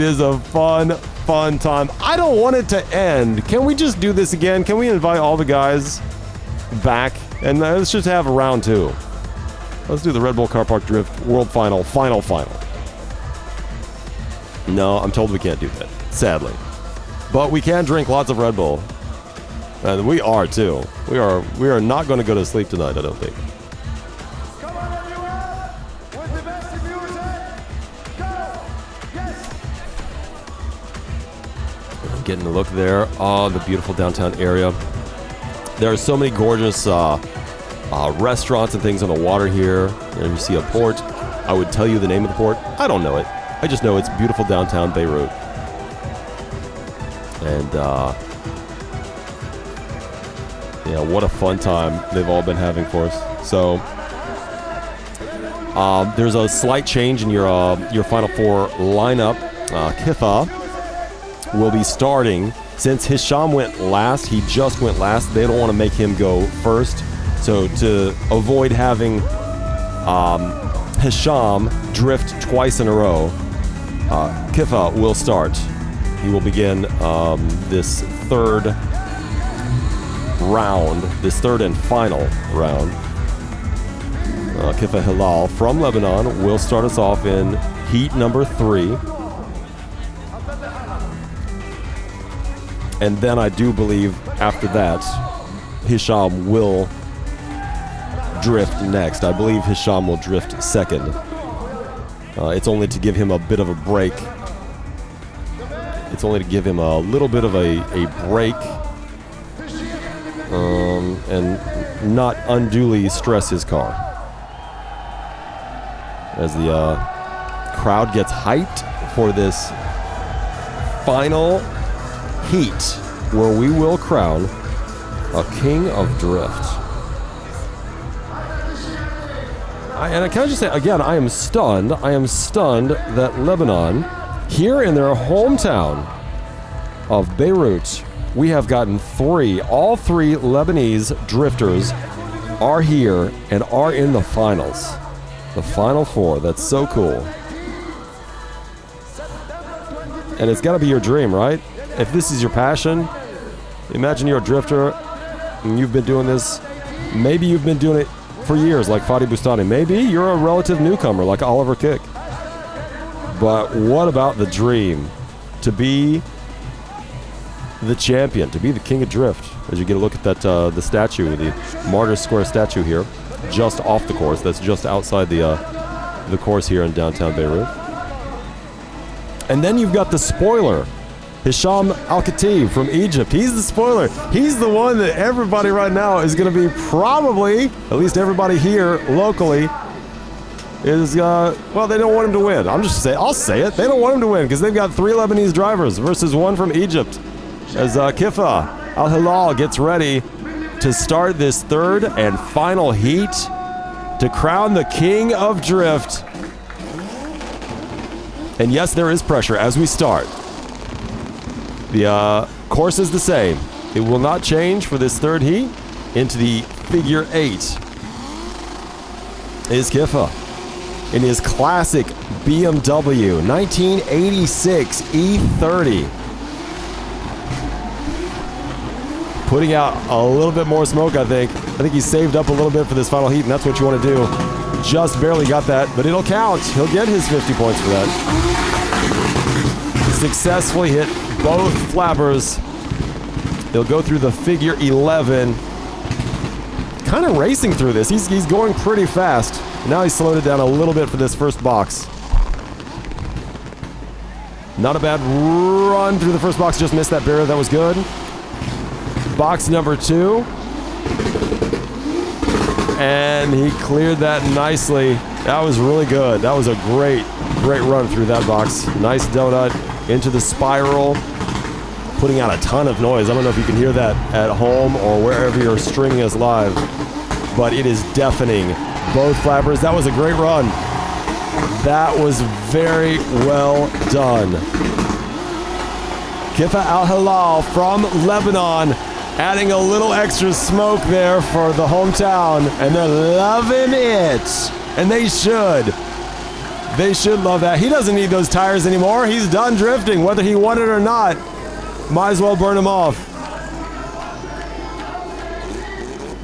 is a fun time. I don't want it to end. Can we just do this again? Can we invite all the guys back? And let's just have a round 2. Let's do the Red Bull Car Park Drift World Final. No, I'm told we can't do that, sadly. But we can drink lots of Red Bull. And we are, too. We are not going to go to sleep tonight, I don't think. Come on, everyone! With the best music! Go! Yes! Getting a look there. Oh, the beautiful downtown area. There are so many gorgeous restaurants and things on the water here. And you see a port. I would tell you the name of the port. I don't know it. I just know it's beautiful downtown Beirut. And yeah, what a fun time they've all been having for us. So there's a slight change in your Final 4 lineup. Kitha will be starting. Since Hisham went last, he just went last. They don't want to make him go first. So to avoid having Hisham drift twice in a row, Kifa will start. He will begin this 3rd round, this 3rd and final round. Kifa Hilal from Lebanon will start us off in heat number 3. And then I do believe after that, Hisham will drift next. I believe Hisham will drift second. It's only to give him a bit of a break. It's only to give him a little bit of a break and not unduly stress his car. As the crowd gets hyped for this final heat where we will crown a king of drift. And can I just say, again, I am stunned. I am stunned that Lebanon, here in their hometown of Beirut, we have gotten 3. All 3 Lebanese drifters are here and are in the finals. The Final 4. That's so cool. And it's got to be your dream, right? If this is your passion, imagine you're a drifter and you've been doing this. Maybe you've been doing it for years, like Fadi Bustani. Maybe you're a relative newcomer, like Oliver Kick. But what about the dream to be the champion, to be the king of drift. As you get a look at that, the statue, the Martyrs Square statue here, just off the course. That's just outside the course here in downtown Beirut. And then you've got the spoiler, Hisham Al-Khatib from Egypt. He's the spoiler. He's the one that everybody right now is going to be probably, at least everybody here locally, is, well, they don't want him to win. I'll say it. They don't want him to win because they've got 3 Lebanese drivers versus 1 from Egypt. As Kifa Al-Hilal gets ready to start this 3rd and final heat to crown the king of drift. And yes, there is pressure as we start. The course is the same. It will not change for this 3rd heat. Into the figure 8 is Kifa in his classic BMW 1986 E30. Putting out a little bit more smoke, I think. I think he's saved up a little bit for this final heat, and that's what you want to do. Just barely got that, but it'll count. He'll get his 50 points for that. Successfully hit both flappers. They'll go through the figure 11. Kind of racing through this. He's going pretty fast. Now he's slowed it down a little bit for this first box. Not a bad run through the first box. Just missed that barrier. That was good. Box number 2. And he cleared that nicely. That was really good. That was a great run through that box. Nice donut into the spiral, putting out a ton of noise. I don't know if you can hear that at home or wherever you're streaming us live, but it is deafening. Both flappers. That was a great run. That was very well done. Kifa Al-Hilal from Lebanon, adding a little extra smoke there for the hometown, and they're loving it. And they should. They should love that. He doesn't need those tires anymore. He's done drifting, whether he won it or not. Might as well burn them off.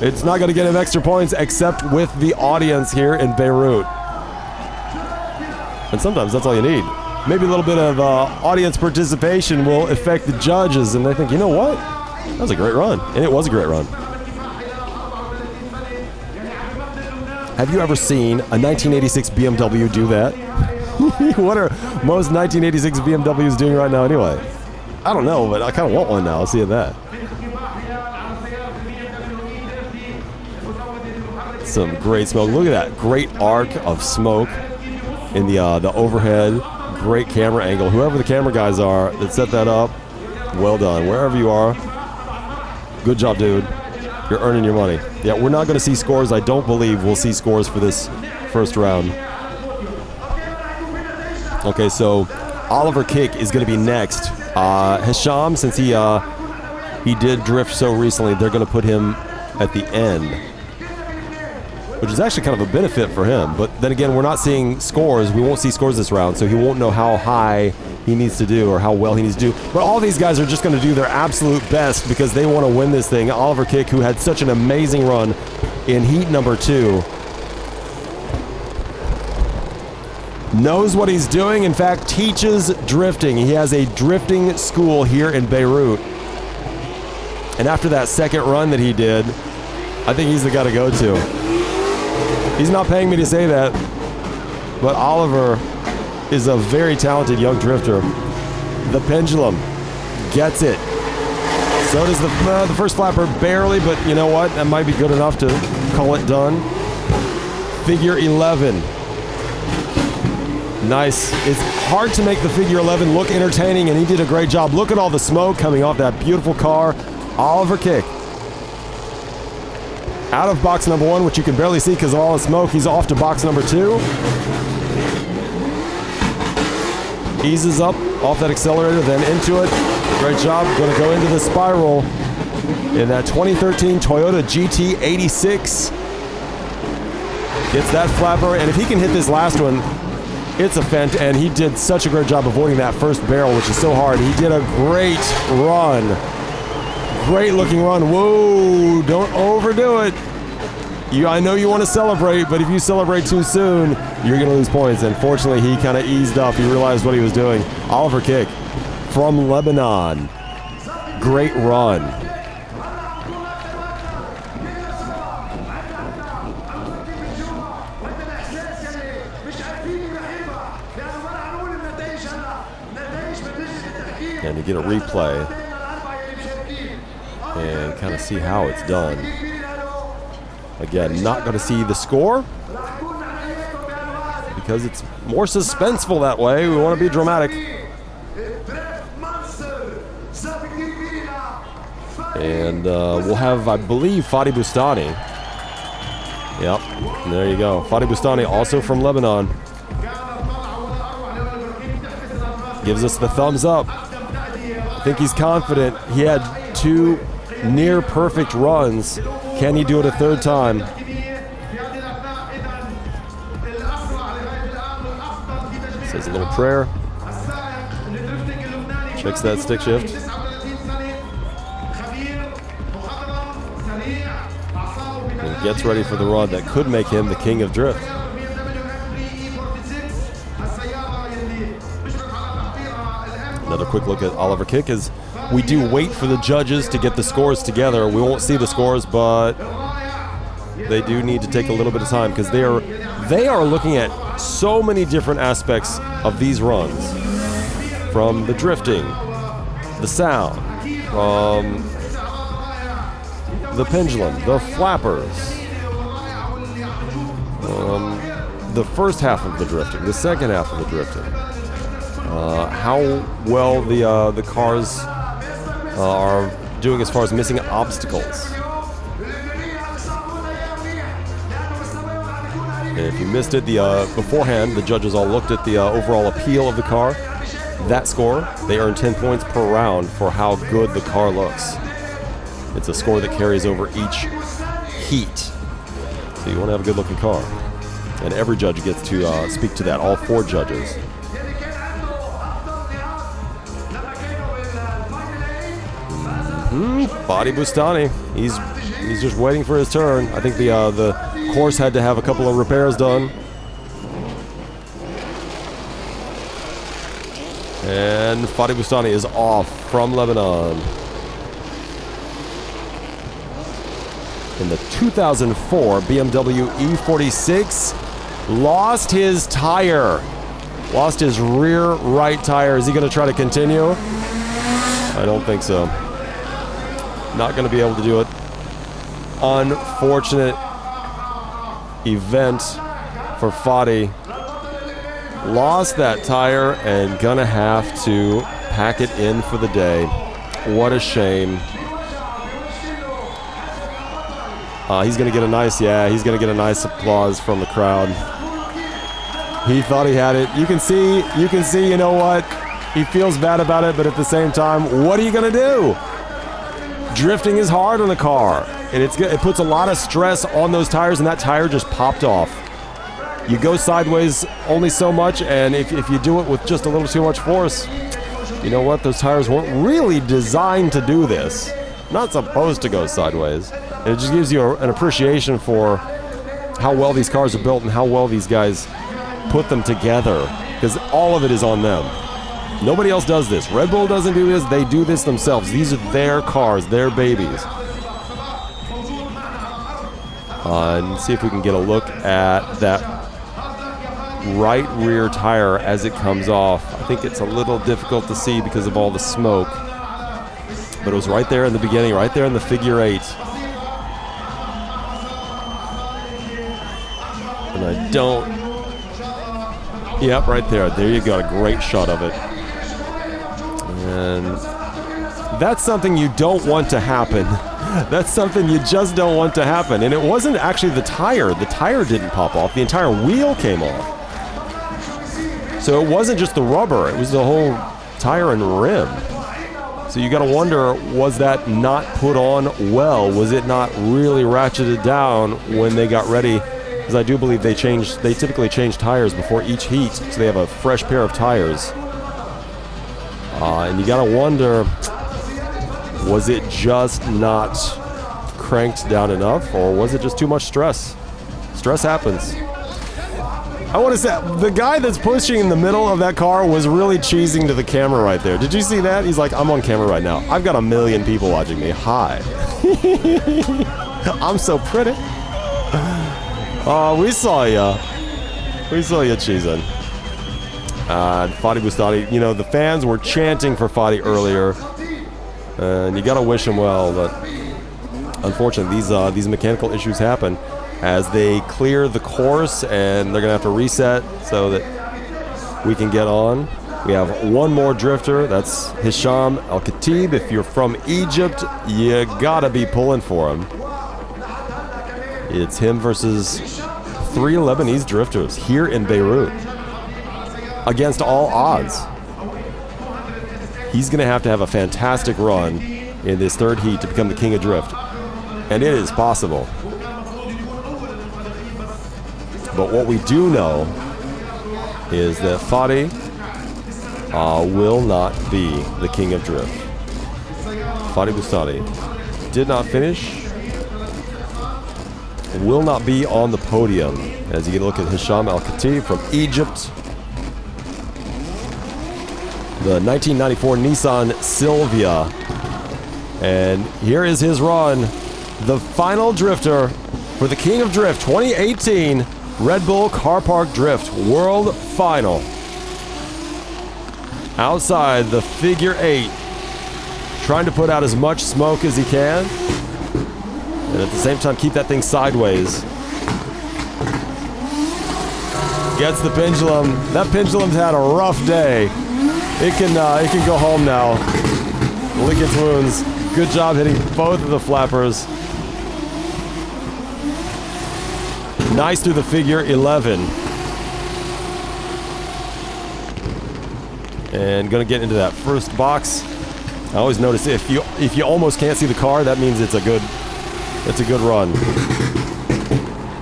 It's not going to get him extra points except with the audience here in Beirut. And sometimes that's all you need. Maybe a little bit of audience participation will affect the judges, and they think, you know what? That was a great run. And it was a great run. Have you ever seen a 1986 BMW do that? What are most 1986 BMWs doing right now anyway? I don't know, but I kind of want one now. I'll see that. Some great smoke. Look at that great arc of smoke in the overhead. Great camera angle. Whoever the camera guys are that set that up, well done. Wherever you are, good job, dude. You're earning your money. Yeah, we're not going to see scores. I don't believe we'll see scores for this first round. Okay, so Oliver Kick is going to be next. Hisham, since he did drift so recently, they're going to put him at the end, which is actually kind of a benefit for him. But then again, we're not seeing scores. We won't see scores this round, so he won't know how high he needs to do or how well he needs to do. But all these guys are just going to do their absolute best because they want to win this thing. Oliver Kick, who had such an amazing run in heat number 2, knows what he's doing. In fact, teaches drifting. He has a drifting school here in Beirut. And after that second run that he did, I think he's the guy to go to. He's not paying me to say that, but Oliver is a very talented young drifter. The pendulum gets it. So does the first flapper, barely, but you know what? That might be good enough to call it done. Figure 11. Nice. It's hard to make the figure 11 look entertaining, and he did a great job. Look at all the smoke coming off that beautiful car. Oliver Kick. Out of box number 1, which you can barely see because of all the smoke. He's off to box number 2. Eases up off that accelerator, then into it. Great job. Going to go into the spiral in that 2013 Toyota GT86. Gets that flapper, and if he can hit this last one, it's a and he did such a great job avoiding that first barrel, which is so hard. He did a great run. Great looking run. Whoa, don't overdo it. I know you want to celebrate, but if you celebrate too soon, you're going to lose points. And fortunately, he kind of eased up. He realized what he was doing. Oliver Kick from Lebanon. great run. And you get a replay and kind of see how it's done. Again, not going to see the score because it's more suspenseful that way. We want to be dramatic. And we'll have, I believe, Fadi Bustani. Yep, and there you go. Fadi Bustani, also from Lebanon. Gives us the thumbs up. I think he's confident. He had 2 near perfect runs. Can he do it a third time? Says a little prayer. Checks that stick shift. And gets ready for the run that could make him the king of drift. Another quick look at Oliver Kick as we do wait for the judges to get the scores together. We won't see the scores, but they do need to take a little bit of time because they are looking at so many different aspects of these runs, from the drifting, the sound, from the pendulum, the flappers, the first half of the drifting, the second half of the drifting. How well the cars are doing as far as missing obstacles. And if you missed it, beforehand, the judges all looked at the overall appeal of the car. That score, they earn 10 points per round for how good the car looks. It's a score that carries over each heat. So you want to have a good-looking car. And every judge gets to speak to that, all 4 judges. Fadi Bustani, he's just waiting for his turn. I think the course had to have a couple of repairs done. And Fadi Bustani is off from Lebanon. In the 2004 BMW E46, lost his tire. Lost his rear right tire. Is he going to try to continue? I don't think so. Not going to be able to do it. Unfortunate event for Fadi. Lost that tire and gonna have to pack it in for the day. What a shame. He's gonna get a nice applause from the crowd. He thought he had it. You can see, you know what? He feels bad about it, but at the same time, what are you gonna do? Drifting is hard on a car, and it puts a lot of stress on those tires, and that tire just popped off. You go sideways only so much, and if you do it with just a little too much force, you know what? Those tires weren't really designed to do this. Not supposed to go sideways. And it just gives you an appreciation for how well these cars are built and how well these guys put them together, because all of it is on them. Nobody else does this. Red Bull doesn't do this. They do this themselves. These are their cars, their babies. And see if we can get a look at that right rear tire as it comes off. I think it's a little difficult to see because of all the smoke. But it was right there in the beginning, right there in the figure 8. And I don't... Yep, right there. There you go. A great shot of it. And that's something you don't want to happen. That's something you just don't want to happen. And it wasn't actually the tire. The tire didn't pop off. The entire wheel came off. So it wasn't just the rubber. It was the whole tire and rim. So you got to wonder, was that not put on well? Was it not really ratcheted down when they got ready? Because I do believe they typically change tires before each heat, so they have a fresh pair of tires. And you got to wonder, was it just not cranked down enough, or was it just too much stress? Stress happens. I want to say, the guy that's pushing in the middle of that car was really cheesing to the camera right there. Did you see that? He's like, I'm on camera right now. I've got 1 million people watching me. Hi. I'm so pretty. Oh, we saw ya. We saw ya cheesing. Fatih Bustani, you know, the fans were chanting for Fatih earlier. And you got to wish him well, but unfortunately, these mechanical issues happen as they clear the course, and they're going to have to reset so that we can get on. We have one more drifter. That's Hisham Al-Khatib. If you're from Egypt, you got to be pulling for him. It's him versus 3 Lebanese drifters here in Beirut against all odds. He's going to have a fantastic run in this third heat to become the king of drift. And it is possible. But what we do know is that Fatih will not be the king of drift. Fatih Bustani did not finish. Will not be on the podium. As you look at Hisham Al-Khatib from Egypt. The 1994 Nissan Silvia. And here is his run. The final drifter for the King of Drift 2018 Red Bull Car Park Drift World Final. Outside the figure 8. Trying to put out as much smoke as he can. And at the same time keep that thing sideways. Gets the pendulum. That pendulum's had a rough day. It can go home now. Lick its wounds. Good job hitting both of the flappers. Nice through the figure 11. And gonna get into that first box. I always notice if you almost can't see the car, that means it's a good run.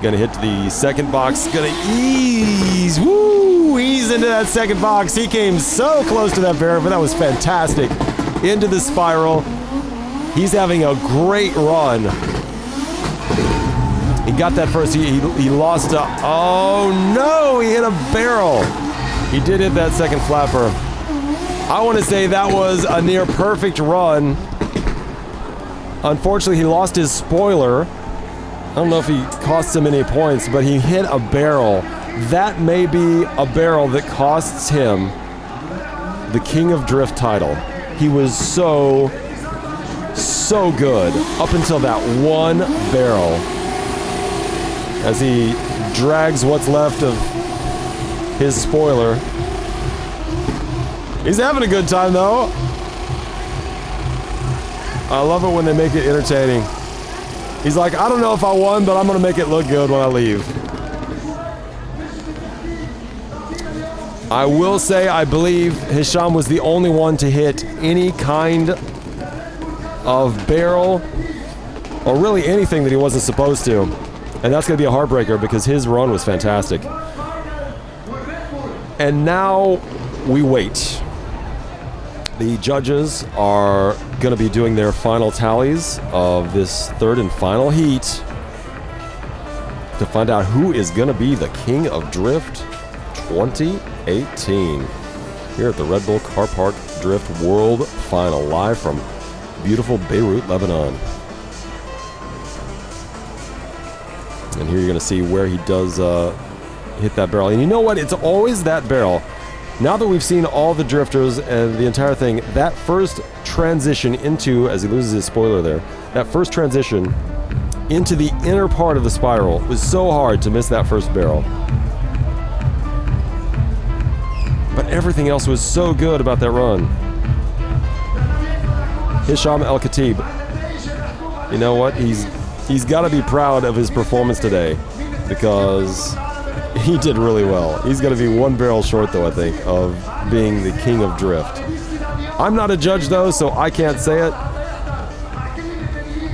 Gonna hit the second box. Gonna ease. Woo! Ease into that second box. He came so close to that barrier, but that was fantastic. Into the spiral. He's having a great run. He got that first. He lost. Oh no! He hit a barrel. He did hit that second flapper. I want to say that was a near perfect run. Unfortunately, he lost his spoiler. I don't know if he cost him any points, but he hit a barrel. That may be a barrel that costs him the King of Drift title. He was so good up until that one barrel. As he drags what's left of his spoiler. He's having a good time though. I love it when they make it entertaining. He's like, I don't know if I won, but I'm gonna make it look good when I leave. I will say I believe Hisham was the only one to hit any kind of barrel or really anything that he wasn't supposed to. And that's gonna be a heartbreaker because his run was fantastic. And now we wait. The judges are gonna be doing their final tallies of this third and final heat to find out who is gonna be the King of Drift 2018 here at the Red Bull Car Park Drift World Final, live from beautiful Beirut, Lebanon. And here you're gonna see where he does hit that barrel. And you know what? It's always that barrel. Now that we've seen all the drifters and the entire thing, that first transition into, as he loses his spoiler there, that first transition into the inner part of the spiral was so hard to miss that first barrel. But everything else was so good about that run. Hisham Al-Khatib, you know what? He's got to be proud of his performance today because he did really well. He's going to be one barrel short, though, I think, of being the King of Drift. I'm not a judge, though, so I can't say it.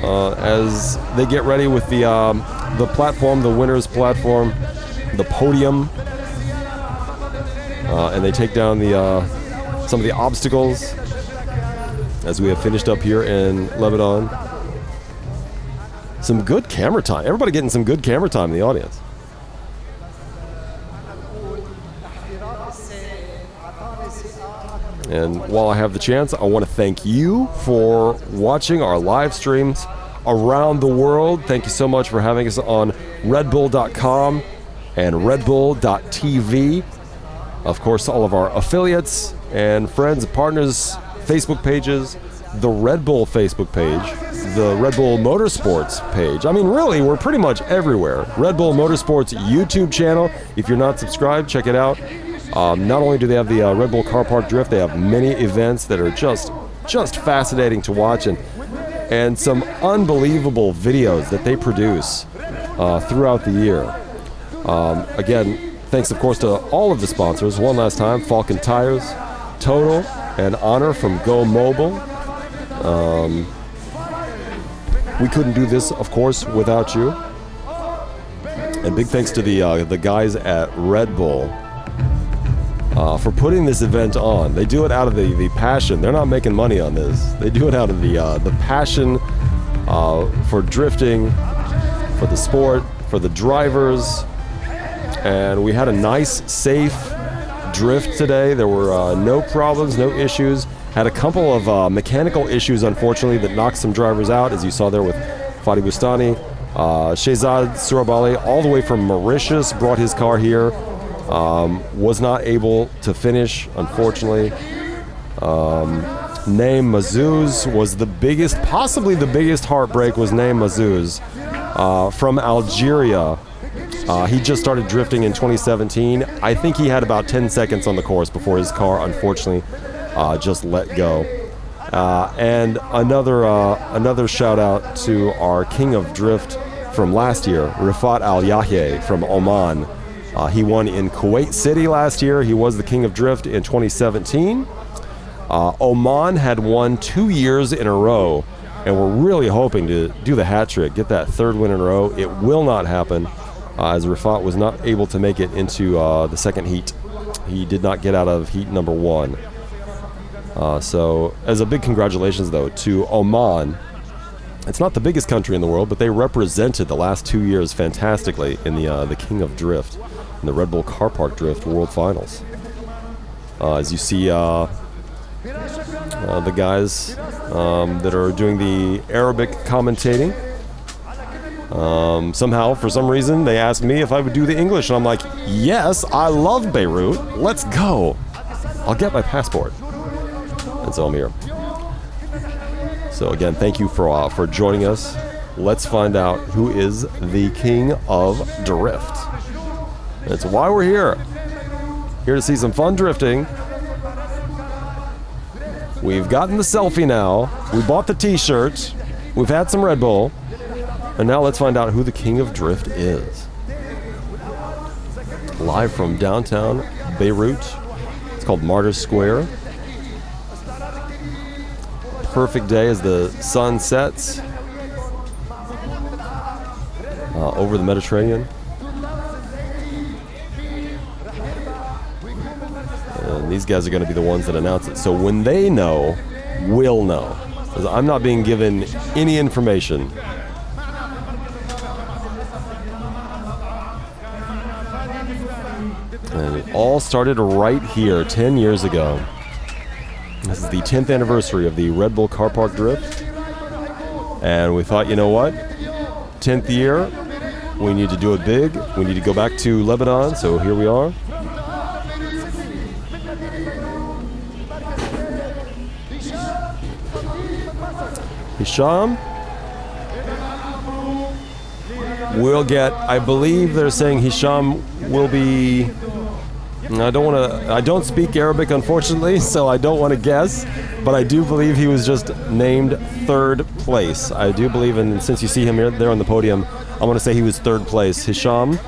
As they get ready with the platform, the winner's platform, the podium, and they take down some of the obstacles as we have finished up here in Lebanon. Some good camera time. Everybody getting some good camera time in the audience. And while I have the chance, I want to thank you for watching our live streams around the world. Thank you so much for having us on redbull.com and redbull.tv. Of course, all of our affiliates and friends and partners, Facebook pages, the Red Bull Facebook page, the Red Bull Motorsports page. I mean, really, we're pretty much everywhere. Red Bull Motorsports YouTube channel. If you're not subscribed, check it out. Not only do they have the Red Bull Car Park Drift, they have many events that are just fascinating to watch, and some unbelievable videos that they produce throughout the year. Again, thanks of course to all of the sponsors. One last time, Falcon Tires, Total, and Honor from Go Mobile. We couldn't do this, of course, without you. And big thanks to the guys at Red Bull for putting this event on. They do it out of the passion. They're not making money on this. They do it out of the passion for drifting, for the sport, for the drivers. And we had a nice, safe drift today. There were no problems, no issues. Had a couple of mechanical issues, unfortunately, that knocked some drivers out, as you saw there with Fatih Bustani. Shehzad Surabali, all the way from Mauritius, brought his car here. Was not able to finish, unfortunately. Naim Mazzouz was the biggest, possibly the biggest heartbreak was Naim Mazzouz from Algeria. He just started drifting in 2017. I think he had about 10 seconds on the course before his car, unfortunately, just let go. And another shout out to our king of drift from last year, Rifat Al Yahya from Oman. He won in Kuwait City last year. He was the king of drift in 2017. Oman had won 2 years in a row, and we're really hoping to do the hat trick, get that third win in a row. It will not happen, as Rifat was not able to make it into the second heat. He did not get out of heat number 1. So as a big congratulations, though, to Oman. It's not the biggest country in the world, but they represented the last 2 years fantastically in the King of Drift, in the Red Bull Car Park Drift World Finals. As you see the guys that are doing the Arabic commentating. Somehow, for some reason, they asked me if I would do the English, and I'm like, yes, I love Beirut. Let's go. I'll get my passport. And so I'm here. So again, thank you for joining us. Let's find out who is the king of drift. That's why we're here. Here to see some fun drifting. We've gotten the selfie now. We bought the t-shirt. We've had some Red Bull. And now let's find out who the king of drift is. Live from downtown Beirut. It's called Martyrs Square. Perfect day as the sun sets over the Mediterranean. And these guys are going to be the ones that announce it. So when they know, we'll know. Because I'm not being given any information. And it all started right here 10 years ago. This is the 10th anniversary of the Red Bull Car Park Drift. And we thought, you know what? 10th year, we need to do it big. We need to go back to Lebanon, so here we are. Hisham will get, I believe they're saying Hisham will be, I don't speak Arabic, unfortunately, so I don't want to guess, but I do believe he was just named third place. I do believe, and since you see him here, there on the podium, I'm going to say he was third place. Hisham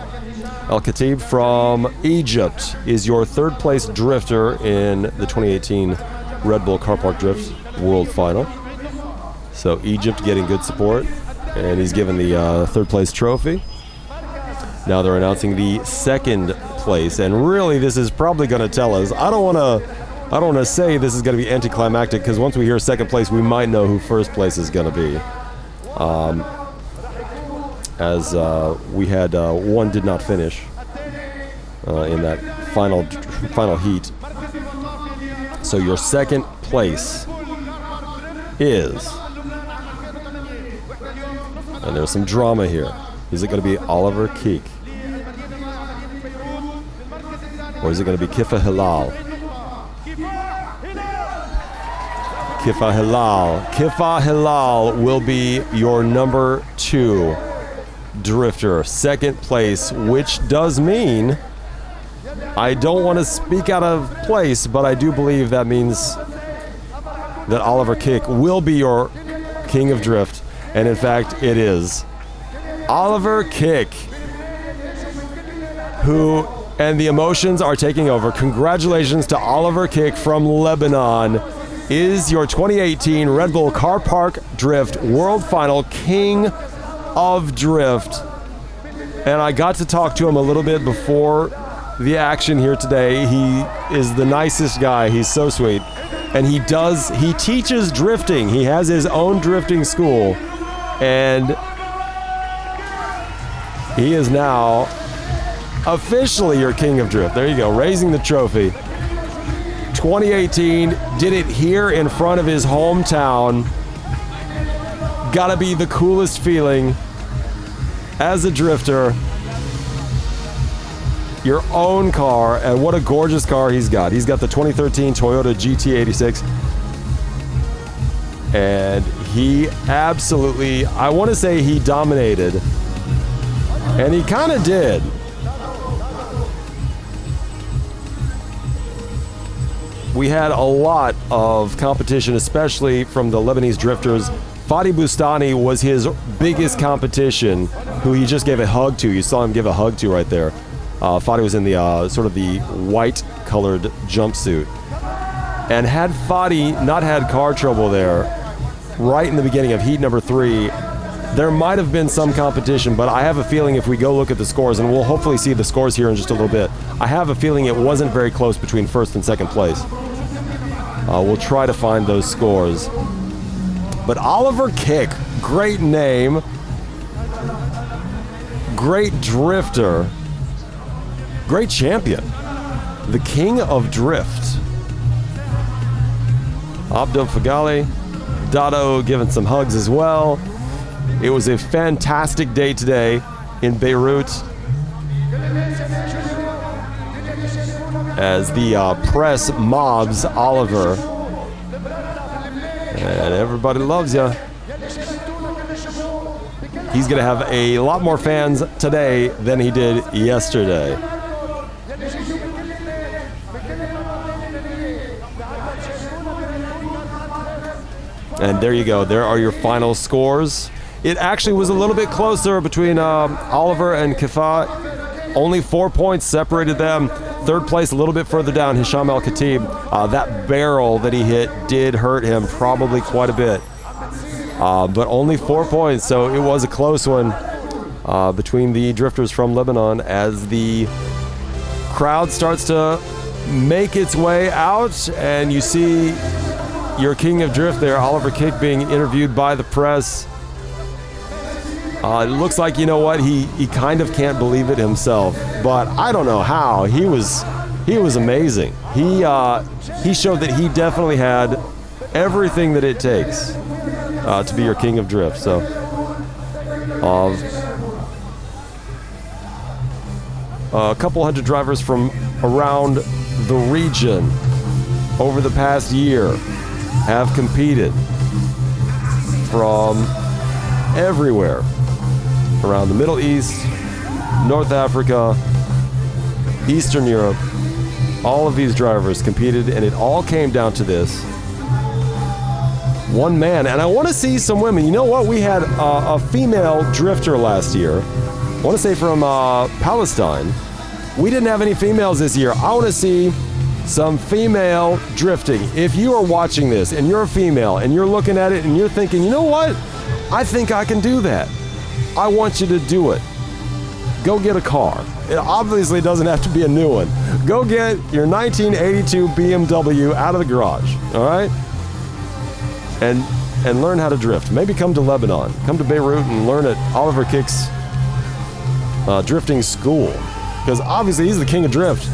Al-Khatib from Egypt is your third place drifter in the 2018 Red Bull Car Park Drift World Final. So Egypt getting good support, and he's given the third place trophy. Now they're announcing the second place, and really this is probably going to tell us. I don't want to say this is going to be anticlimactic, because once we hear second place, we might know who first place is going to be. As we had one did not finish in that final heat. So your second place is, and there's some drama here. Is it going to be Oliver Keek? Or is it going to be Kifa Hilal? Kifa Hilal. Kifa Hilal will be your number 2 drifter. Second place, which does mean, I don't want to speak out of place, but I do believe that means that Oliver Keek will be your king of drift. And in fact, it is. Oliver Keek, who, and the emotions are taking over. Congratulations to Oliver Keek from Lebanon, is your 2018 Red Bull Car Park Drift World Final King of Drift. And I got to talk to him a little bit before the action here today. He is the nicest guy. He's so sweet. And he teaches drifting. He has his own drifting school. And he is now officially your king of drift. There you go, raising the trophy. 2018, did it here in front of his hometown. Gotta be the coolest feeling as a drifter. Your own car, and what a gorgeous car he's got. He's got the 2013 Toyota GT86. And he absolutely, I want to say he dominated. And he kind of did. We had a lot of competition, especially from the Lebanese drifters. Fadi Bustani was his biggest competition, who he just gave a hug to. You saw him give a hug to right there. Fadi was in the sort of the white-colored jumpsuit. And had Fadi not had car trouble there, right in the beginning of heat number 3, there might have been some competition, but I have a feeling if we go look at the scores, and we'll hopefully see the scores here in just a little bit, I have a feeling it wasn't very close between first and second place. We'll try to find those scores. But Oliver Keek, great name, great drifter, great champion, the king of drift. Abdul Fatah Lee, Dado giving some hugs as well. It was a fantastic day today in Beirut as the press mobs Oliver. And everybody loves you. He's going to have a lot more fans today than he did yesterday. And there you go. There are your final scores. It actually was a little bit closer between Oliver and Kifa. Only 4 points separated them. Third place a little bit further down, Hisham Al-Khatib. That barrel that he hit did hurt him probably quite a bit. But only 4 points, so it was a close one between the drifters from Lebanon as the crowd starts to make its way out, and you see your king of drift there, Oliver Keek, being interviewed by the press. It looks like, you know what, he kind of can't believe it himself, but I don't know how. He was amazing. He showed that he definitely had everything that it takes to be your king of drift. So a couple hundred drivers from around the region over the past year have competed from everywhere around the Middle East, North Africa, Eastern Europe. All of these drivers competed, and it all came down to this one man. And I want to see some women. You know what? We had a female drifter last year. I want to say from Palestine. We didn't have any females this year. I want to see some female drifting. If you are watching this and you're a female and you're looking at it and you're thinking, you know what? I think I can do that. I want you to do it. Go get a car. It obviously doesn't have to be a new one. Go get your 1982 BMW out of the garage, all right? And learn how to drift. Maybe come to Lebanon. Come to Beirut and learn at Oliver Keek's drifting school. Because obviously he's the king of drift.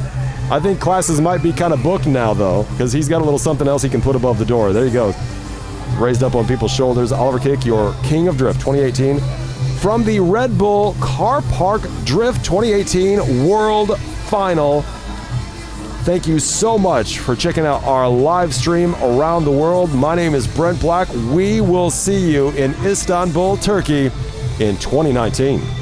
I think classes might be kind of booked now, though, because he's got a little something else he can put above the door. There you go. Raised up on people's shoulders. Oliver Kick, your King of Drift 2018. From the Red Bull Car Park Drift 2018 World Final. Thank you so much for checking out our live stream around the world. My name is Brent Black. We will see you in Istanbul, Turkey in 2019.